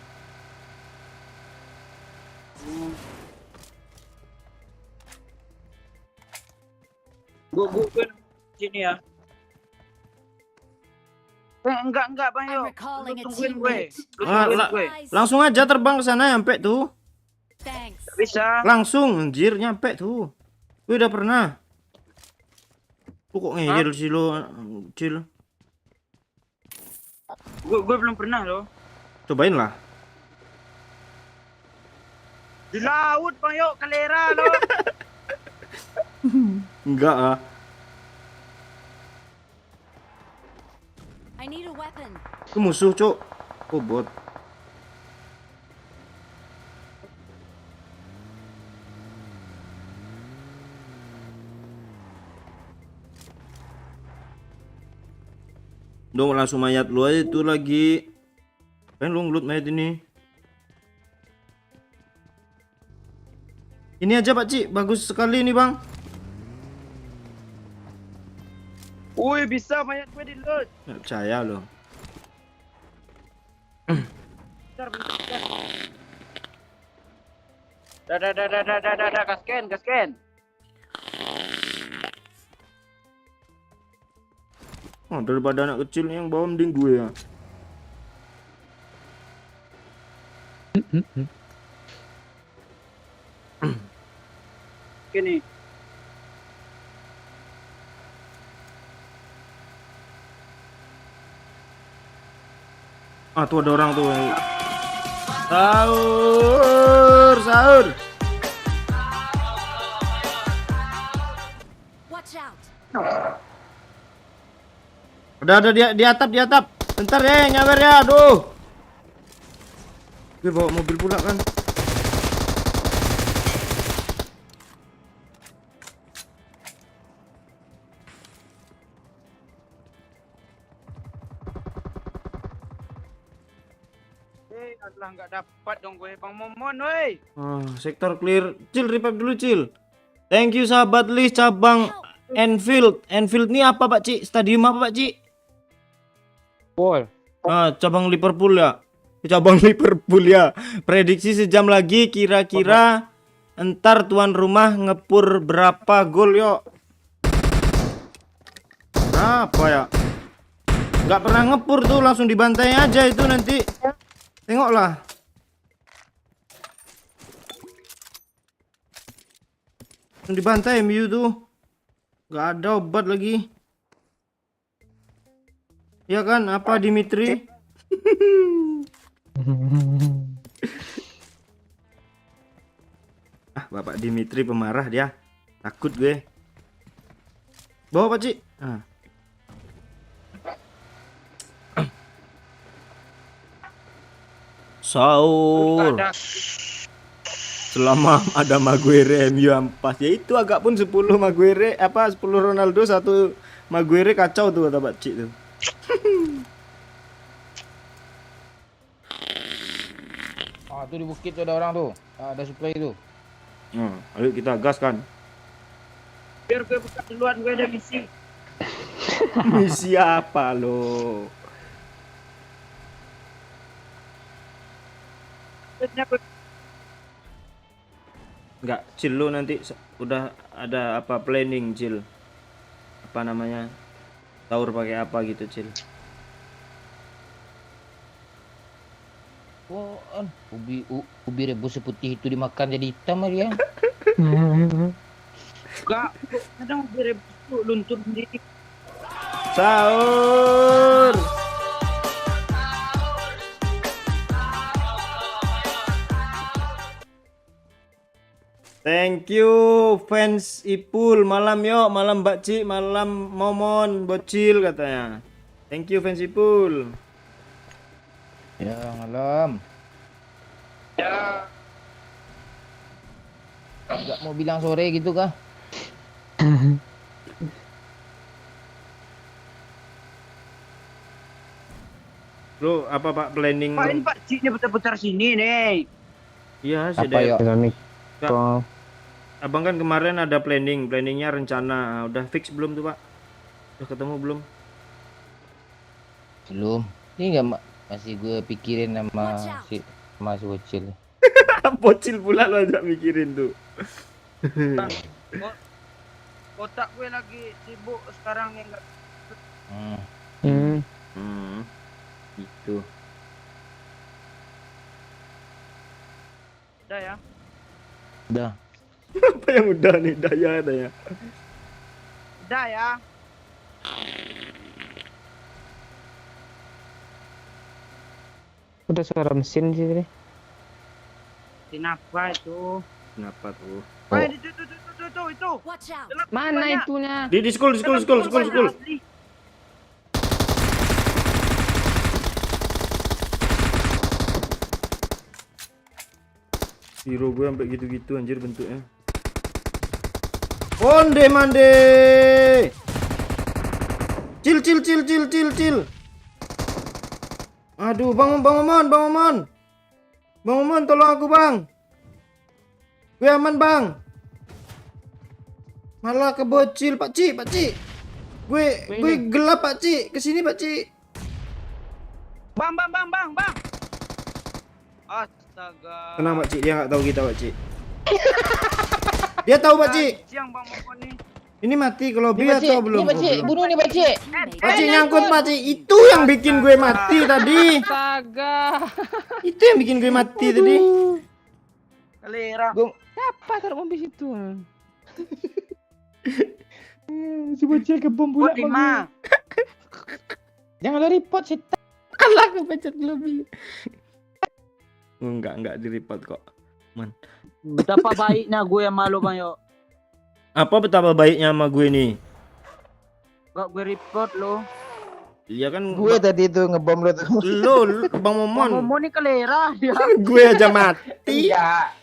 Gue sini ya. Enggak Bang I'm Yo. recalling a Tungguin gue. teammate. Tungguin gue. Langsung aja terbang ke sana sampai tuh. Thanks. Tak bisa. Langsung anjir nyampe tuh. Gue udah pernah. Lu kok ngeyel sih lo, Cil? Gue belum pernah loh. Cobain lah. Di laut bang yuk kalera loh. Enggak ah. I need a weapon. Itu musuh, Cok. Oh, bot. Dong langsung mayat lu aja itu lagi. Pengen lu ngelut mayat ini. Ini aja Pak Ci, bagus sekali nih Bang. Wih bisa mayat gue di loot. Nggak percaya loh. Bentar. Dah, gasken. Oh, daripada anak kecil yang bawa mending gue ya. Gini. Ah, tuh ada orang tuh. Sahur. Watch out. Udah ada di atap. Bentar ya, nyawer ya. Aduh. Gue bawa mobil pula kan. Adalah nggak dapat dong gue bang Momon, woi. Oh, sektor clear. Cil, revive dulu, Cil. Thank you sahabat Lis cabang Enfield. Enfield ini apa Pak Ci? Stadium apa Pak Ci? Pol. Ah, cabang Liverpool ya. Cabang Liverpool ya. Prediksi sejam lagi kira-kira entar tuan rumah ngepur berapa gol yuk? Berapa ya? Nggak pernah ngepur tuh, langsung dibantai aja itu nanti. Tengoklah. Langsung dibantai MU tuh. Nggak ada obat lagi. Ya kan, apa Dimitri? Ah, Bapak Dimitri pemarah dia. Takut gue. Bawa Pak Ci. Ah. Sahur. Selama ada Maguire MU ampas. Ya itu agak pun 10 Maguire, 10 Ronaldo, 1 Maguire kacau tuh kata Pak Ci tuh. Ah, tuh di bukit tuh ada orang tuh. Ah, ada supply tuh. Ayo kita gas kan. Biar gue buka duluan, gue ada misi. Misi apa lo? Enggak, Cil lo nanti udah ada apa planning Cil? Apa namanya? Taur pakai apa gitu Cil? Oh, ubi rebus seputih itu dimakan jadi hitam ya. Enggak, kadang gue luntur sendiri. Sahur. Thank you fans Ipul, malam yuk, malam Mbak Ci, malam Momon, bocil katanya. Thank you fans Ipul. Ya, malam. Ya. Enggak mau bilang sore gitu kah? Lo apa Pak planning? Pak ini Pak Ciknya putar-putar sini nih. Iya, Apa sudah. ya? Enggak. Abang kan kemarin ada planningnya rencana. Udah fix belum tuh Pak? Udah ketemu belum? Belum. Ini enggak masih gue pikirin sama si bocil. Bocil pula lo ajak mikirin tuh. Kotak gue lagi sibuk sekarang yang enggak. Gitu. Udah ya. Udah. Apa yang udah nih? Daya. Udah ya. Udah suara mesin sih tadi. Kenapa itu? Kenapa tuh? Wah, itu. Watch out! Jelek Mana banyak. itunya? Di school. Asli. Hero gue sampai gitu-gitu anjir bentuknya. Onde mande. Cil. Aduh, Bang Momon. Bang Momon tolong aku, Bang. Gue aman, Bang. Malah kebocil, Pak Ci. Gue gelap, Pak Ci. Kesini, Pak Ci. Bang. Astaga. Tenang, Pak Ci. Dia nggak tahu kita, Pak Ci. Dia tahu, Pak Ci. Siang Bang Momon nih. Ini mati ke lobby atau belum? Ini Pakcik, bunuh nih Pakcik. Teammate Pakcik nyangkut, Pakcik. Itu yang bikin gue mati tadi. Astaga. Itu yang bikin gue mati tadi. Kelera. Siapa taruh bom di situ? Si bocil kebom pula. Buat 5. Jangan lo report sih. Alah, kepencet lobby. Enggak di report kok. Betapa baiknya gue yang malu Bang yo. Apa betapa baiknya sama gue nih? Gak gue report lo. Iya kan Gue tadi itu ngebom lo tuh. lo Bang Bang Momon. Momon nih kelera ya. Gue aja mati. Iya,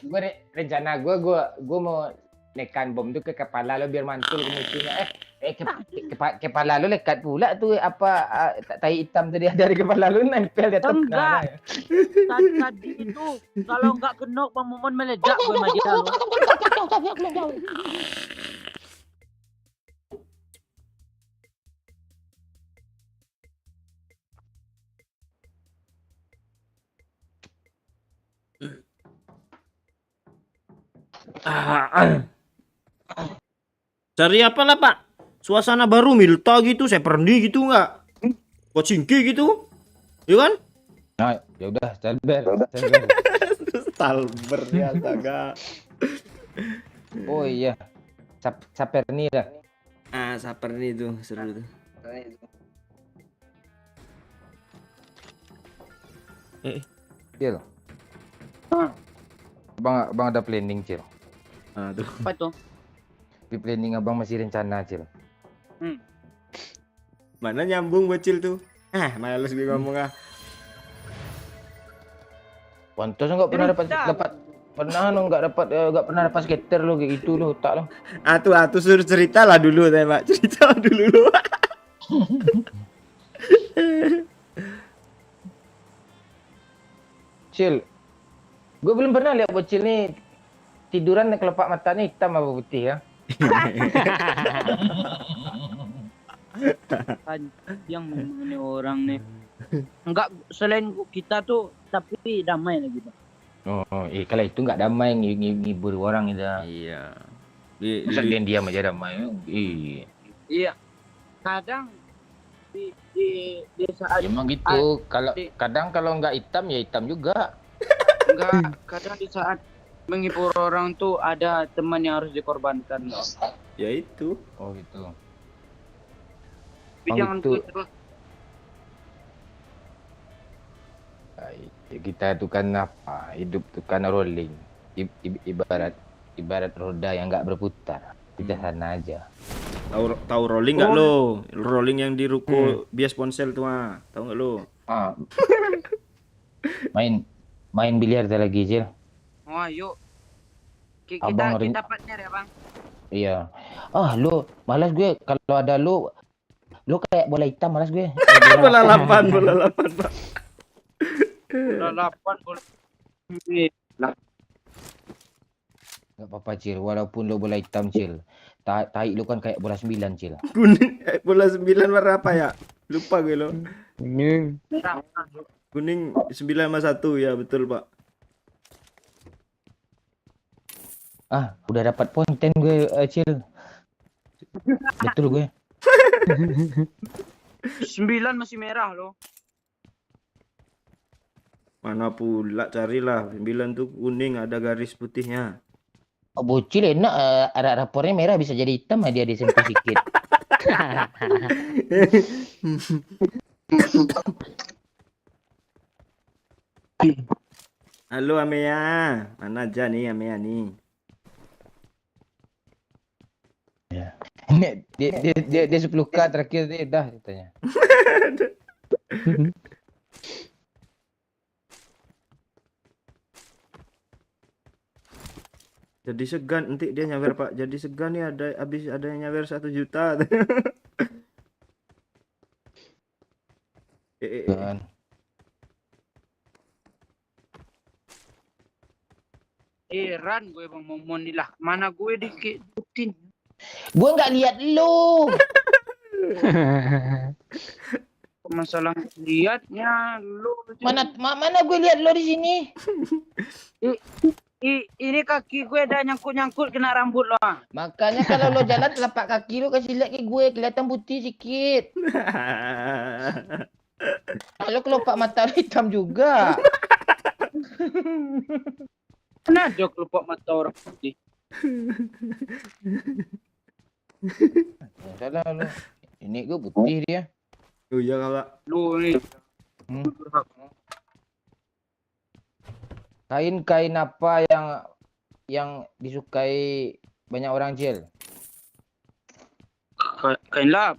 rencana gue mau nekan bom tuh ke kepala lo biar mantul ke musuhnya. Kepala lo lekat pula tuh apa tai hitam tadi dari kepala lo nempel di atas. Enggak. Tadi itu kalau enggak kenok Bang Momon meledak gue sama dia lo. Cari apa lah, Pak? Suasana baru Milta gitu, saya perni gitu enggak? Kocingki gitu. Iya kan? Nah, ya udah, sabar. Stalber ya, astaga. Oh iya. Saper nih dah. Ah, saper nih tuh, seru tuh. Cil. Bang ada planning, Cil. Ah, tuh. Apa tuh? Di planning abang masih rencana, Cil. Mana nyambung bocil tuh? Males gue ngomong ah. Pantas enggak pernah dapat enggak pernah dapat skater lo kayak gitu lo, tak lo. Atuh suruh cerita lah dulu teh, Pak. Cerita dulu lu. Cil. Gue belum pernah lihat bocil nih tiduran kelopak matanya hitam apa putih ya. Yang memang nih orang nih. Enggak selain kita tuh tapi damai lagi Bang. Oh, kalau itu enggak damai ngibur orang itu. Iya. Masa dia diam aja damai. Iya. Kadang di saat Emang gitu. Kadang kalau enggak hitam ya hitam juga. enggak kadang di saat menghibur orang tuh ada teman yang harus dikorbankan loh. Ya itu. Oh gitu. Tapi Oh, jangan gitu. terus. Kita itu kan apa? Hidup itu kan rolling. Ibarat roda yang enggak berputar. Kita sana aja. Tahu rolling enggak lo? Rolling yang di ruko bias ponsel tuh ah. Tahu enggak lo? Ah. main biliar dah lagi, Cil. Oh, yuk. Abang Kita partner ya, Bang. Iya. Lu malas gue kalau ada lu kayak bola hitam malas gue. bola 8, Pak. Bola 8 bola. Enggak apa-apa, Cil. Walaupun lu bola hitam, Cil. Tai lu kan kayak bola 9, Cil. Kuning bola 9 warna apa ya? Lupa gue lo. Ini Kuning 9/1 ya, betul, Pak. Udah dapat konten gue, Cil. Betul gue. 9 masih merah loh. Mana pula carilah 9 tuh kuning ada garis putihnya. bocil enak, ada rapornya merah bisa jadi hitam dia disentuh sikit. Halo Amea, mana aja nih Amea nih? Dia 10k terakhir dia dah katanya. Jadi segan nanti dia nyawer Pak. Jadi segan nih habis ada yang nyawer 1 juta. Kan. Heran gue bang mau lah. Mana gue dikitin. Gua nggak lihat lu. Masalah liatnya lu. Mana gue lihat lu di sini. Ini kaki gue ada nyangkut kena rambut lo. Makanya kalau lo jalan telapak kaki lo kasih lihat ke gue kelihatan putih sedikit. Kalau kelopak mata lo hitam juga. Mana ada kelopak mata orang putih? Salah lo. Ini gue putih dia. Oh iya Kak. Lu nih. Kain apa yang disukai banyak orang, Cil? Kain lap.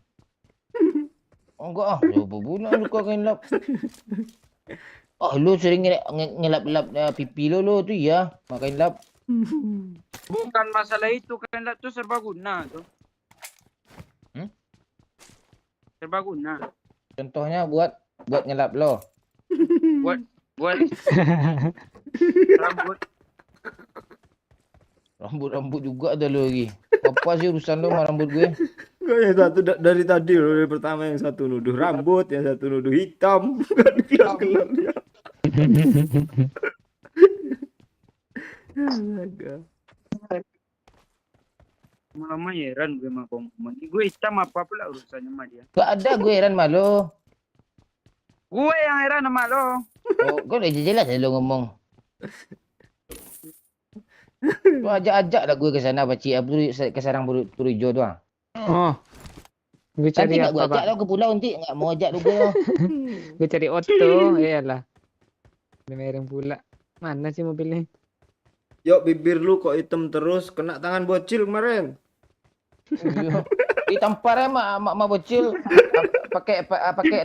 Oh, enggak ah, coba pula suka kain lap. Oh, lu sering ngelap-lap pipi lo tu ya, kain lap. Bukan masalah itu, kain lap tuh serbaguna tuh. Serbaguna. Contohnya buat ngelap lo. Buat Rambut juga ada lo lagi. Apa sih urusan lo sama rambut gue? Yang satu dari tadi loh, dari pertama yang satu nuduh rambut, yang satu nuduh hitam. Gak dikelas-kelas dia. lama heran gue sama komen. Gue hitam apa pula urusannya sama dia. Gak ada gue heran malu. Gue yang heran sama lo. Oh, gue udah jelas lo ngomong. Lu ajak lah gue ke sana Pakcik, ke sarang Purworejo tu ah. Oh. Gue Nanti cari nak gue apa, ajak Pak? lo ke pulau nanti, enggak mau ajak lu gue. Gue cari Otto. Iyalah. Mereng pula. Mana sih mobilnya? Yuk bibir lu kok hitam terus, kena tangan bocil kemarin. Ditampar ya mak bocil. Pakai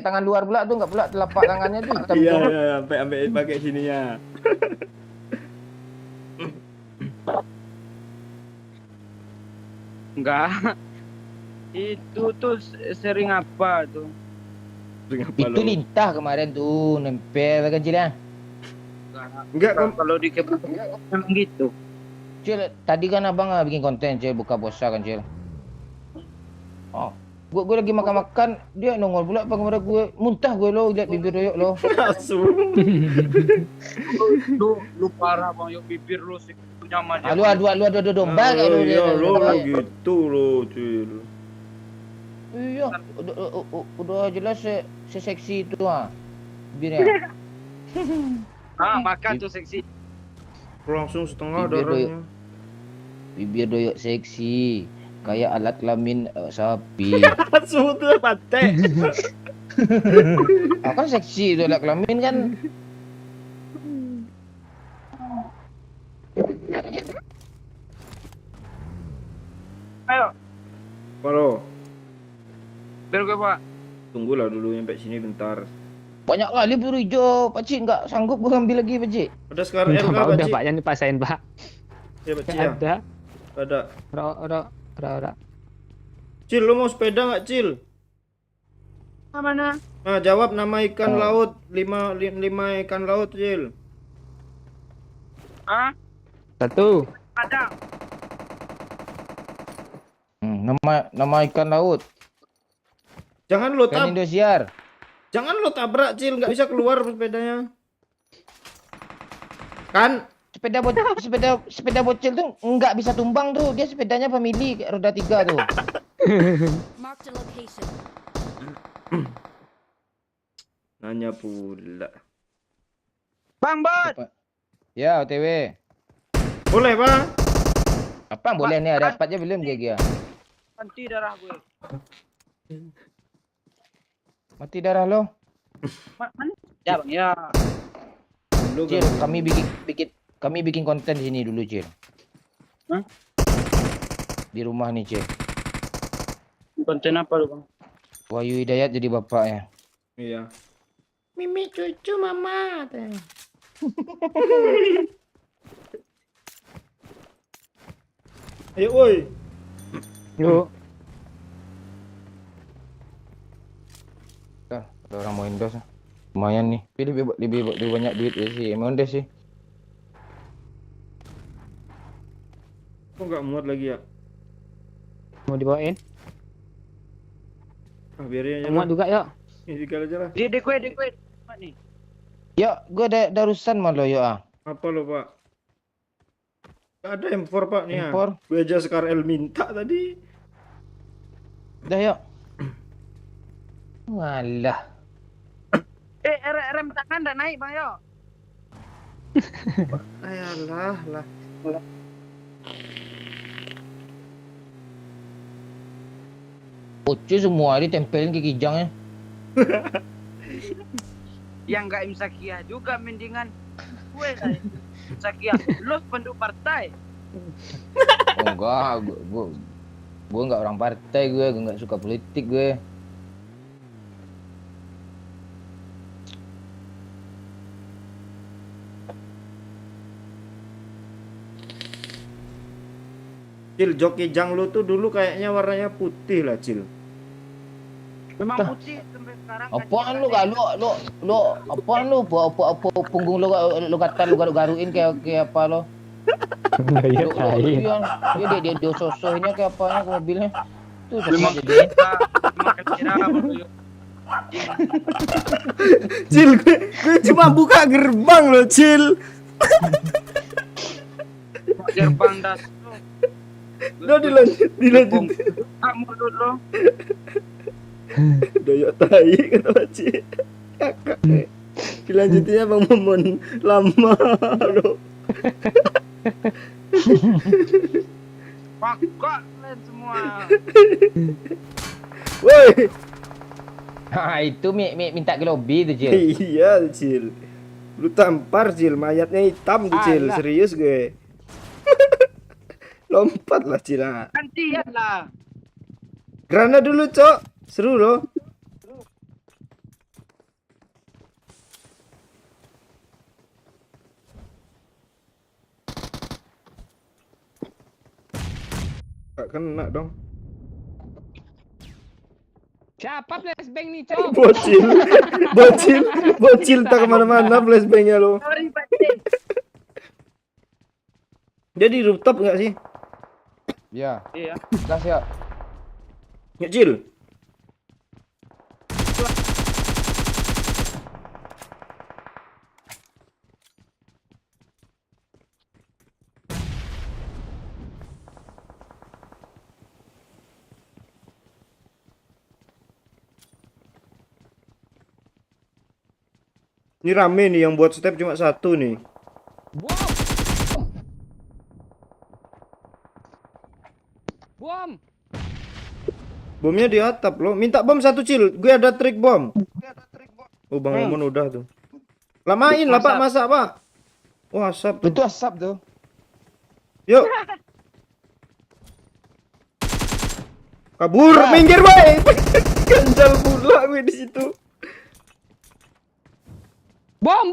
tangan luar pula tuh, enggak pula telapak tangannya tuh hitam Iya, tuh. iya, sampai pakai sininya. Enggak. Itu tuh sering apa tuh? Itu lintah kemarin tuh, nempel kan Cil ya. Enggak, Kalau di kebun memang gitu. Cil, tadi kan abang bikin konten Cil, buka puasa kan Cil. Oh, gue lagi makan-makan, dia nongol pula apa kepada gue, muntah gue lo, lihat bibir doyok lo. langsung. Lu parah bang, yuk bibir lu sih nyaman. Adu domba kayak lo. Iya, lo gitu lo, Cil. Iya, udah jelas seksi itu ah. Bibirnya. Makan tuh seksi. Langsung setengah Bibir darahnya. Bibir doyok seksi, kayak alat kelamin sapi. Langsung tuh patek. Kan seksi itu alat kelamin kan. Ayo, Halo. biar gue pak. Tunggulah dulu nyampe sini bentar. Banyak kali peluru hijau, Pakcik nggak sanggup gue ambil lagi Pakcik. Ada sekarang RK, Pak, udah Pakcik? Pak, jangan dipaksain Pak. Ya, Pakcik ya. Ada. Ada. Ora. Cil, lu mau sepeda nggak, Cil? Mana? Nah, jawab nama ikan laut. 5 ikan laut, Cil. Ah, 1. ada. Nama ikan laut. Jangan lo Ikan Indosiar. Jangan lo tabrak, Cil, nggak bisa keluar sepedanya. Kan? Sepeda bocil tuh nggak bisa tumbang tuh, dia sepedanya family roda 3 tuh. Marked a location. Nanya pula. Bang Bot. Ya, OTW. Boleh, Pak? Apa boleh nih? Ada dapat aja belum GG? Nanti darah gue. Mati darah lo. Mana? Ya bang ya. Lu Cil, kami bikin konten di sini dulu, Cil. Hah? Di rumah nih, Cil. Konten apa lu bang? Wahyu Hidayat jadi bapaknya. Iya. Mimi cucu mama. Ayo woi. Yuk. Ada orang mau endos. Lumayan nih. Lebih banyak duit ya sih. Emang endos sih. Kok nggak muat lagi ya? Mau dibawain? Ah, biarin aja Muat lah. juga yuk. Ini kali aja lah. Di kue. Apa nih? Ya, gua ada urusan malu yo ah. Apa lo pak? Gak ada M4 pak nih ya. Impor. Gue aja Scar L minta tadi. Dah yuk. Walah. Rem tangan udah naik bang yo. Ayalah lah. Ucu semua ditempelin ke kijangnya. Yang nggak imsakiah juga mendingan gue lah. Imsakiah, lu penduk partai. Oh, enggak, gua enggak orang partai gue enggak suka politik gue. Cil, joki jang lu tuh dulu kayaknya warnanya putih lah, Cil. Memang Tah. putih sampai sekarang. Apaan lu gak lu apaan lu apa punggung lu kata lu garu-garuin kayak apa lo? Iya, Dia sosohnya kayak apanya ke mobilnya. Tuh Memang sama jadi. makan kira Cil, gue cuma buka gerbang loh, Cil. gerbang das. Udah dilanjut. Kamu dulu. Doyok tai kata Paci. Kakak. Dilanjutinnya Bang Momon lama loh. Pakok kalian semua. Woi. Ha itu minta ke lobby tuh, Cil. Iya, Cil. Lu tampar, Cil. Mayatnya hitam tuh, Cil. Alah. Serius gue. Lompat lah, Cil. Gantian lah. Grana dulu, Cok. Seru loh. Gak kena dong. Siapa flashbang nih, Cok? Bocil tak kemana-mana flashbangnya lo. Sorry Pakcik. Jadi rooftop nggak sih? Ya, Iya. gas ya. Nggak, Cil. Ini rame nih yang buat step cuma satu nih. Bom. Bomnya di atap loh. Minta bom satu, Cil. Gue ada trik bom. Oh, Bang Momon udah tuh. Lamain lah, Pak. Masak, Pak. Wah, asap tuh. Itu asap tuh. Yuk. Kabur, minggir, boy. Ganjal pula gue di situ. Bom.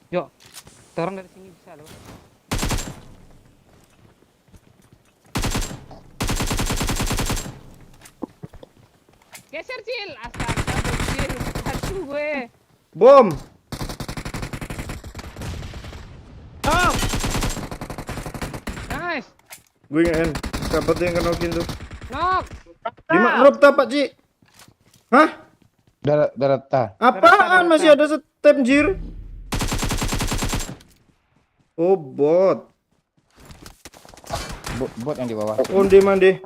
Yuk, kita orang dari sini bisa loh. Geser, Cil. Astaga, Cil. Aduh gue. Bom. Nice. Gue nge-end. Siapa tuh yang kenokin tuh? Knock. Di drop tak, Pak Ci? Hah? Darata. Apaan? Masih ada step, jir. Oh, bot. Bot yang di bawah. Onde mande.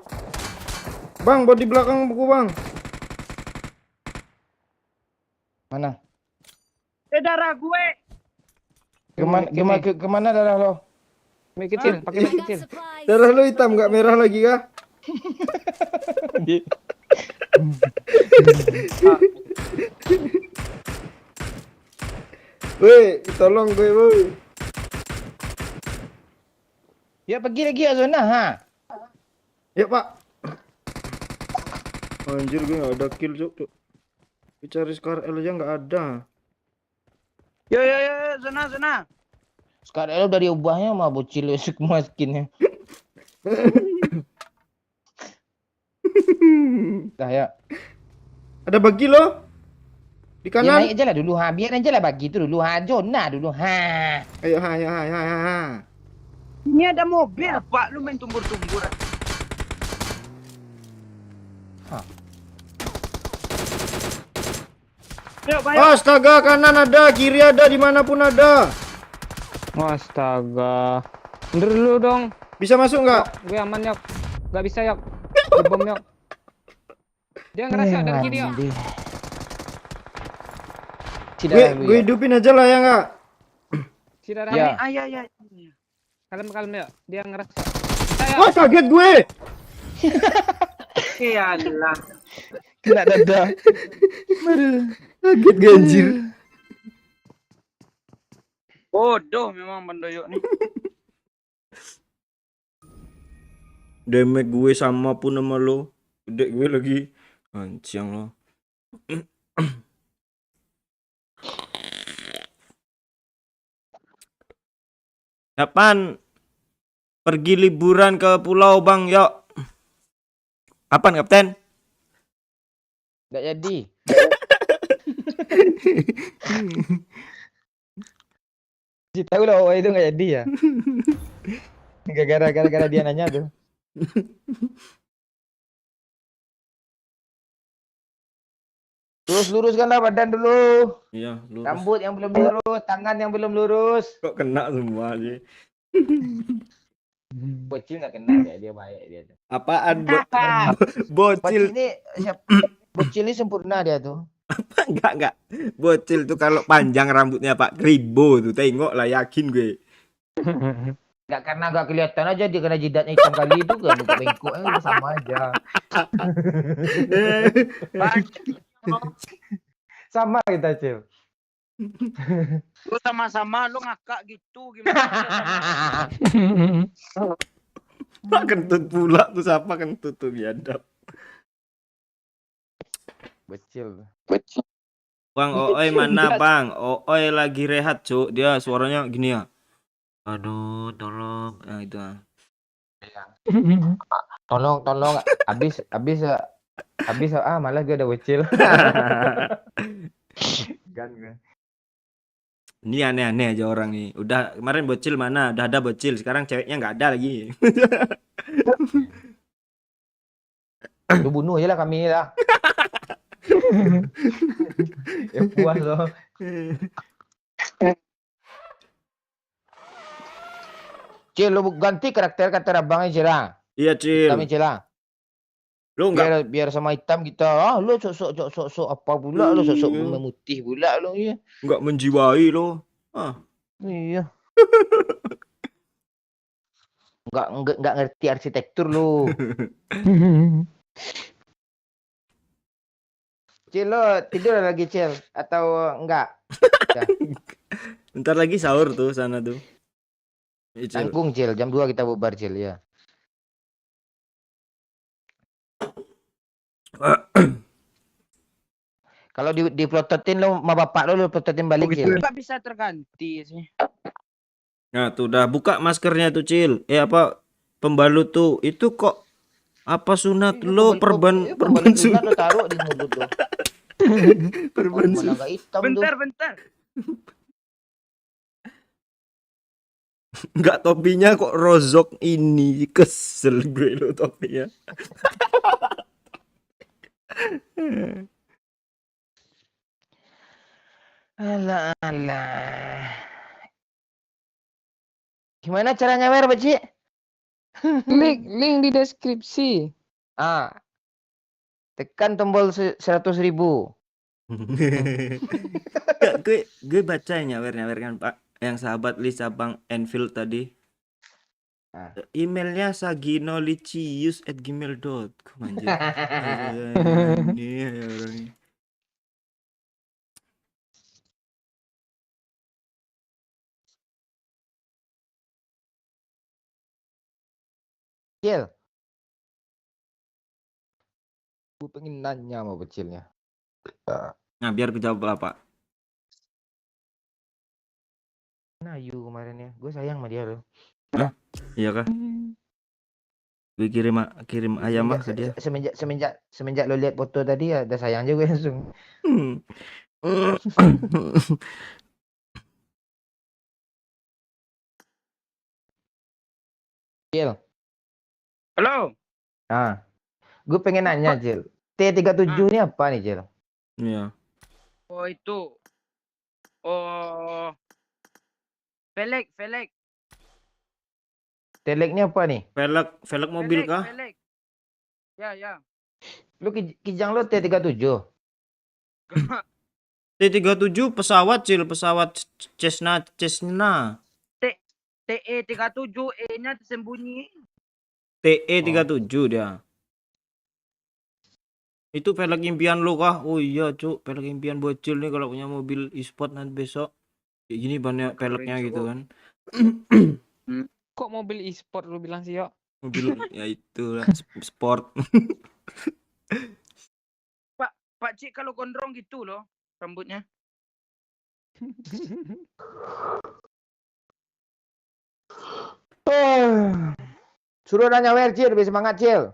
Bang, buat di belakang buku bang. Mana? Darah gue. Kemana darah lo? Mic kecil, pakai I mic got kecil. supplies. Darah lu hitam nggak merah lagi kah? Woi, tolong gue, woi. Ya pergi lagi ya zona ha. Ya pak. Anjir gue nggak ada kill cuk. Gue cari Scar L aja nggak ada. Yo, sana. Sekarang lo dari ubahnya mah bocil semua skinnya. Dah ya. Ada bagi lo di Ya kanan. naik aja lah dulu ha. Biar aja lah bagi itu dulu ha. Zona dulu ha. Ayo, ha. Ini ada mobil, Pak. Lu main tumbur-tumbur. Yuk, Pak. Astaga, kanan ada, kiri ada, dimanapun ada. Astaga. Mundur dulu dong. Bisa masuk nggak? Gue aman yok. Gak bisa yok. Dibom yok. Dia ngerasa dari kiri yok. Gue hidupin aja lah ya nggak? Si darah Ya. Ya. kalem yok. Dia ngerasa. Saya. Wah, kaget gue. Iyalah. Kena dada. Kaget gue anjir. Bodoh memang Bandoyo nih. Damage gue sama pun sama lo. Gede gue lagi. Anjing lo. Kapan pergi liburan ke pulau bang? Yuk. Kapan kapten? Nggak jadi. Si tahu lah itu nggak jadi ya. Gara-gara dia nanya tuh. Luruskanlah badan dulu. Iya, lurus. Rambut yang belum lurus, tangan yang belum lurus. Kok kena semua sih? Bocil nggak kena dia baik dia tuh. Apaan Bocil bocil? ini bocil ini sempurna dia tuh. Enggak. Bocil tuh kalau panjang rambutnya Pak Kribo tuh, tengok lah yakin gue. Nggak karena nggak kelihatan aja dia kena jidatnya hitam kali itu kan bengkok udah sama aja. Sama kita Cil. Lu sama-sama lu ngakak gitu gimana? Pak kentut pula tuh siapa kentut tuh biadab. Bocil. Bang Ooi mana bang? Ooi lagi rehat cuk. Dia suaranya gini ya. Aduh tolong. Nah itu ah. Tolong habis malah gue udah bocil. Gan gue. Ini aneh-aneh aja orang nih. Udah kemarin bocil mana? Udah ada bocil. Sekarang ceweknya nggak ada lagi. Lu bunuh aja lah kami lah. Ya puas loh. Cil, lu ganti karakter kata abangnya Cil lah. Iya Cil. Kami Cil lah. Lu nggak Biar sama hitam kita. Lu sok apa pula lu sok memutih pula lu ya. nggak menjiwai lo. Ah. Iya. Enggak ngerti arsitektur lu. Cil, lo tidur lagi Cil atau enggak? Bentar lagi sahur tuh sana tuh. Iya, Cil. Tanggung Cil, jam 2 kita bubar Cil ya. Kalau di plototin lo sama bapak lo plototin balik Cil. Nggak bisa terganti sih. Nah tuh udah buka maskernya tuh Cil. Apa pembalut tuh. Itu kok apa sunat lo perban sunat lo taruh di mulut lo. perban Mana enggak hitam Bentar. Enggak topinya kok rozok ini. Kesel gue lo topinya. Alah. Gimana cara nyawer, Pak Ci? Link di deskripsi. Ah, Tekan tombol 100.000. Nggak, gue bacanya kan Pak, yang sahabat list abang Enfield tadi. Ah. Emailnya saginolicius@gmail.com anjir. Ini orang ini. Cil. Gue pengen nanya sama Becilnya. Nah, biar kejawab lah Pak. Nah, Ayu kemarin ya. Gue sayang sama dia loh. Iya kah? Gue kirim ayam mah ke dia. Semenjak lo lihat foto tadi ya udah sayang juga langsung. Cil. Halo. Ah, gue pengen nanya, Cil. T37 ini apa nih, Cil? Iya. Oh itu. Oh. Velg. Teleknya apa nih? Velg mobil kah? Velg. Ya. Lu kijang lo T37. T37 pesawat pesawat Cessna. TE37 E-nya tersembunyi. TE37 dia. Itu velg impian lo kah? Oh iya, Cuk. Velg impian bocil nih kalau punya mobil e-sport nanti besok. Kayak gini banyak velgnya gitu kan. Kok mobil e-sport lu bilang sih, yo? Mobil ya itulah sport. Pak Cik kalau gondrong gitu loh rambutnya. Suruh nanya Wer, Cil. Lebih semangat, Cil.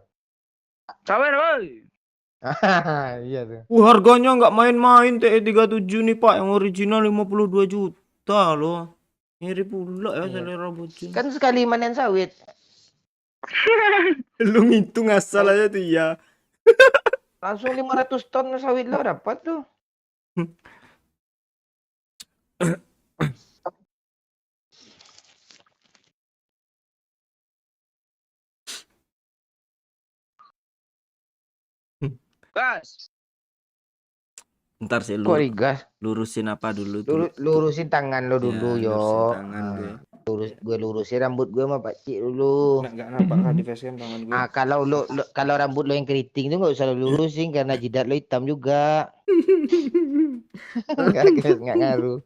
Sawer, woi. Iya tuh. Harganya nggak main-main TE37 nih Pak, yang original 52 juta loh. Mirip pula ya Iya. selera bocil. Kan sekali manen sawit. Lu ngitung asal aja tuh ya. Langsung 500 ton sawit lo dapat tuh. Gas. Ntar sih Kok digas? lurusin apa dulu tuh. Lurusin tangan lo dulu, Ya, yo. lurusin tangan gue. Gue lurusin rambut gue sama Pak Cik dulu. Nggak nampak kan di facecam tangan gue. Kalau rambut lo yang keriting tuh nggak usah lo lurusin karena jidat lo hitam juga. Nggak ngaruh.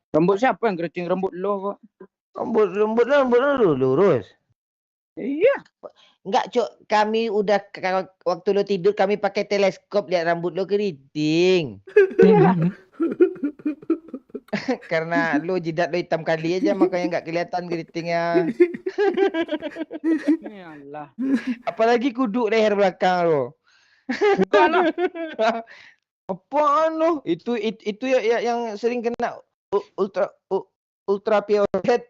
Rambut siapa yang keriting? Rambut lo kok. Rambut lo lurus. Iya. Enggak, Cok. Kami udah waktu lo tidur kami pakai teleskop lihat rambut lo keriting. Karena lo jidat lo hitam kali aja makanya nggak kelihatan keritingnya. Ya Allah. Apalagi kuduk leher belakang lo. Enggak lah. Apaan lo? Itu ya yang sering kena ultraviolet.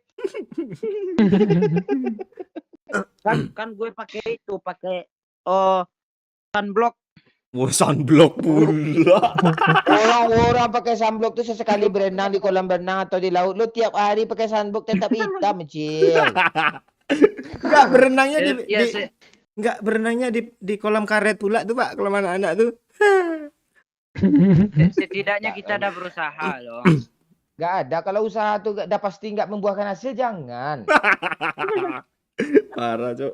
kan gue pakai sunblock. Wah, sunblock pula. Orang-orang pakai sunblock tuh sesekali berenang di kolam renang atau di laut. Lo tiap hari pakai sunblock tetap hitam, Cil. Enggak berenangnya Ya, di kolam karet pula tuh Pak, kolam anak-anak tuh. setidaknya kita udah berusaha loh. Gak ada. Kalau usaha tuh udah pasti nggak membuahkan hasil, jangan. Parah, Cok.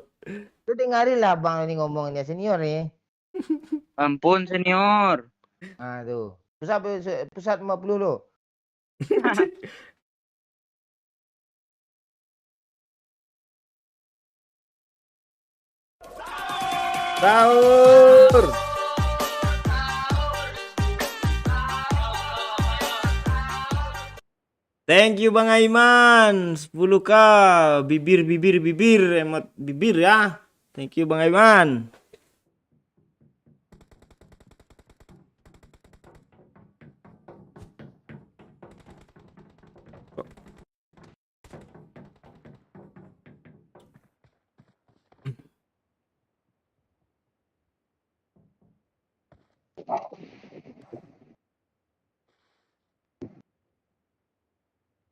Lu dengerin lah bang ini ngomongnya senior nih. Ampun senior. Ah tuh. Pusat 50 lo. Sahur. Thank you Bang Aiman 10k bibir emot bibir ya. Thank you Bang Aiman.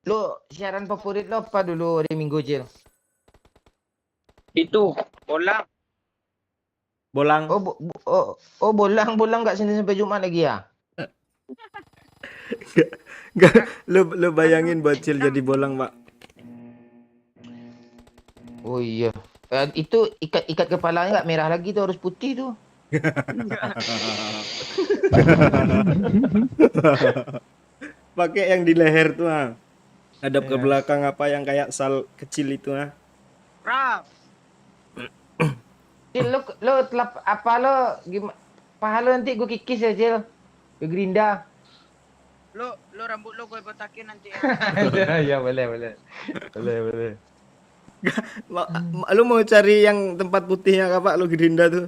Lo siaran favorit lo apa dulu hari Minggu, Cil? Itu bola. Bolang. Bolang nggak Senin sampai Jumat lagi ya? Nggak, lu bayangin bocil jadi bolang, Pak. Oh iya. Itu ikat kepalanya nggak merah lagi tuh, harus putih tuh. Pakai yang di leher tuh, ah. Hadap ke Iya. belakang apa yang kayak sal kecil itu, ah. Raf, Cil, lo telap apa lo gimana? Paha lo nanti gue kikis ya, Cil. Ke Gerinda. lo rambut lo gue botakin nanti ya. Ya boleh. Boleh. Lu mau cari yang tempat putihnya Kak, Pak? Lu Gerinda tuh.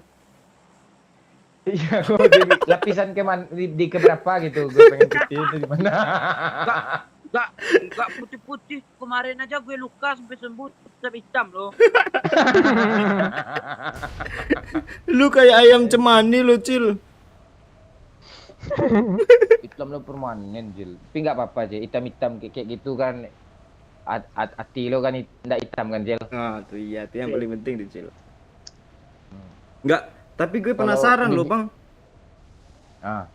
Iya, gue di lapisan di keberapa gitu. Gue pengen putih itu di mana? Enggak putih-putih. Kemarin aja gue luka sampai sembuh tetap hitam loh. Lu kayak ayam cemani lu, Cil. Hitam lo permanen, Cil. Tapi nggak apa-apa, Cil. Hitam-hitam kayak gitu kan. Hati lo kan nggak hitam kan, Cil. Ah, tuh iya, itu yang paling penting tuh, Cil. Enggak, tapi gue penasaran ini- loh, Bang. Ah.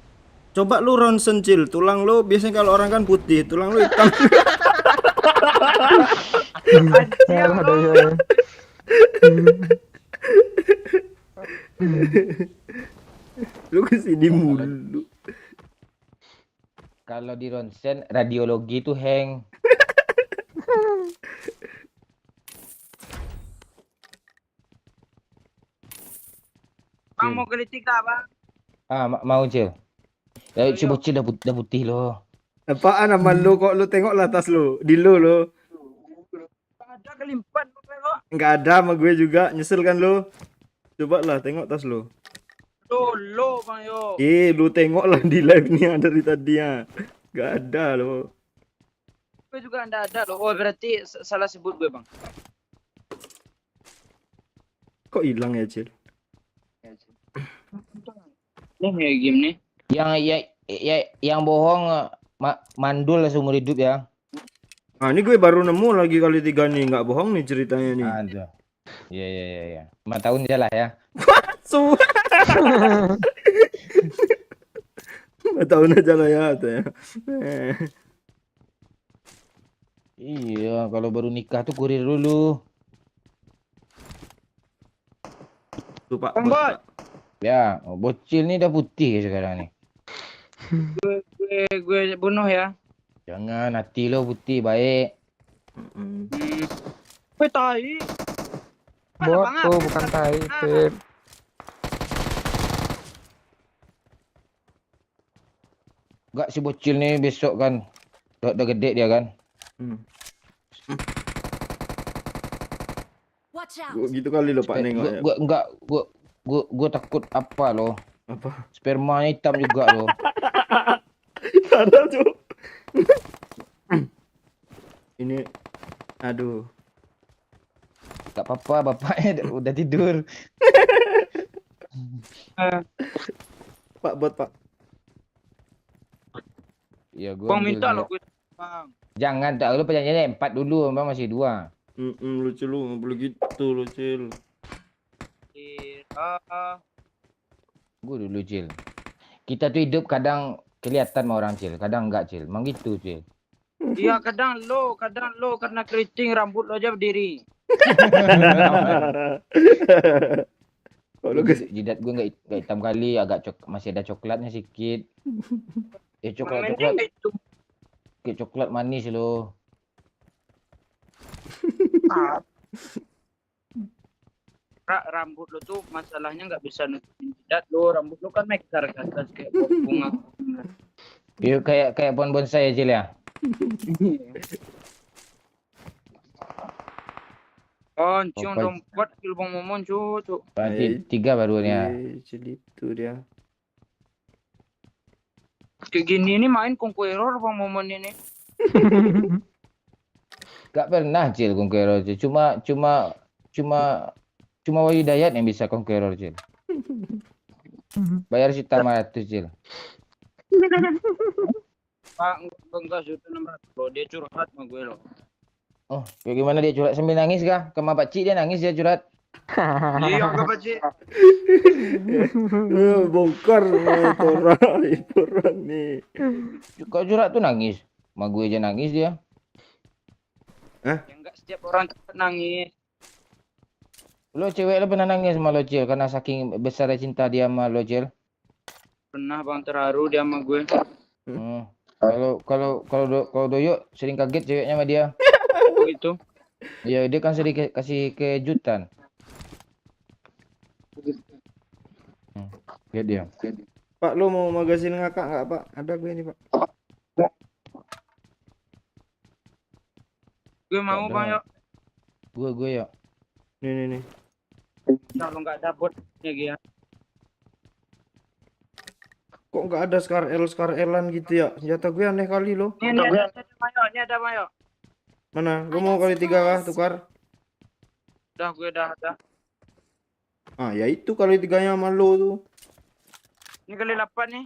Coba lu ronsen, Cil. Tulang lu biasanya kalau orang kan putih, tulang lu hitam. Alah, ada ya. Lu kesini mulu. Kalau di ronsen radiologi itu hang. Bang mau gelitik tak bang? Mau, Cil. Ya, si bocil dah putih loh. Apaan nama lu kok lu tengok lah tas lu? Di lu. Ada kelimpan kok. Enggak ada sama gue juga, nyesel kan lu? Coba lah tengok tas lu. Lo bang yo. Lu tengok lah di live nya dari tadi ya. Enggak ada lo. Gue juga ada loh. Oh berarti salah sebut gue bang. Kok hilang ya, Cil? Ini ya game nih. Yang bohong mandul seumur hidup ya. Ah, ini gue baru nemu lagi kali 3 nih, nggak bohong nih ceritanya nih. Ada. Iya. 5 tahun aja lah ya. Su. 5 tahun aja lah ya, tuh ya. Iya, kalau baru nikah tuh kurir dulu. Tuh Pak, Bang, bot, Bot. Pak. Ya, bocil nih udah putih sekarang nih. Gue bunuh ya. Jangan, hati lo putih baik. Gue tai. Bot tuh bukan tai, Pip. Enggak, si bocil nih besok kan udah gede dia kan. Watch out! Gitu kali lo Pak nengok ya. Gua takut apa loh. Apa? Spermanya hitam juga loh. Ada tuh. Ini, aduh. Gak apa-apa, bapaknya udah tidur. Pak, bot Pak. Ya gua Bang ambil minta dia. lo gue. Bang. Jangan, tak lu perjanjiannya 4 dulu, Bang masih 2. Lucu lu, nggak boleh gitu lu, Cil. Gue dulu, Cil. Kita tuh hidup kadang kelihatan sama orang, Cil. Kadang enggak, Cil. Emang gitu, Cil. Iya kadang lo karena keriting rambut lo aja berdiri. Kok lu kes Jidat gue enggak hitam kali, masih ada coklatnya sedikit. Coklat Itu kayak coklat manis lo. rambut lo tuh masalahnya nggak bisa nutupin jidat lo. Rambut lo kan mekar ke atas kayak bunga. Iya kayak pohon bonsai ya, Cil ya. Cium dompet kilbong momon cucu. Berarti 3 barunya. Cil itu dia. Kayak gini ini main Conqueror bang momon ini. Gak pernah, Cil, Conqueror, Cil. Cuma Wahyu Dayat yang bisa Conqueror, Cil. Bayar sejuta 500, Cil. Pak enggak sudah 600 lo. Dia curhat sama gue lo. Oh, kayak gimana dia curhat sambil nangis kah? Ke Pak Cik dia nangis dia curhat. Iya ke pakcik. Bongkar itu orang nih. Kok Jurak tuh nangis? Ma gue aja nangis dia. Ya enggak setiap orang cepat nangis. Lo cewek lo pernah nangis sama lo Cil karena saking besar cinta dia sama lo Cil. Pernah bang terharu dia sama gue. Kalau Doyo sering kaget ceweknya sama dia. Oh gitu. Ya dia kan sering kasih kejutan. Lihat dia. Pak, lo mau magasin ngakak nggak Pak? Ada gue ini Pak. Gue mau Ada. bang yuk. Gue ya. Nih. Kalau nggak dapet ya. Kok nggak ada Scar Elan gitu ya? Senjata gue aneh kali lo. Ini ada bang yuk. Ini ada bang yuk. Mana? Lo mau kali 3 kah tukar? Udah gue udah ada. Ah ya itu kali 3-nya sama lo tuh. Ini kali 8 nih.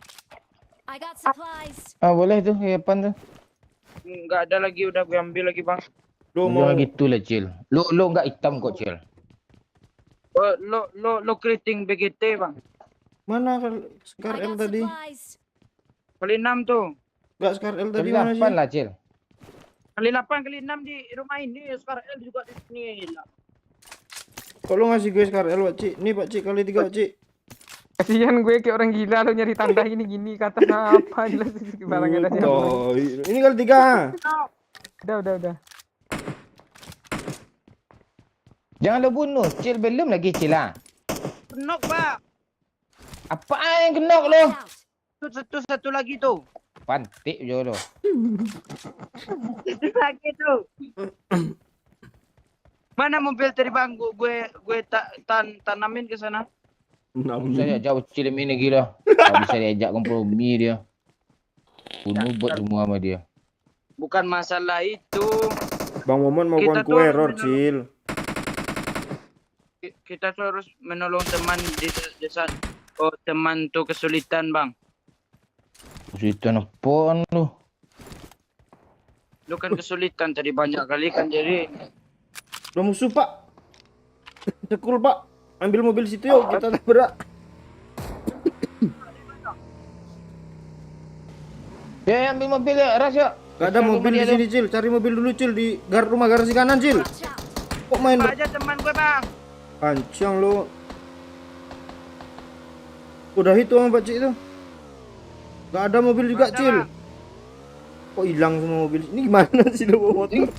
I got supplies. Ah boleh tuh ya pan tuh. Nggak ada lagi udah gue ambil lagi bang. Lo mau Jangan gitu lah Cil. Lo nggak hitam kok Cil. Oh, lo keriting BGT bang. mana Scar I L got tadi? supplies. Kali 6 tuh. Nggak Scar L tadi Kali mana sih? 8 lah Cil. Kali 8 kali 6 di rumah ini. Sekarang L juga di sini. Kok lo ngasih gue Scar L Pak Cik? Nih Pak Cik kali 3 Pak Cik. Kasihan gue kayak orang gila lo nyari tanda gini kata apa jelas barangnya aja. Oh, ini kali 3. Udah. Jangan lo bunuh Cil belum lagi Cil lah. Kenok pak. Apa yang kenok lo? Watch out. Satu lagi tuh. Pantik je lo. Satu lagi tuh. Mana mobil tadi bang? Gue tanamin ke sana. Bisa jauh Cil ini gila. Tak bisa diajak kompromi dia. Bunuh buat semua sama dia. Bukan masalah itu. Bang Momon mau Kita bantu tuh error harus Cil. Kita tuh harus menolong teman di desa. Oh teman tuh kesulitan bang. Kesulitan apaan lu? Lu kan kesulitan tadi banyak kali kan jadi. Udah musuh Pak. Cekul Pak. Ambil mobil situ yuk kita tabrak. Ya ambil mobil ya Ras ya. Gak ada mobil di sini Cil. Cari mobil dulu Cil di rumah garasi kanan Cil. Watch out. Kok main Apa aja teman gue bang. pancang lo. Udah itu sama Pak Cik itu. Gak ada mobil juga Ada, Cil. Bang. Kok hilang semua mobil? Ini gimana sih lo bawa motor?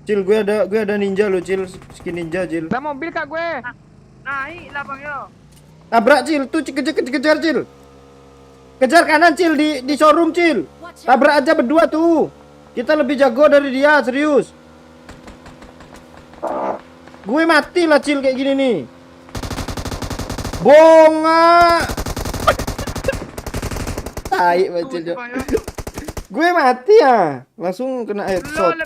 Cil gue ada ninja lo Cil, skin ninja Cil. Ada mobil kak gue. Naik lah bang yo. Tabrak Cil, tuh kejar Cil. Kejar kanan Cil di showroom Cil. Watch out. Tabrak aja berdua tuh. Kita lebih jago dari dia, serius. Gue mati lah Cil kayak gini nih. Bonga. Tai Cil. Bang, yo. Gue mati ya. Langsung kena headshot.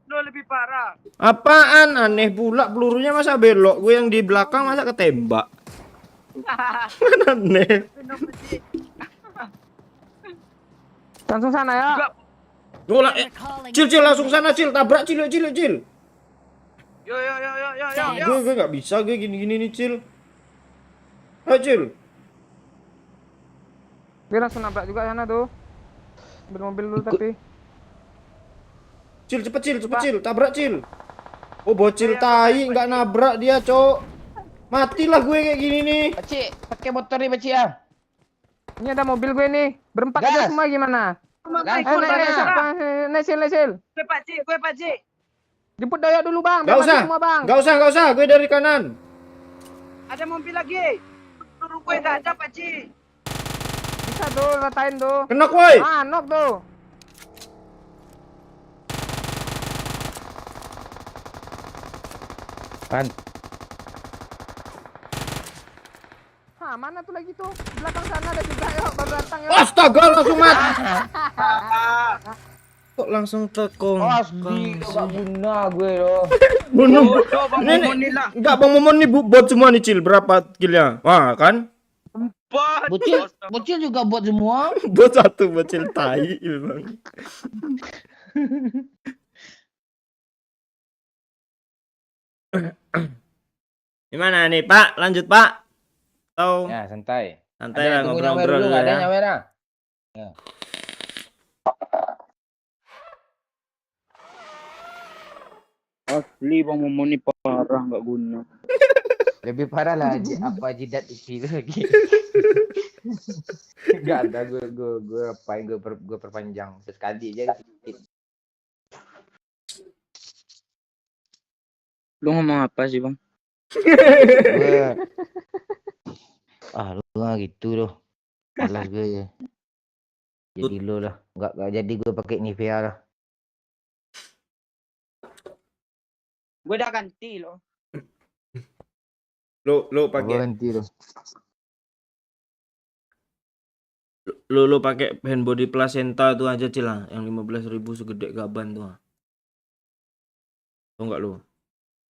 Lo lebih parah. Apaan? Aneh pula pelurunya masa belok. Gue yang di belakang masa ketembak. Aneh. Langsung sana ya. Juga. Gola, Recalling Cil langsung sana Cil, tabrak Cil. Yo. Gue nggak bisa gue gini nih Cil. Ayo Cil. Gue langsung nabrak juga sana tuh. Ambil mobil dulu tapi. Cil cepet Cil, tabrak Cil. Oh bocil tai nggak nabrak dia cok. Matilah gue kayak gini nih. Pakcik, pakai motor nih Pakcik ya. Ini ada mobil gue nih. Berempat Gas. aja semua gimana? Langsung Naik, Nesil. Gue pakcik. Jemput Doyok dulu bang. Nggak Biar usah, mati semua bang. nggak usah. Gue dari kanan. Ada mobil lagi. Turun gue nggak ada pakcik. Bisa tuh, ratain tuh. Kenok woi. Ah, knock tuh. Pan. Hah, mana tuh lagi tuh? Di belakang sana ada juga yuk, baru datang yuk. Astaga langsung mati. Kok langsung tekong? Asli, gak guna gue loh. Bunuh. Tuh bang Ini Momon nih lah. enggak Bang Momon nih bot semua nih Cil. Berapa killnya? Wah kan? Bocil juga buat semua. Bot satu bocil tai bang. Gimana nih Pak? Lanjut Pak? Atau Ya, santai. santai Ada lah yang tunggu nyawer ngobrol-ngobrol dulu, dulu nggak ada ya. nyawer ah. Asli Bang Momon ini parah nggak guna. Lebih parah lah apa jidat itu lagi. Nggak ada gue apain gue perpanjang sekali aja. Lu ngomong apa sih Bang? Gue lu nggak gitu loh. Malas gue ya. Jadi lo lah, nggak jadi gue pakai Nivea lah. Gue udah ganti loh. Lu Apa pakai ganti lo? lu pakai hand body placenta tuh aja Cil, yang 15.000 segede gaban tuh. Tahu nggak lu?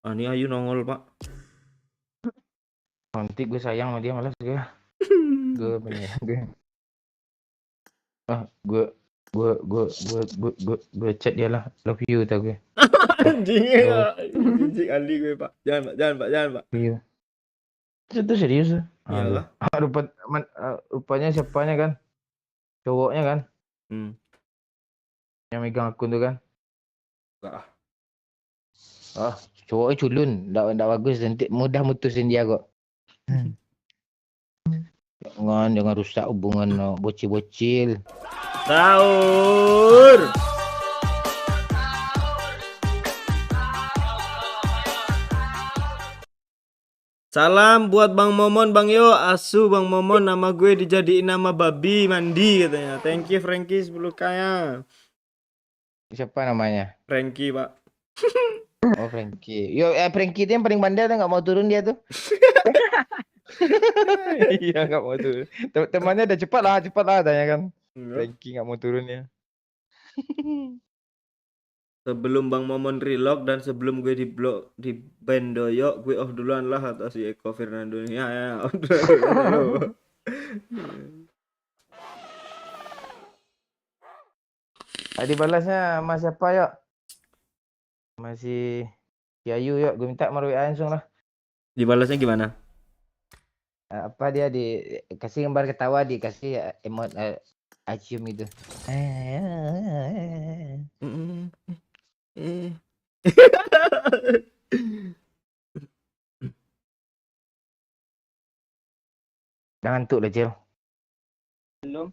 Ah, ini Ayu nongol Pak. Nanti gue sayang sama dia malas gue. Gue gue chat dia lah, love you tau gue. Anjing ya. Anjing Ali gue Pak. Jangan Pak. Iya. Itu serius. Iyalah. Rupanya siapanya kan? Cowoknya kan? Yang megang akun tuh kan? Enggak. Cowoknya culun, nggak bagus, nanti mudah mutusin dia kok. Jangan rusak hubungan bocil-bocil. Sahur. Salam buat Bang Momon, Bang Yo, asu Bang Momon, nama gue dijadiin nama babi mandi katanya. Thank you Frankie 10 kaya. Siapa namanya? Frankie Pak. Oh Frankie. Frankie itu yang paling bandel, nggak mau turun dia tuh. Iya nggak mau turun. Temannya udah cepat lah tanya kan. Frankie nggak mau turun ya. Sebelum Bang Momon relock dan sebelum gue di blok di ban doyok, gue off duluan lah atas si Eko Fernando ini. Ya, off dulu. Tadi balasnya sama siapa yuk? Masih Yayu yuk, gue minta WA langsung lah. Dibalasnya gimana? Apa dia dikasih gambar ketawa, dikasih emot acium itu. Jangan ngantuk lah Cil. Belum.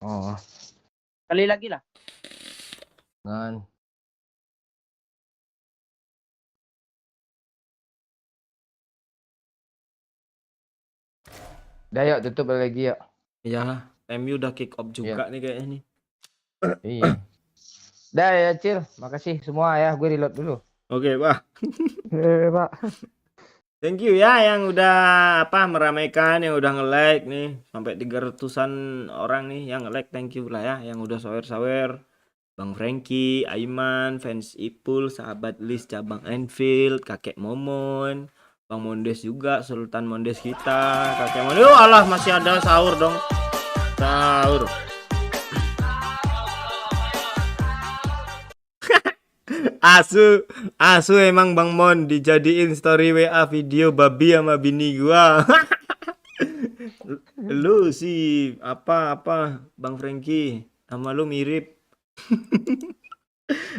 Oh, Kali lagi lah. jangan. Dah yuk, tutup lagi yuk. Ya, MU udah kick off juga nih kayaknya nih. Iya. Dah ya Cil, makasih semua ya, gue reload dulu. Oke, Pak. Pak. Thank you ya yang udah meramaikan, yang udah nge-like nih sampai 300-an orang nih yang nge-like. Thank you lah ya yang udah sawer-sawer. Bang Frankie, Aiman, fans Ipul, sahabat Lis cabang Enfield, Kakek Momon, Bang Mondes juga, Sultan Mondes kita, Kakek Mondes. Alah masih ada sahur dong. Sahur. Asu emang Bang Mon dijadiin story WA video babi sama bini gua. Lu sih apa Bang Frankie sama lu mirip.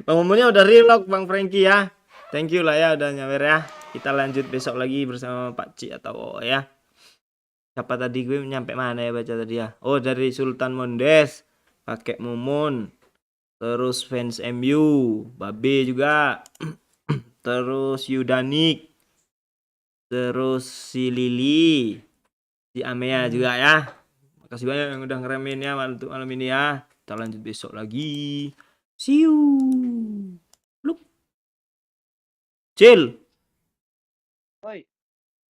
Bang Momonnya udah relock Bang Frankie ya. Thank you lah ya udah nyawer ya. Kita lanjut besok lagi bersama Pak Ci atau ya. Siapa tadi gue nyampe mana ya baca tadi ya? Oh dari Sultan Mondes, Kakek Momon. Terus fans MU, Babe juga. Terus Yudanik. Terus si Lili. Si Amea juga ya. Makasih banyak yang udah ngeremin ya malam ini ya. Kita lanjut besok lagi. See you. Look. Chill.